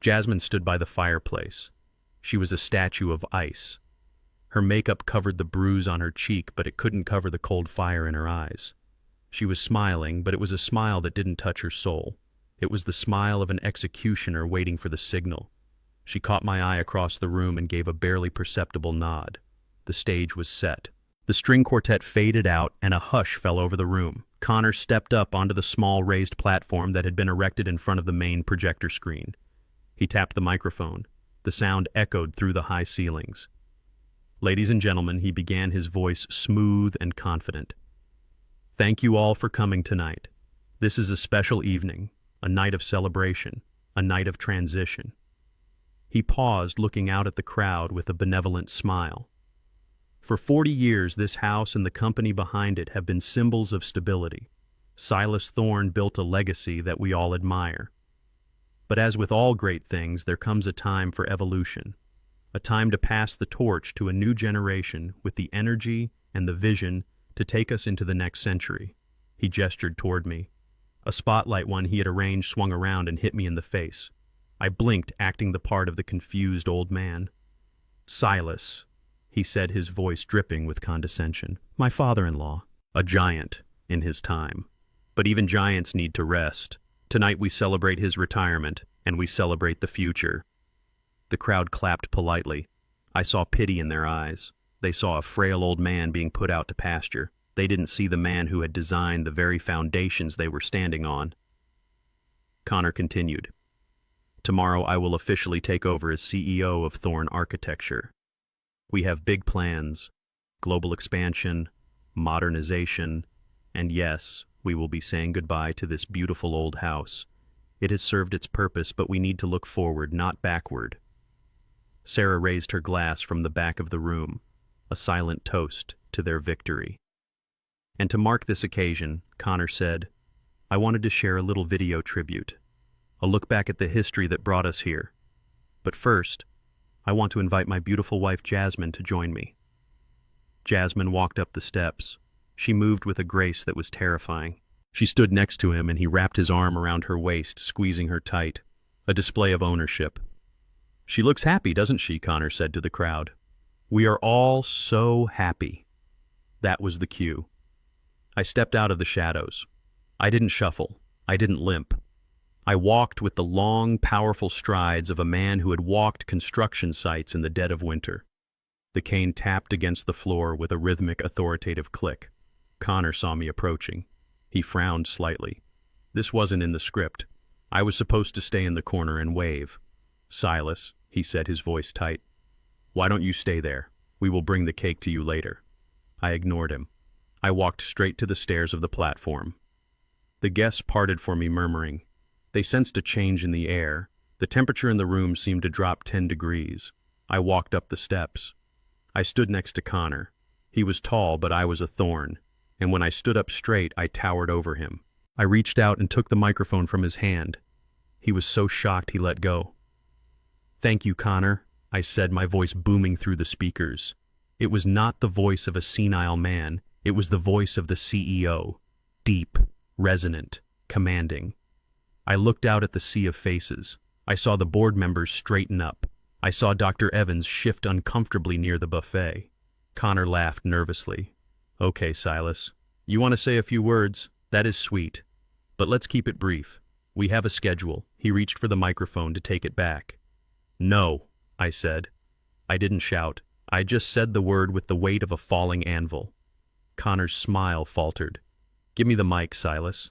Jasmine stood by the fireplace. She was a statue of ice. Her makeup covered the bruise on her cheek, but it couldn't cover the cold fire in her eyes. She was smiling, but it was a smile that didn't touch her soul. It was the smile of an executioner waiting for the signal. She caught my eye across the room and gave a barely perceptible nod. The stage was set. The string quartet faded out and a hush fell over the room. Connor stepped up onto the small raised platform that had been erected in front of the main projector screen. He tapped the microphone. The sound echoed through the high ceilings. "Ladies and gentlemen," he began, his voice smooth and confident. "Thank you all for coming tonight. This is a special evening, a night of celebration, a night of transition." He paused, looking out at the crowd with a benevolent smile. "For 40 years, this house and the company behind it have been symbols of stability. Silas Thorne built a legacy that we all admire. But as with all great things, there comes a time for evolution, a time to pass the torch to a new generation with the energy and the vision to take us into the next century." He gestured toward me. A spotlight one he had arranged swung around and hit me in the face. I blinked, acting the part of the confused old man. "Silas," he said, his voice dripping with condescension. "My father-in-law, a giant in his time. But even giants need to rest. Tonight we celebrate his retirement, and we celebrate the future." The crowd clapped politely. I saw pity in their eyes. They saw a frail old man being put out to pasture. They didn't see the man who had designed the very foundations they were standing on. Connor continued. "Tomorrow I will officially take over as CEO of Thorne Architecture. We have big plans, global expansion, modernization, and yes, we will be saying goodbye to this beautiful old house. It has served its purpose, but we need to look forward, not backward." Sarah raised her glass from the back of the room, a silent toast to their victory. And to mark this occasion, Connor said, "I wanted to share a little video tribute, a look back at the history that brought us here. But first, I want to invite my beautiful wife Jasmine to join me." Jasmine walked up the steps. She moved with a grace that was terrifying. She stood next to him and he wrapped his arm around her waist, squeezing her tight, a display of ownership. "She looks happy, doesn't she?" Connor said to the crowd. "We are all so happy." That was the cue. I stepped out of the shadows. I didn't shuffle. I didn't limp. I walked with the long, powerful strides of a man who had walked construction sites in the dead of winter. The cane tapped against the floor with a rhythmic, authoritative click. Connor saw me approaching. He frowned slightly. This wasn't in the script. I was supposed to stay in the corner and wave. "Silas," he said, his voice tight, "why don't you stay there? We will bring the cake to you later." I ignored him. I walked straight to the stairs of the platform. The guests parted for me, murmuring, They sensed a change in the air. The temperature in the room seemed to drop 10 degrees. I walked up the steps. I stood next to Connor. He was tall, but I was a thorn, and when I stood up straight, I towered over him. I reached out and took the microphone from his hand. He was so shocked he let go. "Thank you, Connor," I said, my voice booming through the speakers. It was not the voice of a senile man. It was the voice of the CEO. Deep, resonant, commanding. I looked out at the sea of faces. I saw the board members straighten up. I saw Dr. Evans shift uncomfortably near the buffet. Connor laughed nervously. "Okay, Silas. You want to say a few words? That is sweet. But let's keep it brief. We have a schedule." He reached for the microphone to take it back. "No," I said. I didn't shout. I just said the word with the weight of a falling anvil. Connor's smile faltered. "Give me the mic, Silas."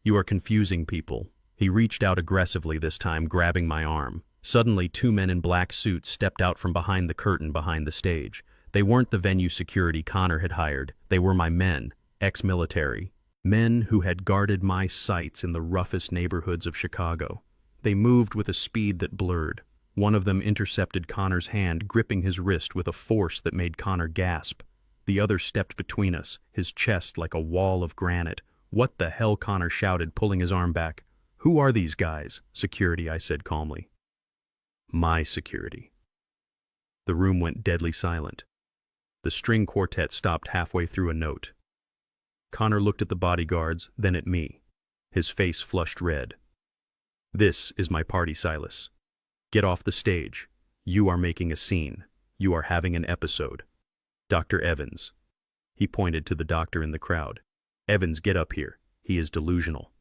"You are confusing people." He reached out aggressively this time, grabbing my arm. Suddenly, 2 men in black suits stepped out from behind the curtain behind the stage. They weren't the venue security Connor had hired. They were my men, ex-military. Men who had guarded my sights in the roughest neighborhoods of Chicago. They moved with a speed that blurred. One of them intercepted Connor's hand, gripping his wrist with a force that made Connor gasp. The other stepped between us, his chest like a wall of granite. "What the hell?" Connor shouted, pulling his arm back. "Who are these guys?" "Security," I said calmly. "My security." The room went deadly silent. The string quartet stopped halfway through a note. Connor looked at the bodyguards, then at me. His face flushed red. "This is my party, Silas. Get off the stage. You are making a scene. You are having an episode. Dr. Evans." He pointed to the doctor in the crowd. "Evans, get up here. He is delusional."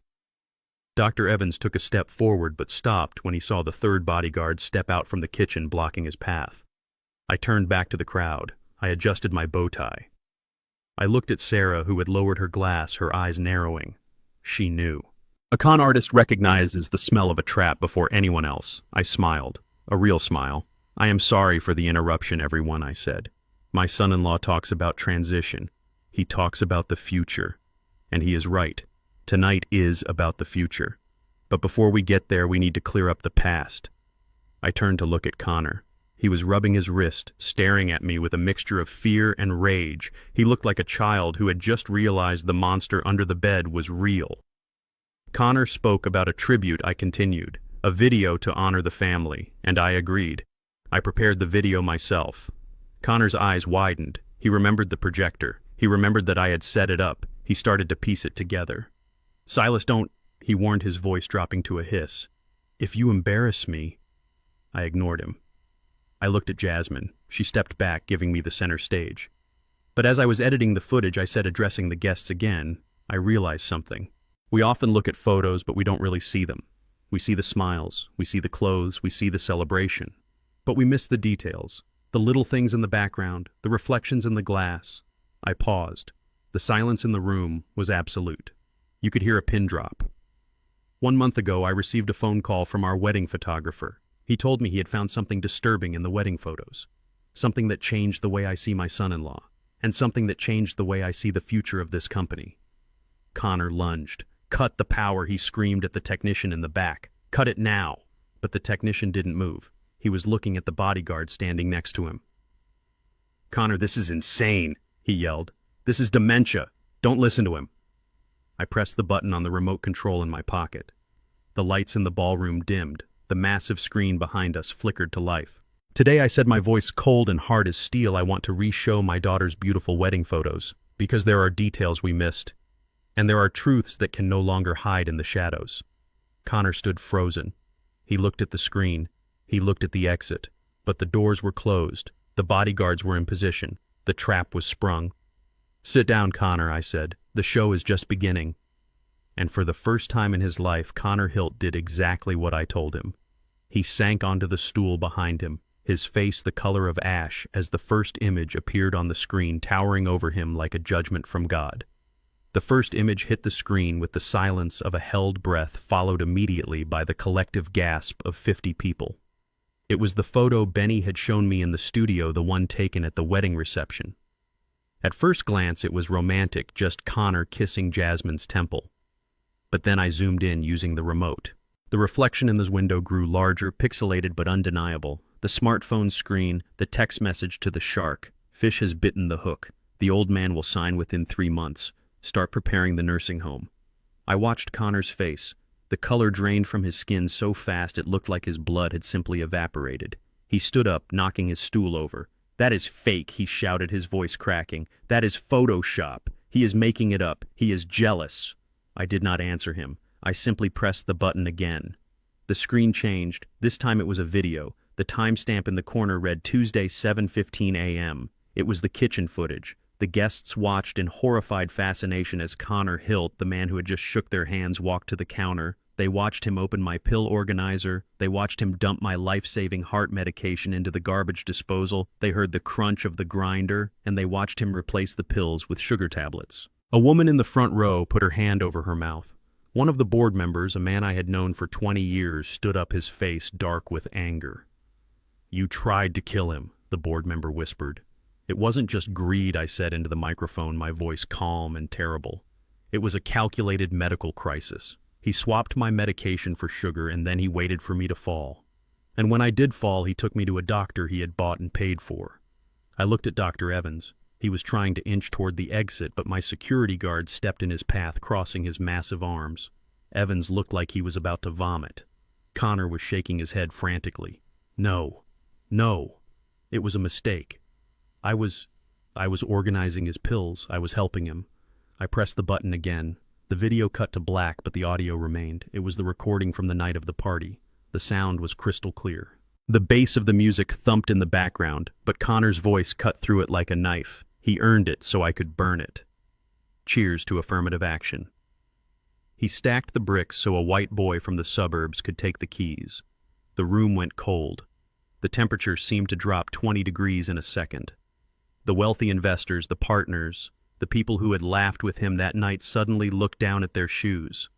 Dr. Evans took a step forward but stopped when he saw the third bodyguard step out from the kitchen, blocking his path. I turned back to the crowd. I adjusted my bow tie. I looked at Sarah, who had lowered her glass, her eyes narrowing. She knew. A con artist recognizes the smell of a trap before anyone else. I smiled. A real smile. "I am sorry for the interruption, everyone," I said. "My son-in-law talks about transition. He talks about the future. And he is right. Tonight is about the future. But before we get there, we need to clear up the past." I turned to look at Connor. He was rubbing his wrist, staring at me with a mixture of fear and rage. He looked like a child who had just realized the monster under the bed was real. Connor spoke about a tribute, I continued, a video to honor the family, and I agreed. I prepared the video myself. Connor's eyes widened. He remembered the projector. He remembered that I had set it up. He started to piece it together. "Silas, don't," he warned, his voice dropping to a hiss. "If you embarrass me..." I ignored him. I looked at Jasmine. She stepped back, giving me the center stage. But as I was editing the footage, I said, addressing the guests again, I realized something. We often look at photos, but we don't really see them. We see the smiles, we see the clothes, we see the celebration. But we miss the details, the little things in the background, the reflections in the glass. I paused. The silence in the room was absolute. You could hear a pin drop. 1 month ago, I received a phone call from our wedding photographer. He told me he had found something disturbing in the wedding photos. Something that changed the way I see my son-in-law, and something that changed the way I see the future of this company. Connor lunged. "Cut the power," he screamed at the technician in the back. "Cut it now." But the technician didn't move. He was looking at the bodyguard standing next to him. "Connor, this is insane," he yelled. "This is dementia. Don't listen to him." I pressed the button on the remote control in my pocket. The lights in the ballroom dimmed. The massive screen behind us flickered to life. "Today," I said, my voice cold and hard as steel, "I want to re-show my daughter's beautiful wedding photos, because there are details we missed, and there are truths that can no longer hide in the shadows." Connor stood frozen. He looked at the screen. He looked at the exit. But the doors were closed. The bodyguards were in position. The trap was sprung. "Sit down, Connor," I said. "The show is just beginning." And for the first time in his life, Connor Hilt did exactly what I told him. He sank onto the stool behind him, his face the color of ash as the first image appeared on the screen, towering over him like a judgment from God. The first image hit the screen with the silence of a held breath, followed immediately by the collective gasp of 50 people. It was the photo Benny had shown me in the studio, the one taken at the wedding reception. At first glance, it was romantic, just Connor kissing Jasmine's temple. But then I zoomed in using the remote. The reflection in this window grew larger, pixelated but undeniable. The smartphone screen, the text message to the shark. Fish has bitten the hook. The old man will sign within 3 months. Start preparing the nursing home. I watched Connor's face. The color drained from his skin so fast it looked like his blood had simply evaporated. He stood up, knocking his stool over. "That is fake," he shouted, his voice cracking. "That is Photoshop. He is making it up. He is jealous." I did not answer him. I simply pressed the button again. The screen changed. This time it was a video. The timestamp in the corner read Tuesday 7:15 a.m. It was the kitchen footage. The guests watched in horrified fascination as Connor Hilt, the man who had just shook their hands, walked to the counter. They watched him open my pill organizer. They watched him dump my life-saving heart medication into the garbage disposal. They heard the crunch of the grinder, and they watched him replace the pills with sugar tablets. A woman in the front row put her hand over her mouth. One of the board members, a man I had known for 20 years, stood up, his face dark with anger. "You tried to kill him," the board member whispered. "It wasn't just greed," I said into the microphone, my voice calm and terrible. "It was a calculated medical crisis. He swapped my medication for sugar, and then he waited for me to fall. And when I did fall, he took me to a doctor he had bought and paid for." I looked at Dr. Evans. He was trying to inch toward the exit, but my security guard stepped in his path, crossing his massive arms. Evans looked like he was about to vomit. Connor was shaking his head frantically. "No. No. It was a mistake. I was organizing his pills. I was helping him." I pressed the button again. The video cut to black, but the audio remained. It was the recording from the night of the party. The sound was crystal clear. The bass of the music thumped in the background, but Connor's voice cut through it like a knife. He earned it so I could burn it. Cheers to affirmative action. He stacked the bricks so a white boy from the suburbs could take the keys. The room went cold. The temperature seemed to drop 20 degrees in a second. The wealthy investors, the partners, the people who had laughed with him that night suddenly looked down at their shoes.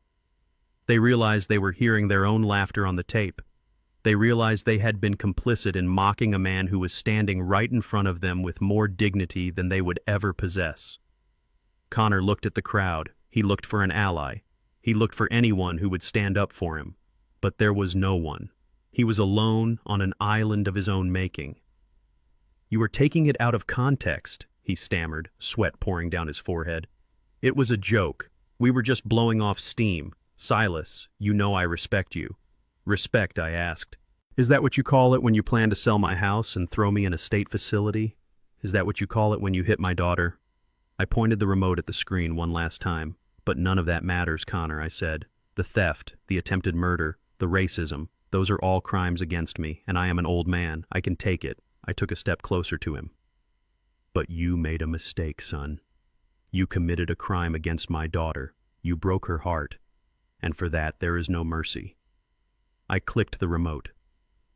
They realized they were hearing their own laughter on the tape. They realized they had been complicit in mocking a man who was standing right in front of them with more dignity than they would ever possess. Connor looked at the crowd. He looked for an ally. He looked for anyone who would stand up for him. But there was no one. He was alone on an island of his own making. "You are taking it out of context," he stammered, sweat pouring down his forehead. "It was a joke. We were just blowing off steam. Silas, you know I respect you." "Respect?" I asked. "Is that what you call it when you plan to sell my house and throw me in a state facility? Is that what you call it when you hit my daughter?" I pointed the remote at the screen one last time. "But none of that matters, Connor," I said. "The theft, the attempted murder, the racism, those are all crimes against me, and I am an old man. I can take it." I took a step closer to him. "But you made a mistake, son. You committed a crime against my daughter. You broke her heart. And for that there is no mercy." I clicked the remote.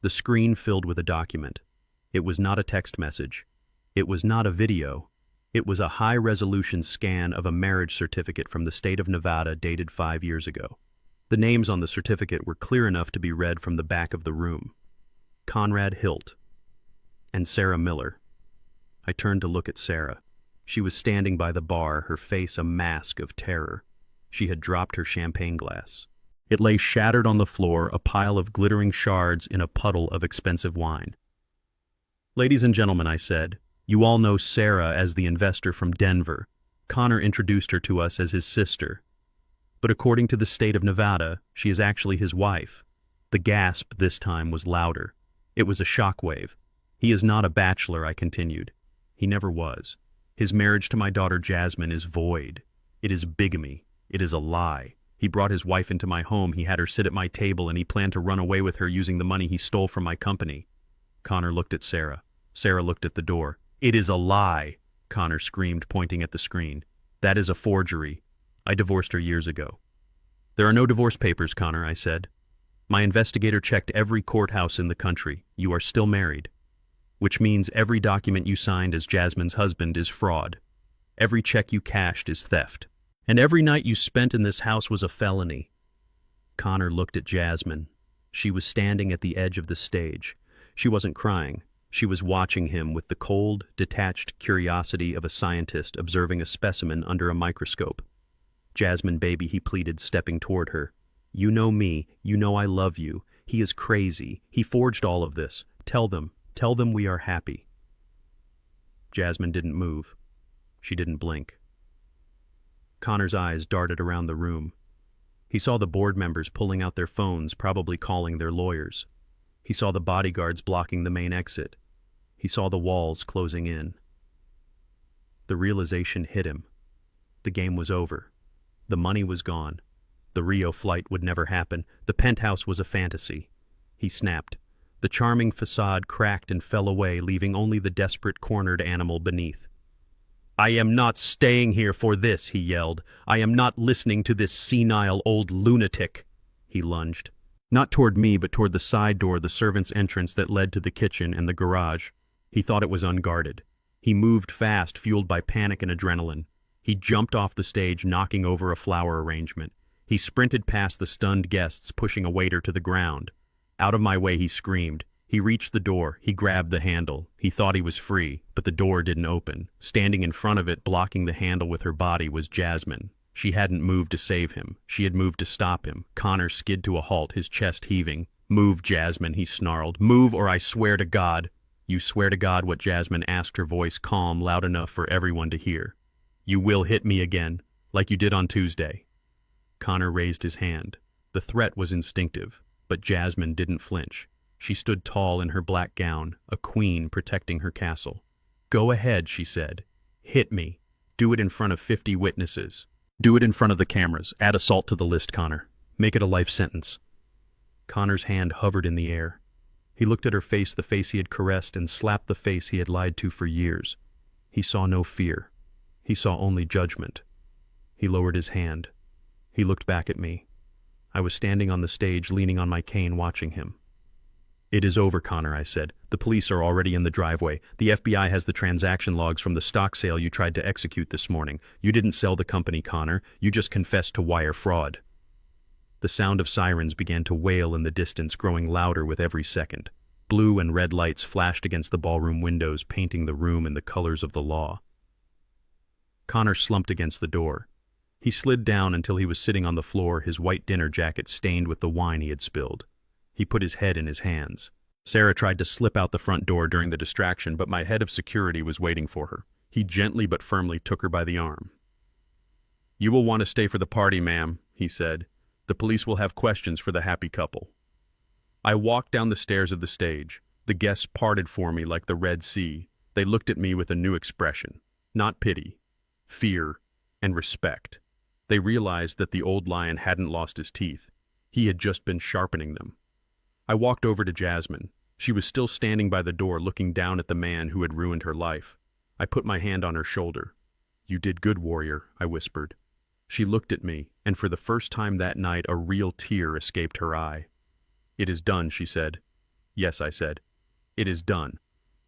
The screen filled with a document. It was not a text message. It was not a video. It was a high-resolution scan of a marriage certificate from the state of Nevada dated 5 years ago. The names on the certificate were clear enough to be read from the back of the room. Conrad Hilt and Sarah Miller. I turned to look at Sarah. She was standing by the bar, her face a mask of terror. She had dropped her champagne glass. It lay shattered on the floor, a pile of glittering shards in a puddle of expensive wine. "Ladies and gentlemen," I said, "you all know Sarah as the investor from Denver. Connor introduced her to us as his sister. But according to the state of Nevada, she is actually his wife." The gasp this time was louder. It was a shockwave. "He is not a bachelor," I continued. "He never was. His marriage to my daughter Jasmine is void. It is bigamy. It is a lie. He brought his wife into my home, he had her sit at my table, and he planned to run away with her using the money he stole from my company." Connor looked at Sarah. Sarah looked at the door. "It is a lie," Connor screamed, pointing at the screen. "That is a forgery. I divorced her years ago." "There are no divorce papers, Connor," I said. "My investigator checked every courthouse in the country. You are still married. Which means every document you signed as Jasmine's husband is fraud. Every check you cashed is theft. And every night you spent in this house was a felony." Connor looked at Jasmine. She was standing at the edge of the stage. She wasn't crying. She was watching him with the cold, detached curiosity of a scientist observing a specimen under a microscope. "Jasmine, baby," he pleaded, stepping toward her. You know me, you know I love you. He is crazy. He forged all of this. Tell them we are happy. Jasmine didn't move. She didn't blink. Connor's eyes darted around the room. He saw the board members pulling out their phones, probably calling their lawyers. He saw the bodyguards blocking the main exit. He saw the walls closing in. The realization hit him. The game was over. The money was gone. The Rio flight would never happen. The penthouse was a fantasy. He snapped. The charming facade cracked and fell away, leaving only the desperate, cornered animal beneath. I am not staying here for this, he yelled. I am not listening to this senile old lunatic. He lunged. Not toward me, but toward the side door, the servants' entrance that led to the kitchen and the garage. He thought it was unguarded. He moved fast, fueled by panic and adrenaline. He jumped off the stage, knocking over a flower arrangement. He sprinted past the stunned guests, pushing a waiter to the ground. Out of my way, he screamed. He reached the door. He grabbed the handle. He thought he was free, but the door didn't open. Standing in front of it, blocking the handle with her body, was Jasmine. She hadn't moved to save him. She had moved to stop him. Connor skid to a halt, his chest heaving. Move, Jasmine, he snarled. Move, or I swear to God. You swear to God what Jasmine asked, her voice calm, loud enough for everyone to hear. You will hit me again, like you did on Tuesday. Connor raised his hand. The threat was instinctive, but Jasmine didn't flinch. She stood tall in her black gown, a queen protecting her castle. Go ahead, she said. Hit me. Do it in front of 50 witnesses. Do it in front of the cameras. Add assault to the list, Connor. Make it a life sentence. Connor's hand hovered in the air. He looked at her face, the face he had caressed, and slapped the face he had lied to for years. He saw no fear. He saw only judgment. He lowered his hand. He looked back at me. I was standing on the stage, leaning on my cane, watching him. It is over, Connor, I said. The police are already in the driveway. The FBI has the transaction logs from the stock sale you tried to execute this morning. You didn't sell the company, Connor. You just confessed to wire fraud. The sound of sirens began to wail in the distance, growing louder with every second. Blue and red lights flashed against the ballroom windows, painting the room in the colors of the law. Connor slumped against the door. He slid down until he was sitting on the floor, his white dinner jacket stained with the wine he had spilled. He put his head in his hands. Sarah tried to slip out the front door during the distraction, but my head of security was waiting for her. He gently but firmly took her by the arm. You will want to stay for the party, ma'am, he said. The police will have questions for the happy couple. I walked down the stairs of the stage. The guests parted for me like the Red Sea. They looked at me with a new expression. Not pity, fear, and respect. They realized that the old lion hadn't lost his teeth. He had just been sharpening them. I walked over to Jasmine. She was still standing by the door, looking down at the man who had ruined her life. I put my hand on her shoulder. You did good, warrior, I whispered. She looked at me, and for the first time that night a real tear escaped her eye. It is done, she said. Yes, I said. It is done.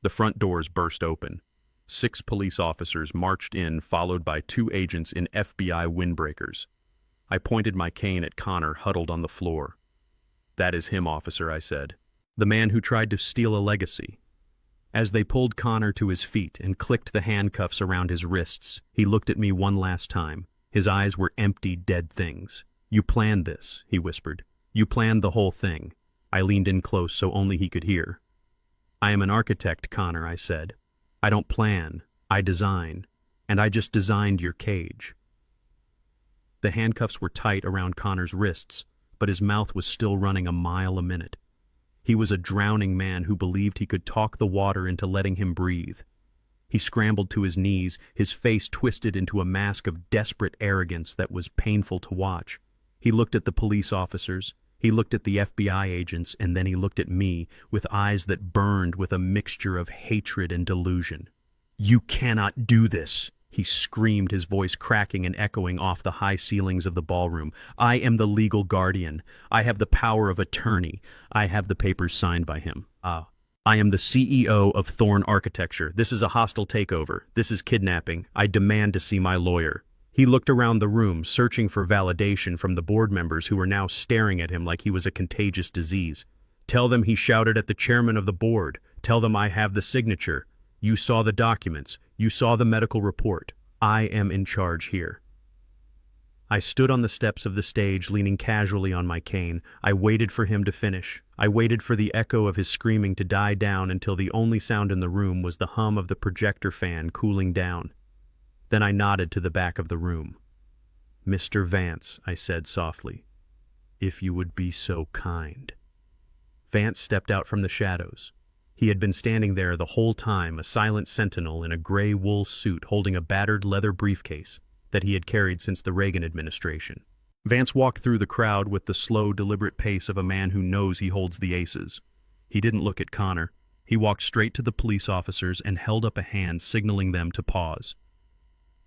The front doors burst open. 6 police officers marched in, followed by 2 agents in FBI windbreakers. I pointed my cane at Connor, huddled on the floor. That is him, officer, I said. The man who tried to steal a legacy. As they pulled Connor to his feet and clicked the handcuffs around his wrists, he looked at me one last time. His eyes were empty, dead things. You planned this, he whispered. You planned the whole thing. I leaned in close so only he could hear. I am an architect, Connor, I said. I don't plan, I design. And I just designed your cage. The handcuffs were tight around Connor's wrists, but his mouth was still running a mile a minute. He was a drowning man who believed he could talk the water into letting him breathe. He scrambled to his knees, his face twisted into a mask of desperate arrogance that was painful to watch. He looked at the police officers, he looked at the FBI agents, and then he looked at me with eyes that burned with a mixture of hatred and delusion. You cannot do this, he screamed, his voice cracking and echoing off the high ceilings of the ballroom. I am the legal guardian. I have the power of attorney. I have the papers signed by him. I am the CEO of Thorn Architecture. This is a hostile takeover. This is kidnapping. I demand to see my lawyer. He looked around the room, searching for validation from the board members who were now staring at him like he was a contagious disease. Tell them, he shouted at the chairman of the board. Tell them I have the signature. You saw the documents. You saw the medical report. I am in charge here. I stood on the steps of the stage, leaning casually on my cane. I waited for him to finish. I waited for the echo of his screaming to die down until the only sound in the room was the hum of the projector fan cooling down. Then I nodded to the back of the room. "Mr. Vance," I said softly, "if you would be so kind." Vance stepped out from the shadows. He had been standing there the whole time, a silent sentinel in a gray wool suit holding a battered leather briefcase that he had carried since the Reagan administration. Vance walked through the crowd with the slow, deliberate pace of a man who knows he holds the aces. He didn't look at Connor. He walked straight to the police officers and held up a hand, signaling them to pause.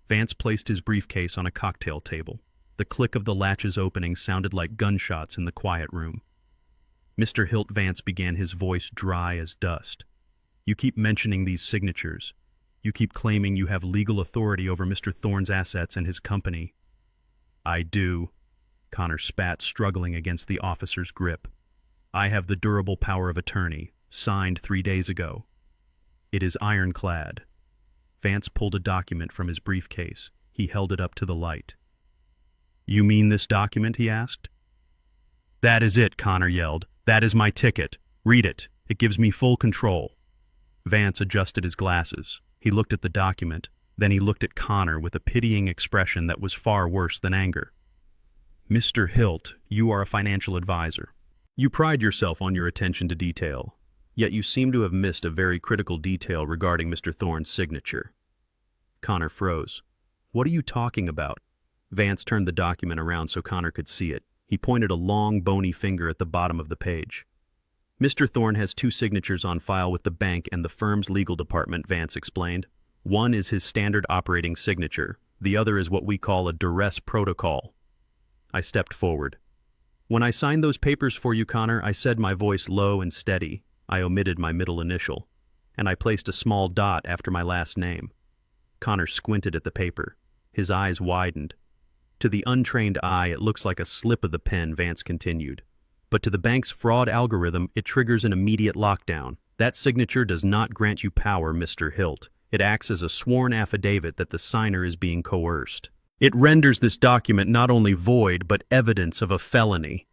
Vance placed his briefcase on a cocktail table. The click of the latches opening sounded like gunshots in the quiet room. Mr. Hilt Vance began, his voice dry as dust. "You keep mentioning these signatures. You keep claiming you have legal authority over Mr. Thorne's assets and his company." "I do," Connor spat, struggling against the officer's grip. "I have the durable power of attorney, signed 3 days ago. It is ironclad." Vance pulled a document from his briefcase. He held it up to the light. "You mean this document?" he asked. "That is it," Connor yelled. "That is my ticket. Read it. It gives me full control." Vance adjusted his glasses. He looked at the document. Then he looked at Connor with a pitying expression that was far worse than anger. "Mr. Hilt, you are a financial advisor. You pride yourself on your attention to detail, yet you seem to have missed a very critical detail regarding Mr. Thorne's signature." Connor froze. "What are you talking about?" Vance turned the document around so Connor could see it. He pointed a long, bony finger at the bottom of the page. "Mr. Thorne has 2 signatures on file with the bank and the firm's legal department," Vance explained. "One is his standard operating signature. The other is what we call a duress protocol." I stepped forward. "When I signed those papers for you, Connor," I said, my voice low and steady. I omitted my middle initial, and I placed a small dot after my last name. Connor squinted at the paper. His eyes widened. "To the untrained eye, it looks like a slip of the pen," Vance continued. "But to the bank's fraud algorithm, it triggers an immediate lockdown. That signature does not grant you power, Mr. Hilt. It acts as a sworn affidavit that the signer is being coerced. It renders this document not only void, but evidence of a felony."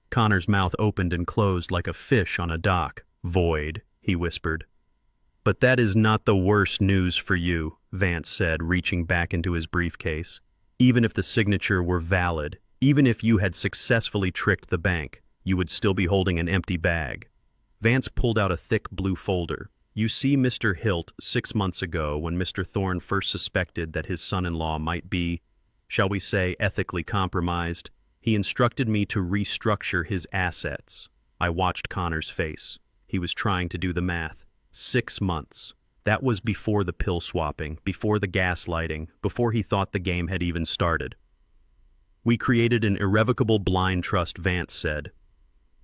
Connor's mouth opened and closed like a fish on a dock. "Void," he whispered. "But that is not the worst news for you," Vance said, reaching back into his briefcase. "Even if the signature were valid, even if you had successfully tricked the bank, you would still be holding an empty bag." Vance pulled out a thick blue folder. "You see, Mr. Hilt, 6 months ago, when Mr. Thorne first suspected that his son-in-law might be, shall we say, ethically compromised, he instructed me to restructure his assets." I watched Connor's face. He was trying to do the math. 6 months. That was before the pill swapping, before the gaslighting, before he thought the game had even started. "We created an irrevocable blind trust," Vance said.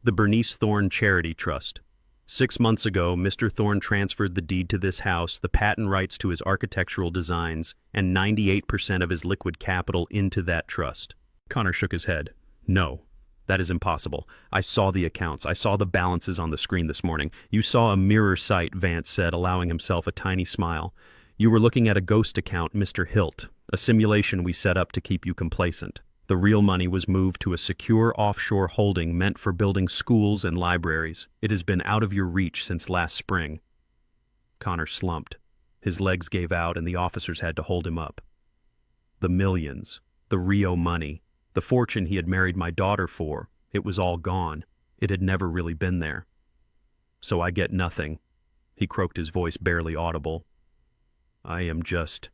"The Bernice Thorne Charity Trust. 6 months ago, Mr. Thorne transferred the deed to this house, the patent rights to his architectural designs, and 98% of his liquid capital into that trust." Connor shook his head. "No, that is impossible. I saw the accounts. I saw the balances on the screen this morning." "You saw a mirror site," Vance said, allowing himself a tiny smile. "You were looking at a ghost account, Mr. Hilt, a simulation we set up to keep you complacent. The real money was moved to a secure offshore holding meant for building schools and libraries. It has been out of your reach since last spring." Connor slumped. His legs gave out and the officers had to hold him up. "The millions, the Rio money, the fortune he had married my daughter for, it was all gone. It had never really been there. So I get nothing." He croaked, his voice barely audible. "I am just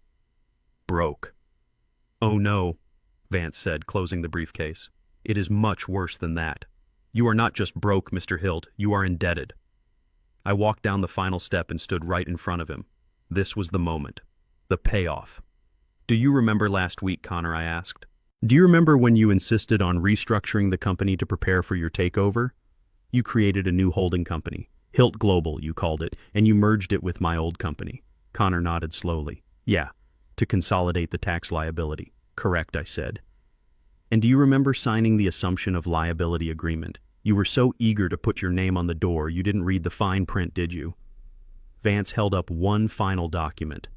broke." "Oh no," Vance said, closing the briefcase. "It is much worse than that. You are not just broke, Mr. Hilt, you are indebted." I walked down the final step and stood right in front of him. This was the moment. The payoff. "Do you remember last week, Connor?" I asked. "Do you remember when you insisted on restructuring the company to prepare for your takeover? You created a new holding company. Hilt Global, you called it, and you merged it with my old company." Connor nodded slowly. "Yeah, to consolidate the tax liability." "Correct," I said. "And do you remember signing the assumption of liability agreement? You were so eager to put your name on the door, you didn't read the fine print, did you?" Vance held up one final document.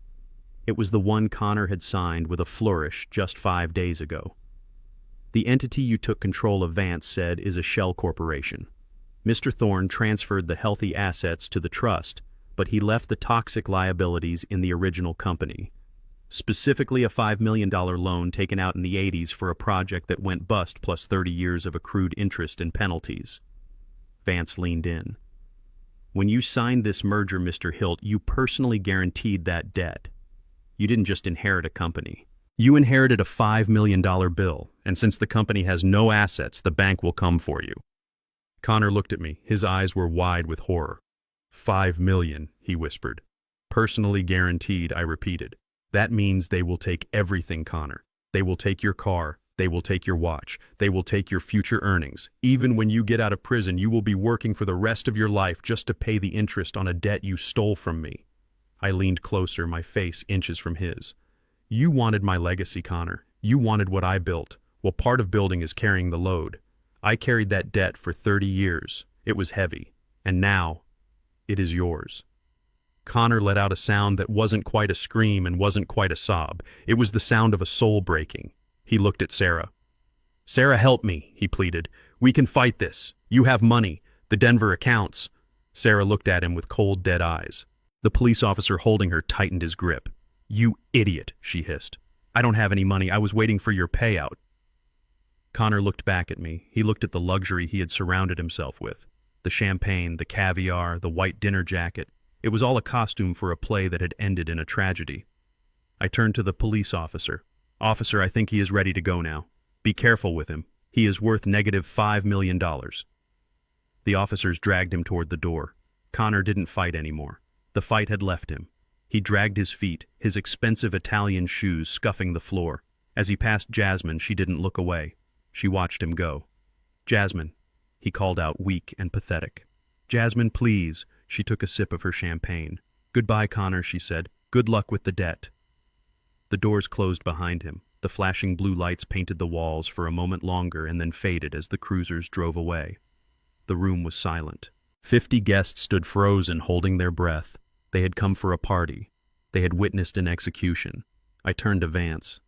It was the one Connor had signed with a flourish just 5 days ago. The entity you took control of, Vance said, is a shell corporation. Mr. Thorne transferred the healthy assets to the trust, but he left the toxic liabilities in the original company. Specifically a $5 million loan taken out in the 80s for a project that went bust plus 30 years of accrued interest and penalties. Vance leaned in. When you signed this merger, Mr. Hilt, you personally guaranteed that debt. You didn't just inherit a company. You inherited a $5 million bill, and since the company has no assets, the bank will come for you. Connor looked at me. His eyes were wide with horror. $5 million, he whispered. Personally guaranteed, I repeated. That means they will take everything, Connor. They will take your car. They will take your watch. They will take your future earnings. Even when you get out of prison, you will be working for the rest of your life just to pay the interest on a debt you stole from me. I leaned closer, my face inches from his. You wanted my legacy, Connor. You wanted what I built. Well, part of building is carrying the load. I carried that debt for 30 years. It was heavy. And now, it is yours. Connor let out a sound that wasn't quite a scream and wasn't quite a sob. It was the sound of a soul breaking. He looked at Sarah. Sarah, help me, he pleaded. We can fight this. You have money. The Denver accounts. Sarah looked at him with cold, dead eyes. The police officer holding her tightened his grip. You idiot, she hissed. I don't have any money. I was waiting for your payout. Connor looked back at me. He looked at the luxury he had surrounded himself with. The champagne, the caviar, the white dinner jacket. It was all a costume for a play that had ended in a tragedy. I turned to the police officer. Officer, I think he is ready to go now. Be careful with him. He is worth negative $5 million. The officers dragged him toward the door. Connor didn't fight anymore. The fight had left him. He dragged his feet, his expensive Italian shoes scuffing the floor. As he passed Jasmine, she didn't look away. She watched him go. Jasmine, he called out, weak and pathetic. Jasmine, please. She took a sip of her champagne. Goodbye, Connor, she said. Good luck with the debt. The doors closed behind him. The flashing blue lights painted the walls for a moment longer and then faded as the cruisers drove away. The room was silent. 50 guests stood frozen, holding their breath. They had come for a party. They had witnessed an execution. I turned to Vance.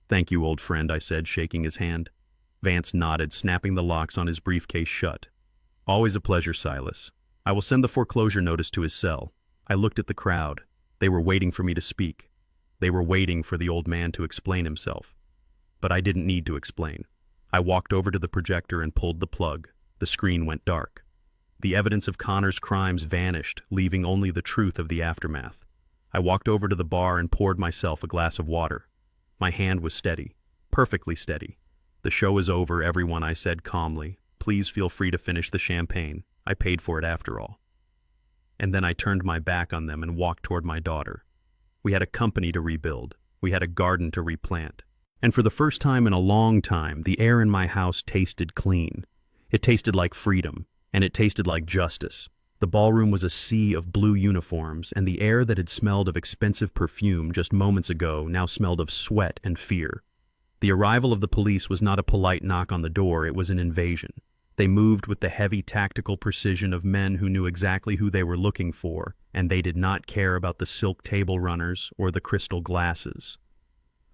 Thank you, old friend, I said, shaking his hand. Vance nodded, snapping the locks on his briefcase shut. Always a pleasure, Silas. I will send the foreclosure notice to his cell. I looked at the crowd. They were waiting for me to speak. They were waiting for the old man to explain himself. But I didn't need to explain. I walked over to the projector and pulled the plug. The screen went dark. The evidence of Connor's crimes vanished, leaving only the truth of the aftermath. I walked over to the bar and poured myself a glass of water. My hand was steady, perfectly steady. The show is over, everyone, I said calmly. Please feel free to finish the champagne. I paid for it after all. And then I turned my back on them and walked toward my daughter. We had a company to rebuild. We had a garden to replant. And for the first time in a long time, the air in my house tasted clean. It tasted like freedom, and it tasted like justice. The ballroom was a sea of blue uniforms, and the air that had smelled of expensive perfume just moments ago now smelled of sweat and fear. The arrival of the police was not a polite knock on the door, it was an invasion. They moved with the heavy tactical precision of men who knew exactly who they were looking for, and they did not care about the silk table runners or the crystal glasses.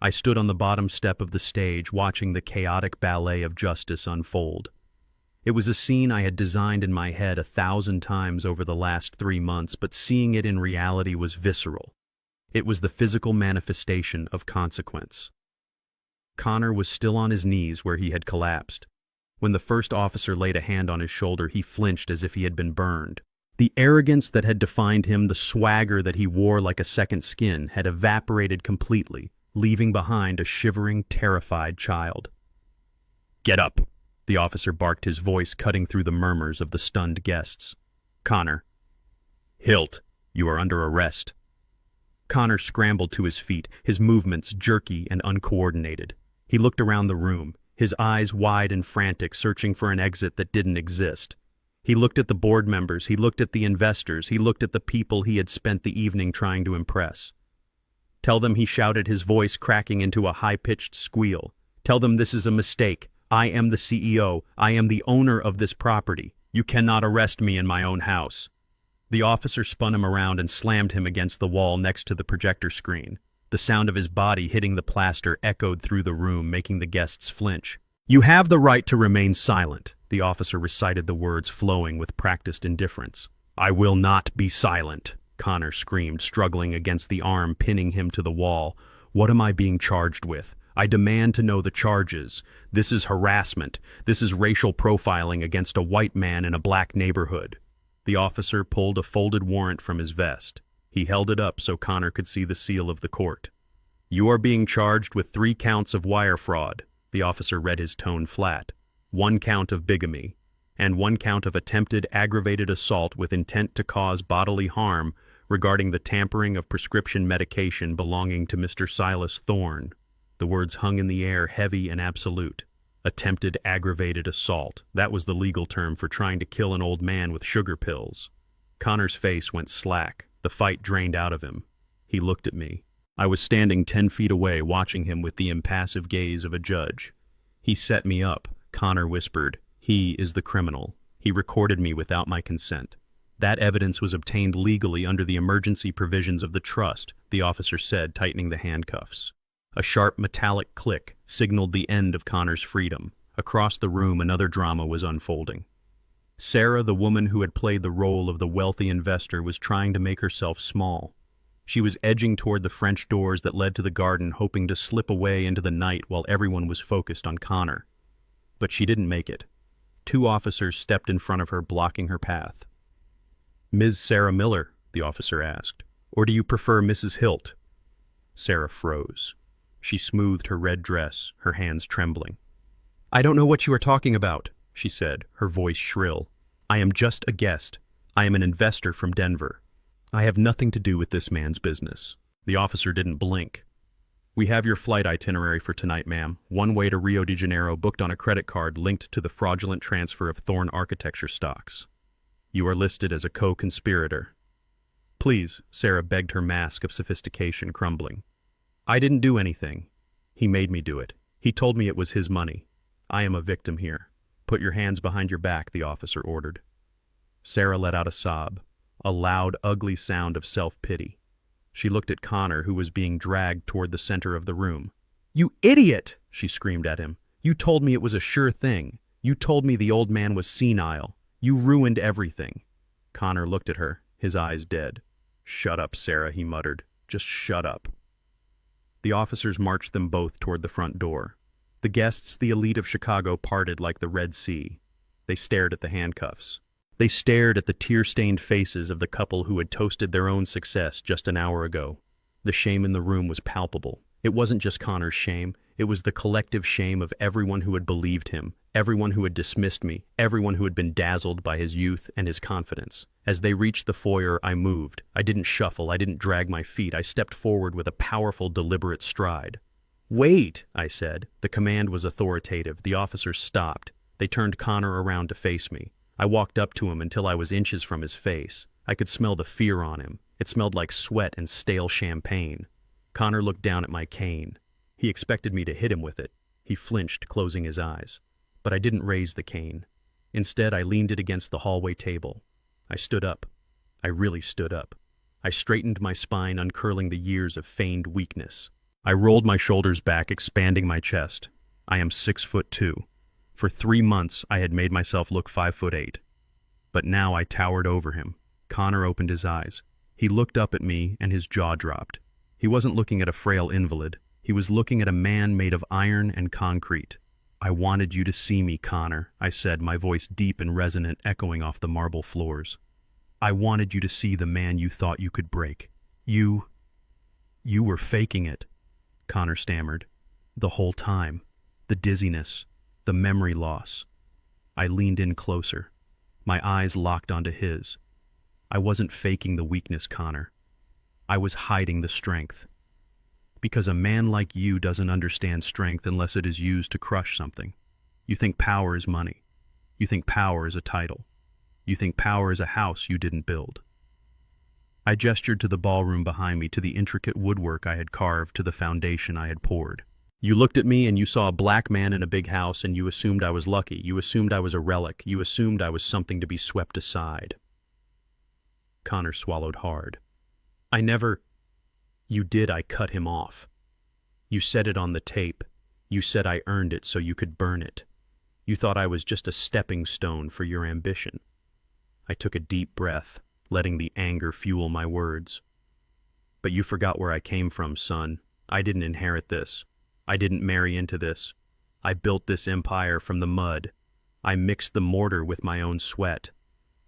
I stood on the bottom step of the stage watching the chaotic ballet of justice unfold. It was a scene I had designed in my head 1,000 times over the last 3 months, but seeing it in reality was visceral. It was the physical manifestation of consequence. Connor was still on his knees where he had collapsed. When the first officer laid a hand on his shoulder, he flinched as if he had been burned. The arrogance that had defined him, the swagger that he wore like a second skin, had evaporated completely, leaving behind a shivering, terrified child. "Get up!" The officer barked, his voice cutting through the murmurs of the stunned guests. "Connor." "Hilt, you are under arrest." Connor scrambled to his feet, his movements jerky and uncoordinated. He looked around the room, his eyes wide and frantic, searching for an exit that didn't exist. He looked at the board members, he looked at the investors, he looked at the people he had spent the evening trying to impress. "Tell them," he shouted, his voice cracking into a high-pitched squeal. "Tell them this is a mistake. I am the CEO. I am the owner of this property. You cannot arrest me in my own house." The officer spun him around and slammed him against the wall next to the projector screen. The sound of his body hitting the plaster echoed through the room, making the guests flinch. You have the right to remain silent. The officer recited the words flowing with practiced indifference. I will not be silent, Connor screamed, struggling against the arm pinning him to the wall. What am I being charged with? I demand to know the charges. This is harassment. This is racial profiling against a white man in a black neighborhood. The officer pulled a folded warrant from his vest. He held it up so Connor could see the seal of the court. You are being charged with 3 counts of wire fraud. The officer read his tone flat. 1 count of bigamy, and 1 count of attempted aggravated assault with intent to cause bodily harm regarding the tampering of prescription medication belonging to Mr. Silas Thorne. The words hung in the air, heavy and absolute. Attempted aggravated assault. That was the legal term for trying to kill an old man with sugar pills. Connor's face went slack. The fight drained out of him. He looked at me. I was standing 10 feet away, watching him with the impassive gaze of a judge. He set me up, Connor whispered. He is the criminal. He recorded me without my consent. That evidence was obtained legally under the emergency provisions of the trust, the officer said, tightening the handcuffs. A sharp metallic click signaled the end of Connor's freedom. Across the room, another drama was unfolding. Sarah, the woman who had played the role of the wealthy investor, was trying to make herself small. She was edging toward the French doors that led to the garden, hoping to slip away into the night while everyone was focused on Connor. But she didn't make it. 2 officers stepped in front of her, blocking her path. Ms. Sarah Miller, the officer asked, or do you prefer Mrs. Hilt? Sarah froze. She smoothed her red dress, her hands trembling. I don't know what you are talking about, she said, her voice shrill. I am just a guest. I am an investor from Denver. I have nothing to do with this man's business. The officer didn't blink. We have your flight itinerary for tonight, ma'am. One way to Rio de Janeiro, booked on a credit card linked to the fraudulent transfer of Thorne Architecture stocks. You are listed as a co-conspirator. Please, Sarah begged, her mask of sophistication crumbling. I didn't do anything. He made me do it. He told me it was his money. I am a victim here. Put your hands behind your back, the officer ordered. Sarah let out a sob, a loud, ugly sound of self-pity. She looked at Connor, who was being dragged toward the center of the room. You idiot, she screamed at him. You told me it was a sure thing. You told me the old man was senile. You ruined everything. Connor looked at her, his eyes dead. Shut up, Sarah, he muttered. Just shut up. The officers marched them both toward the front door. The guests, the elite of Chicago, parted like the Red Sea. They stared at the handcuffs. They stared at the tear-stained faces of the couple who had toasted their own success just an hour ago. The shame in the room was palpable. It wasn't just Connor's shame. It was the collective shame of everyone who had believed him, everyone who had dismissed me, everyone who had been dazzled by his youth and his confidence. As they reached the foyer, I moved. I didn't shuffle. I didn't drag my feet. I stepped forward with a powerful, deliberate stride. Wait, I said. The command was authoritative. The officers stopped. They turned Connor around to face me. I walked up to him until I was inches from his face. I could smell the fear on him. It smelled like sweat and stale champagne. Connor looked down at my cane. He expected me to hit him with it. He flinched, closing his eyes. But I didn't raise the cane. Instead, I leaned it against the hallway table. I stood up. I really stood up. I straightened my spine, uncurling the years of feigned weakness. I rolled my shoulders back, expanding my chest. I am 6'2". For 3 months, I had made myself look 5'8". But now I towered over him. Connor opened his eyes. He looked up at me, and his jaw dropped. He wasn't looking at a frail invalid. He was looking at a man made of iron and concrete. I wanted you to see me, Connor, I said, my voice deep and resonant, echoing off the marble floors. I wanted you to see the man you thought you could break. You were faking it, Connor stammered. The whole time. The dizziness. The memory loss. I leaned in closer. My eyes locked onto his. I wasn't faking the weakness, Connor. I was hiding the strength. Because a man like you doesn't understand strength unless it is used to crush something. You think power is money. You think power is a title. You think power is a house you didn't build. I gestured to the ballroom behind me, to the intricate woodwork I had carved, to the foundation I had poured. You looked at me and you saw a black man in a big house, and you assumed I was lucky. You assumed I was a relic. You assumed I was something to be swept aside. Connor swallowed hard. You did. I cut him off. You said it on the tape. You said I earned it so you could burn it. You thought I was just a stepping stone for your ambition. I took a deep breath, letting the anger fuel my words. But you forgot where I came from, son. I didn't inherit this. I didn't marry into this. I built this empire from the mud. I mixed the mortar with my own sweat.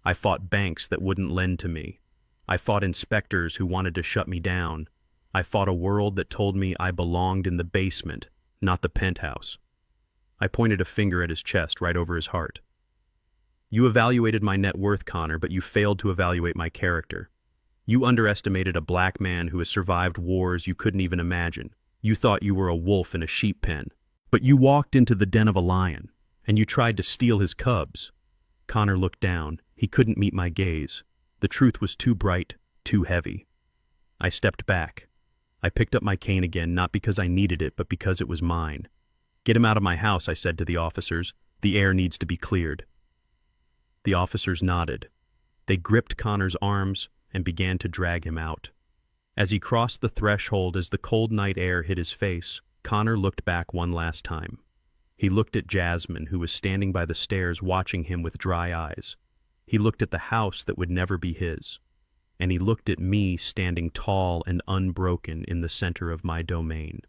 I fought banks that wouldn't lend to me. I fought inspectors who wanted to shut me down. I fought a world that told me I belonged in the basement, not the penthouse. I pointed a finger at his chest, right over his heart. You evaluated my net worth, Connor, but you failed to evaluate my character. You underestimated a black man who has survived wars you couldn't even imagine. You thought you were a wolf in a sheep pen. But you walked into the den of a lion, and you tried to steal his cubs. Connor looked down. He couldn't meet my gaze. The truth was too bright, too heavy. I stepped back. I picked up my cane again, not because I needed it, but because it was mine. Get him out of my house, I said to the officers. The air needs to be cleared. The officers nodded. They gripped Connor's arms and began to drag him out. As he crossed the threshold, as the cold night air hit his face, Connor looked back one last time. He looked at Jasmine, who was standing by the stairs watching him with dry eyes. He looked at the house that would never be his. And he looked at me standing tall and unbroken in the center of my domain.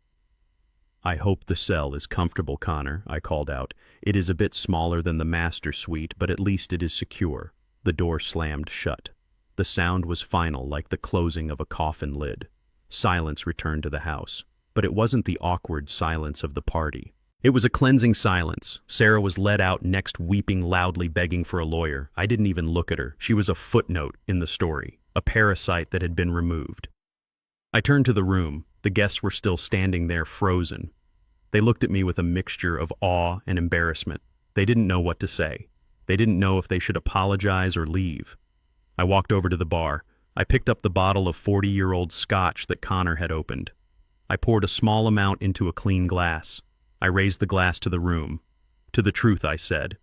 I hope the cell is comfortable, Connor, I called out. It is a bit smaller than the master suite, but at least it is secure. The door slammed shut. The sound was final, like the closing of a coffin lid. Silence returned to the house. But it wasn't the awkward silence of the party. It was a cleansing silence. Sarah was led out next, weeping loudly, begging for a lawyer. I didn't even look at her. She was a footnote in the story, a parasite that had been removed. I turned to the room. The guests were still standing there, frozen. They looked at me with a mixture of awe and embarrassment. They didn't know what to say. They didn't know if they should apologize or leave. I walked over to the bar. I picked up the bottle of 40-year-old scotch that Connor had opened. I poured a small amount into a clean glass. I raised the glass to the room. To the truth, I said.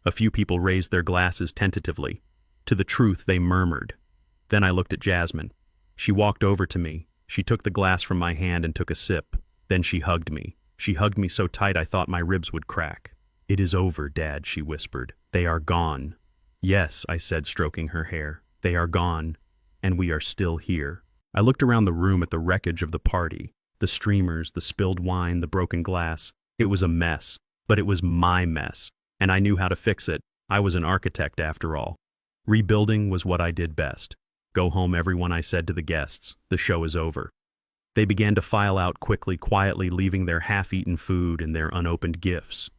A few people raised their glasses tentatively. To the truth, they murmured. Then I looked at Jasmine. She walked over to me. She took the glass from my hand and took a sip. Then she hugged me. She hugged me so tight I thought my ribs would crack. It is over, Dad, she whispered. They are gone. Yes, I said, stroking her hair. They are gone, and we are still here. I looked around the room at the wreckage of the party. The streamers, the spilled wine, the broken glass. It was a mess, but it was my mess, and I knew how to fix it. I was an architect after all. Rebuilding was what I did best. Go home, everyone, I said to the guests. The show is over. They began to file out quickly, quietly, leaving their half-eaten food and their unopened gifts.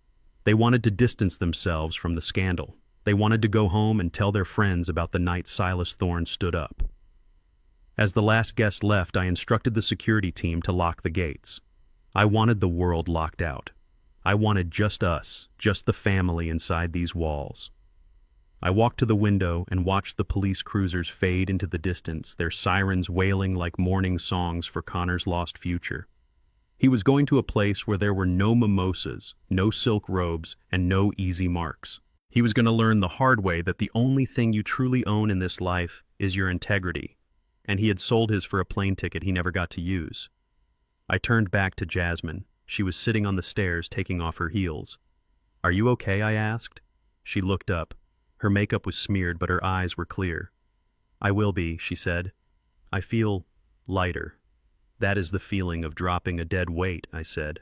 They wanted to distance themselves from the scandal. They wanted to go home and tell their friends about the night Silas Thorne stood up. As the last guest left, I instructed the security team to lock the gates. I wanted the world locked out. I wanted just us, just the family inside these walls. I walked to the window and watched the police cruisers fade into the distance, their sirens wailing like mourning songs for Connor's lost future. He was going to a place where there were no mimosas, no silk robes, and no easy marks. He was going to learn the hard way that the only thing you truly own in this life is your integrity, and he had sold his for a plane ticket he never got to use. I turned back to Jasmine. She was sitting on the stairs, taking off her heels. "Are you okay?" I asked. She looked up. Her makeup was smeared, but her eyes were clear. "I will be," she said. "I feel lighter." "That is the feeling of dropping a dead weight," I said.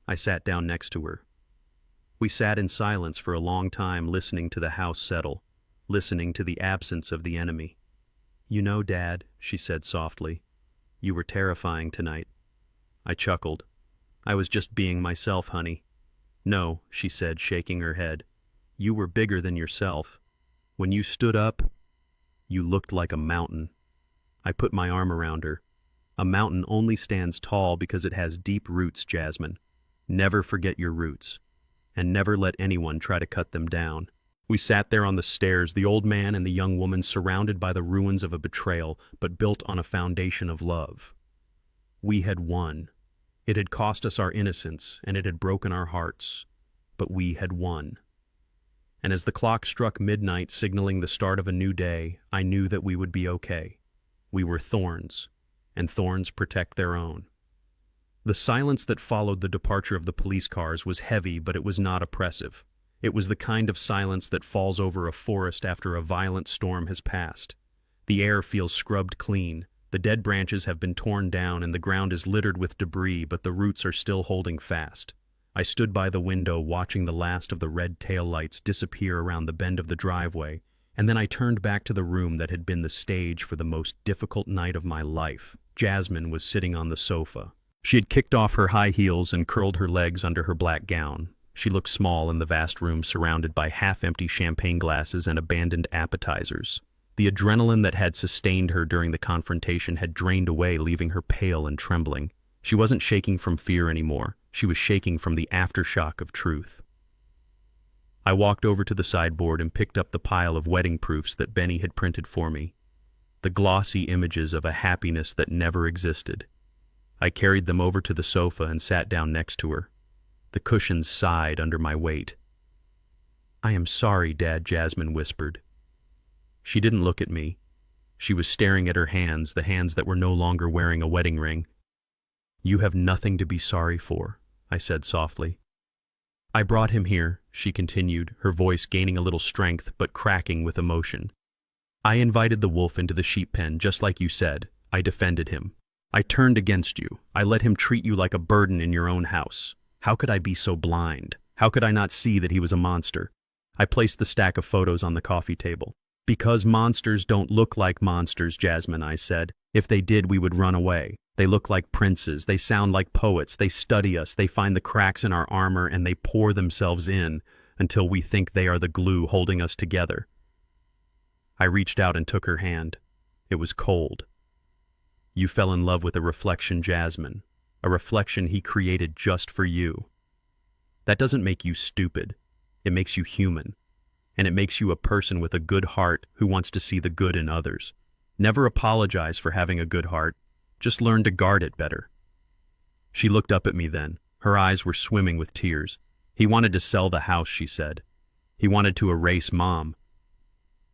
I sat down next to her. We sat in silence for a long time, listening to the house settle, listening to the absence of the enemy. "You know, Dad," she said softly, "you were terrifying tonight." I chuckled. "I was just being myself, honey." "No," she said, shaking her head. "You were bigger than yourself. When you stood up, you looked like a mountain." I put my arm around her. "A mountain only stands tall because it has deep roots, Jasmine. Never forget your roots, and never let anyone try to cut them down." We sat there on the stairs, the old man and the young woman, surrounded by the ruins of a betrayal, but built on a foundation of love. We had won. It had cost us our innocence, and it had broken our hearts, but we had won. And as the clock struck midnight, signaling the start of a new day, I knew that we would be okay. We were thorns, and thorns protect their own. The silence that followed the departure of the police cars was heavy, but it was not oppressive. It was the kind of silence that falls over a forest after a violent storm has passed. The air feels scrubbed clean, the dead branches have been torn down and the ground is littered with debris, but the roots are still holding fast. I stood by the window watching the last of the red taillights disappear around the bend of the driveway, and then I turned back to the room that had been the stage for the most difficult night of my life. Jasmine was sitting on the sofa. She had kicked off her high heels and curled her legs under her black gown. She looked small in the vast room surrounded by half-empty champagne glasses and abandoned appetizers. The adrenaline that had sustained her during the confrontation had drained away, leaving her pale and trembling. She wasn't shaking from fear anymore. She was shaking from the aftershock of truth. I walked over to the sideboard and picked up the pile of wedding proofs that Benny had printed for me. The glossy images of a happiness that never existed. I carried them over to the sofa and sat down next to her. The cushions sighed under my weight. "I am sorry, Dad," Jasmine whispered. She didn't look at me. She was staring at her hands, the hands that were no longer wearing a wedding ring. "You have nothing to be sorry for," I said softly. "I brought him here," she continued, her voice gaining a little strength but cracking with emotion. "I invited the wolf into the sheep pen, just like you said. I defended him. I turned against you. I let him treat you like a burden in your own house. How could I be so blind? How could I not see that he was a monster?" I placed the stack of photos on the coffee table. "Because monsters don't look like monsters, Jasmine," I said. "If they did, we would run away. They look like princes. They sound like poets. They study us. They find the cracks in our armor and they pour themselves in until we think they are the glue holding us together." I reached out and took her hand. It was cold. "You fell in love with a reflection, Jasmine. A reflection he created just for you. That doesn't make you stupid. It makes you human. And it makes you a person with a good heart who wants to see the good in others. Never apologize for having a good heart. Just learn to guard it better." She looked up at me then. Her eyes were swimming with tears. "He wanted to sell the house," she said. "He wanted to erase Mom."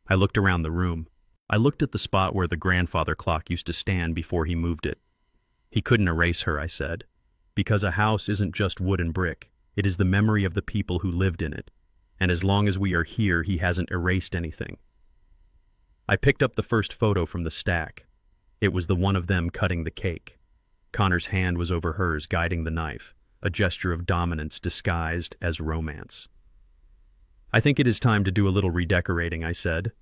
I looked around the room. I looked at the spot where the grandfather clock used to stand before he moved it. "He couldn't erase her," I said, "because a house isn't just wood and brick. It is the memory of the people who lived in it. And as long as we are here, he hasn't erased anything." I picked up the first photo from the stack. It was the one of them cutting the cake. Connor's hand was over hers, guiding the knife, a gesture of dominance disguised as romance. "I think it is time to do a little redecorating," I said.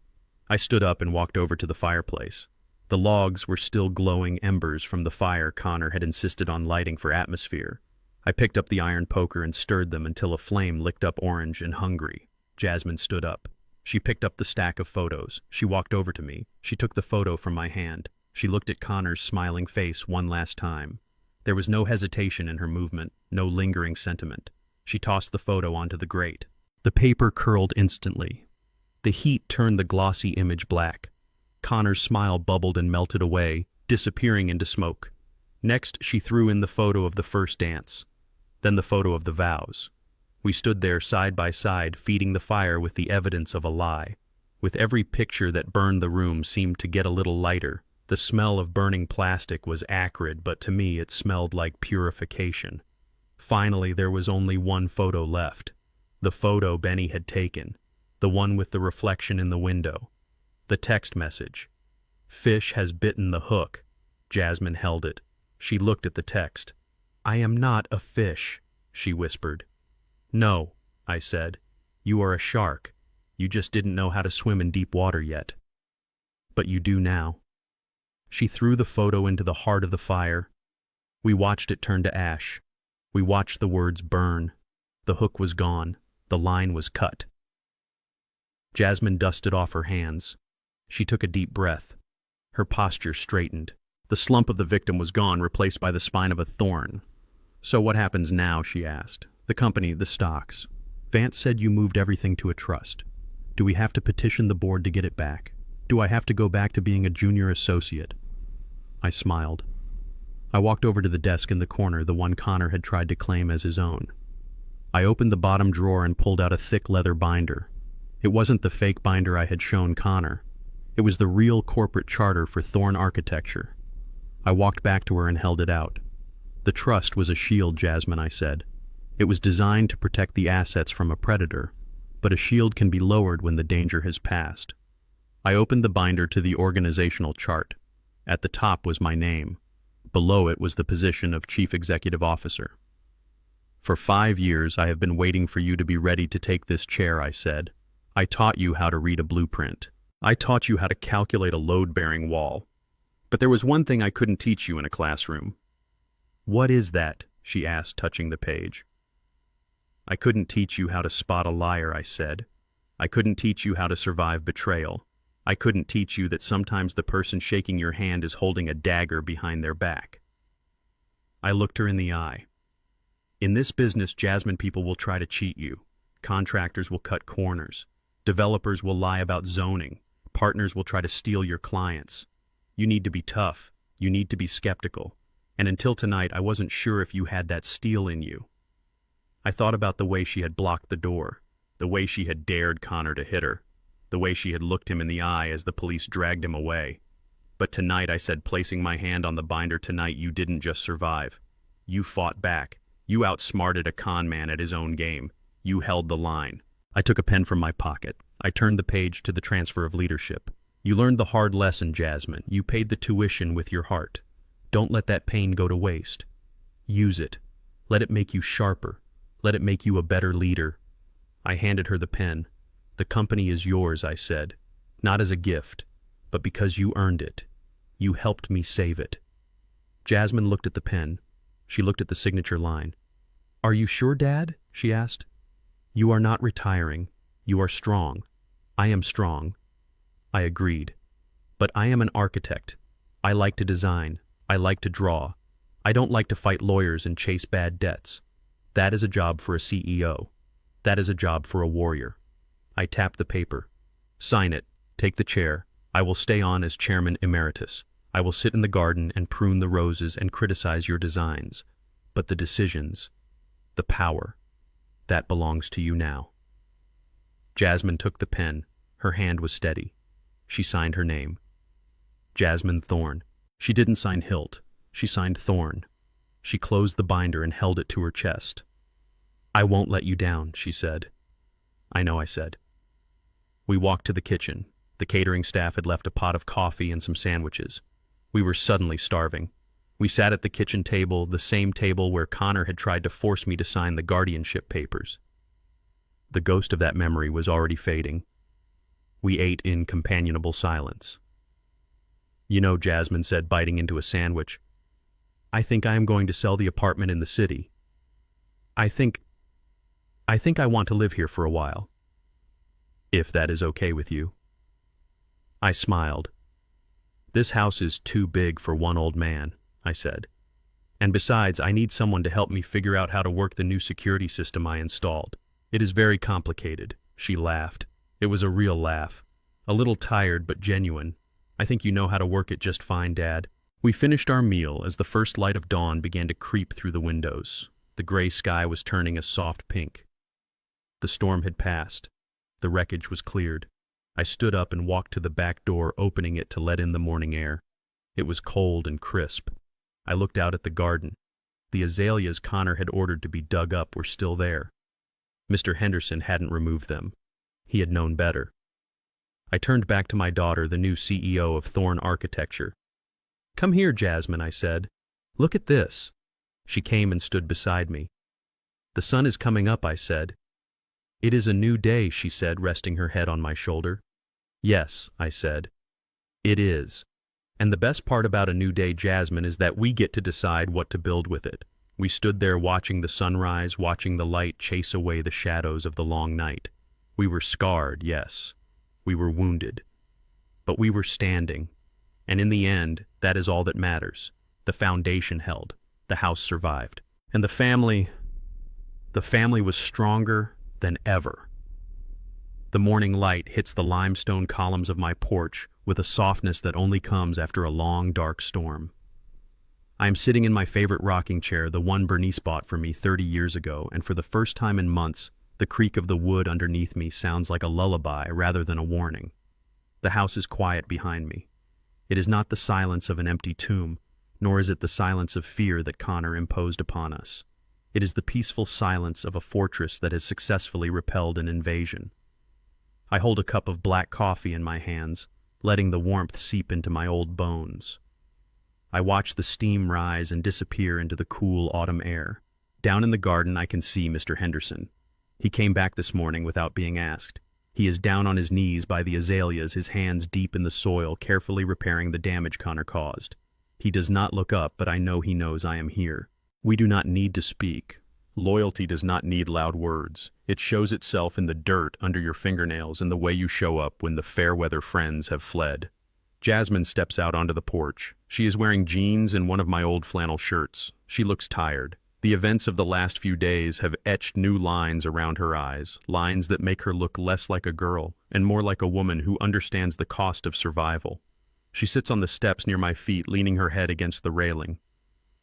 I stood up and walked over to the fireplace. The logs were still glowing embers from the fire Connor had insisted on lighting for atmosphere. I picked up the iron poker and stirred them until a flame licked up orange and hungry. Jasmine stood up. She picked up the stack of photos. She walked over to me. She took the photo from my hand. She looked at Connor's smiling face one last time. There was no hesitation in her movement, no lingering sentiment. She tossed the photo onto the grate. The paper curled instantly. The heat turned the glossy image black. Connor's smile bubbled and melted away, disappearing into smoke. Next, she threw in the photo of the first dance, then the photo of the vows. We stood there side by side, feeding the fire with the evidence of a lie. With every picture that burned, the room seemed to get a little lighter. The smell of burning plastic was acrid, but to me it smelled like purification. Finally, there was only one photo left. The photo Benny had taken. The one with the reflection in the window. The text message. "Fish has bitten the hook." Jasmine held it. She looked at the text. "I am not a fish," she whispered. "No," I said. "You are a shark. You just didn't know how to swim in deep water yet. But you do now." She threw the photo into the heart of the fire. We watched it turn to ash. We watched the words burn. The hook was gone. The line was cut. Jasmine dusted off her hands. She took a deep breath. Her posture straightened. The slump of the victim was gone, replaced by the spine of a thorn. "So what happens now?" she asked. "The company, the stocks. Vance said you moved everything to a trust. Do we have to petition the board to get it back? Do I have to go back to being a junior associate?" I smiled. I walked over to the desk in the corner, the one Connor had tried to claim as his own. I opened the bottom drawer and pulled out a thick leather binder. It wasn't the fake binder I had shown Connor. It was the real corporate charter for Thorn Architecture. I walked back to her and held it out. The trust was a shield, Jasmine, I said. It was designed to protect the assets from a predator, but a shield can be lowered when the danger has passed. I opened the binder to the organizational chart. At the top was my name. Below it was the position of Chief Executive Officer. For 5 years I have been waiting for you to be ready to take this chair, I said. I taught you how to read a blueprint. I taught you how to calculate a load-bearing wall. But there was one thing I couldn't teach you in a classroom. What is that? She asked, touching the page. I couldn't teach you how to spot a liar, I said. I couldn't teach you how to survive betrayal. I couldn't teach you that sometimes the person shaking your hand is holding a dagger behind their back. I looked her in the eye. In this business, Jasmine, people will try to cheat you. Contractors will cut corners. Developers will lie about zoning. Partners will try to steal your clients. You need to be tough. You need to be skeptical. And until tonight, I wasn't sure if you had that steel in you. I thought about the way she had blocked the door, the way she had dared Connor to hit her, the way she had looked him in the eye as the police dragged him away. But tonight, I said, placing my hand on the binder, tonight you didn't just survive. You fought back. You outsmarted a con man at his own game. You held the line. I took a pen from my pocket. I turned the page to the transfer of leadership. You learned the hard lesson, Jasmine. You paid the tuition with your heart. Don't let that pain go to waste. Use it. Let it make you sharper. Let it make you a better leader. I handed her the pen. The company is yours, I said. Not as a gift, but because you earned it. You helped me save it. Jasmine looked at the pen. She looked at the signature line. Are you sure, Dad? She asked. You are not retiring. You are strong. I am strong. I agreed. But I am an architect. I like to design. I like to draw. I don't like to fight lawyers and chase bad debts. That is a job for a CEO. That is a job for a warrior. I tapped the paper. Sign it. Take the chair. I will stay on as chairman emeritus. I will sit in the garden and prune the roses and criticize your designs. But the decisions, the power, that belongs to you now. Jasmine took the pen. Her hand was steady. She signed her name. Jasmine Thorne. She didn't sign Hilt. She signed Thorne. She closed the binder and held it to her chest. I won't let you down, she said. I know, I said. We walked to the kitchen. The catering staff had left a pot of coffee and some sandwiches. We were suddenly starving. We sat at the kitchen table, the same table where Connor had tried to force me to sign the guardianship papers. The ghost of that memory was already fading. We ate in companionable silence. You know, Jasmine said, biting into a sandwich, I think I am going to sell the apartment in the city. I think I want to live here for a while. If that is okay with you. I smiled. This house is too big for one old man, I said. And besides, I need someone to help me figure out how to work the new security system I installed. It is very complicated. She laughed. It was a real laugh. A little tired, but genuine. I think you know how to work it just fine, Dad. We finished our meal as the first light of dawn began to creep through the windows. The gray sky was turning a soft pink. The storm had passed. The wreckage was cleared. I stood up and walked to the back door, opening it to let in the morning air. It was cold and crisp. I looked out at the garden. The azaleas Connor had ordered to be dug up were still there. Mr. Henderson hadn't removed them. He had known better. I turned back to my daughter, the new CEO of Thorne Architecture. Come here, Jasmine, I said. Look at this. She came and stood beside me. The sun is coming up, I said. It is a new day, she said, resting her head on my shoulder. Yes, I said. It is. And the best part about a new day, Jasmine, is that we get to decide what to build with it. We stood there watching the sunrise, watching the light chase away the shadows of the long night. We were scarred, yes. We were wounded. But we were standing. And in the end, that is all that matters. The foundation held. The house survived. And the family was stronger than ever. The morning light hits the limestone columns of my porch with a softness that only comes after a long, dark storm. I am sitting in my favorite rocking chair, the one Bernice bought for me 30 years ago, and for the first time in months, the creak of the wood underneath me sounds like a lullaby rather than a warning. The house is quiet behind me. It is not the silence of an empty tomb, nor is it the silence of fear that Connor imposed upon us. It is the peaceful silence of a fortress that has successfully repelled an invasion. I hold a cup of black coffee in my hands, letting the warmth seep into my old bones. I watch the steam rise and disappear into the cool autumn air. Down in the garden I can see Mr. Henderson. He came back this morning without being asked. He is down on his knees by the azaleas, his hands deep in the soil, carefully repairing the damage Connor caused. He does not look up, but I know he knows I am here. We do not need to speak. Loyalty does not need loud words. It shows itself in the dirt under your fingernails and the way you show up when the fair-weather friends have fled. Jasmine steps out onto the porch. She is wearing jeans and one of my old flannel shirts. She looks tired. The events of the last few days have etched new lines around her eyes, lines that make her look less like a girl and more like a woman who understands the cost of survival. She sits on the steps near my feet, leaning her head against the railing.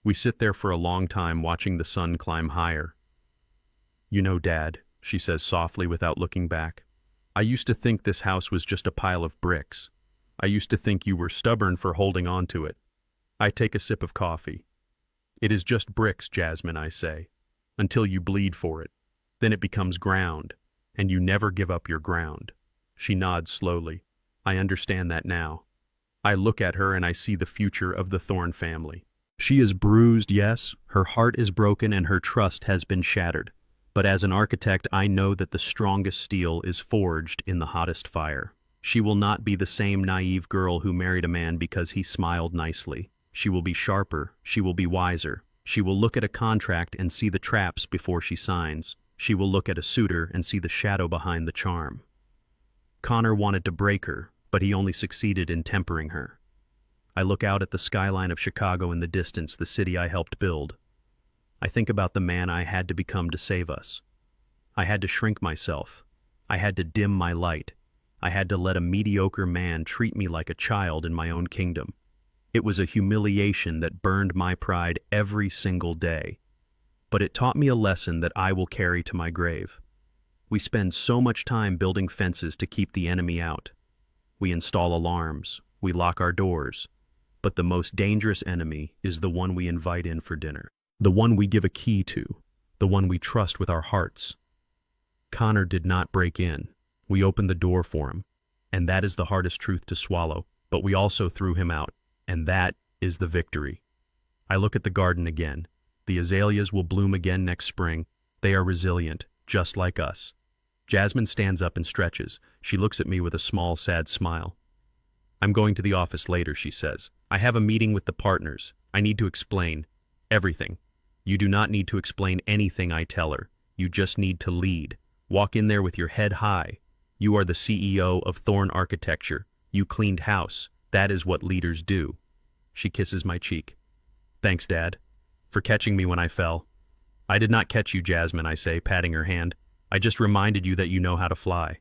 We sit there for a long time, watching the sun climb higher. "You know, Dad," she says softly without looking back, "I used to think this house was just a pile of bricks. I used to think you were stubborn for holding on to it." I take a sip of coffee. "It is just bricks, Jasmine," I say, "until you bleed for it. Then it becomes ground, and you never give up your ground." She nods slowly. I understand that now. I look at her and I see the future of the Thorne family. She is bruised, yes, her heart is broken and her trust has been shattered. But as an architect, I know that the strongest steel is forged in the hottest fire. She will not be the same naive girl who married a man because he smiled nicely. She will be sharper, she will be wiser. She will look at a contract and see the traps before she signs. She will look at a suitor and see the shadow behind the charm. Connor wanted to break her, but he only succeeded in tempering her. I look out at the skyline of Chicago in the distance, the city I helped build. I think about the man I had to become to save us. I had to shrink myself. I had to dim my light. I had to let a mediocre man treat me like a child in my own kingdom. It was a humiliation that burned my pride every single day. But it taught me a lesson that I will carry to my grave. We spend so much time building fences to keep the enemy out. We install alarms. We lock our doors. But the most dangerous enemy is the one we invite in for dinner. The one we give a key to. The one we trust with our hearts. Connor did not break in. We opened the door for him. And that is the hardest truth to swallow. But we also threw him out. And that is the victory. I look at the garden again. The azaleas will bloom again next spring. They are resilient, just like us. Jasmine stands up and stretches. She looks at me with a small, sad smile. "I'm going to the office later," she says. "I have a meeting with the partners. I need to explain everything." "You do not need to explain anything," I tell her. "You just need to lead. Walk in there with your head high. You are the CEO of Thorne Architecture. You cleaned house. That is what leaders do." She kisses my cheek. "Thanks, Dad, for catching me when I fell." "I did not catch you, Jasmine," I say, patting her hand. "I just reminded you that you know how to fly."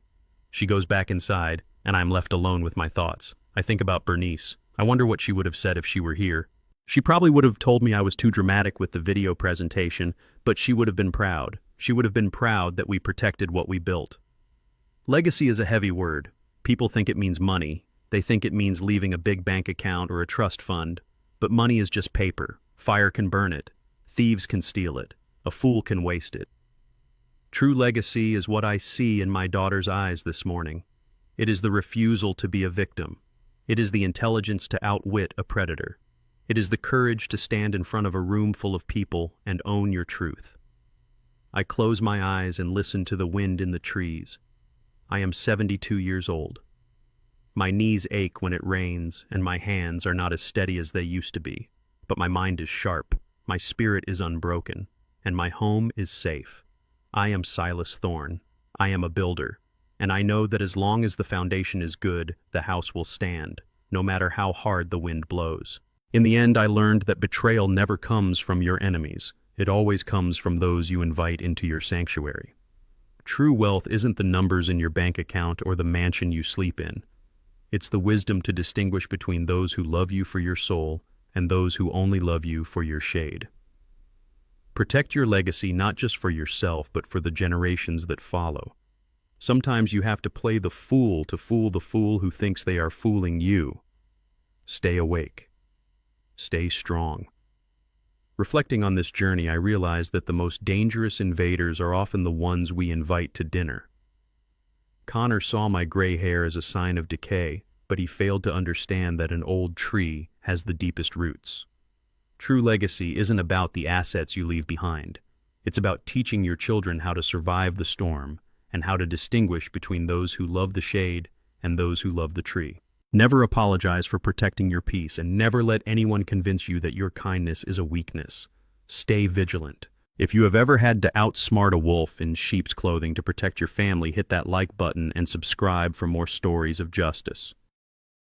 She goes back inside, and I'm left alone with my thoughts. I think about Bernice. I wonder what she would have said if she were here. She probably would have told me I was too dramatic with the video presentation, but she would have been proud. She would have been proud that we protected what we built. Legacy is a heavy word. People think it means money. They think it means leaving a big bank account or a trust fund. But money is just paper. Fire can burn it. Thieves can steal it. A fool can waste it. True legacy is what I see in my daughter's eyes this morning. It is the refusal to be a victim. It is the intelligence to outwit a predator. It is the courage to stand in front of a room full of people and own your truth. I close my eyes and listen to the wind in the trees. I am 72 years old. My knees ache when it rains, and my hands are not as steady as they used to be. But my mind is sharp, my spirit is unbroken, and my home is safe. I am Silas Thorne. I am a builder, and I know that as long as the foundation is good, the house will stand, no matter how hard the wind blows. In the end, I learned that betrayal never comes from your enemies. It always comes from those you invite into your sanctuary. True wealth isn't the numbers in your bank account or the mansion you sleep in. It's the wisdom to distinguish between those who love you for your soul and those who only love you for your shade. Protect your legacy not just for yourself, but for the generations that follow. Sometimes you have to play the fool to fool the fool who thinks they are fooling you. Stay awake. Stay strong. Reflecting on this journey, I realized that the most dangerous invaders are often the ones we invite to dinner. Connor saw my gray hair as a sign of decay, but he failed to understand that an old tree has the deepest roots. True legacy isn't about the assets you leave behind. It's about teaching your children how to survive the storm and how to distinguish between those who love the shade and those who love the tree. Never apologize for protecting your peace, and never let anyone convince you that your kindness is a weakness. Stay vigilant. If you have ever had to outsmart a wolf in sheep's clothing to protect your family, hit that like button and subscribe for more stories of justice.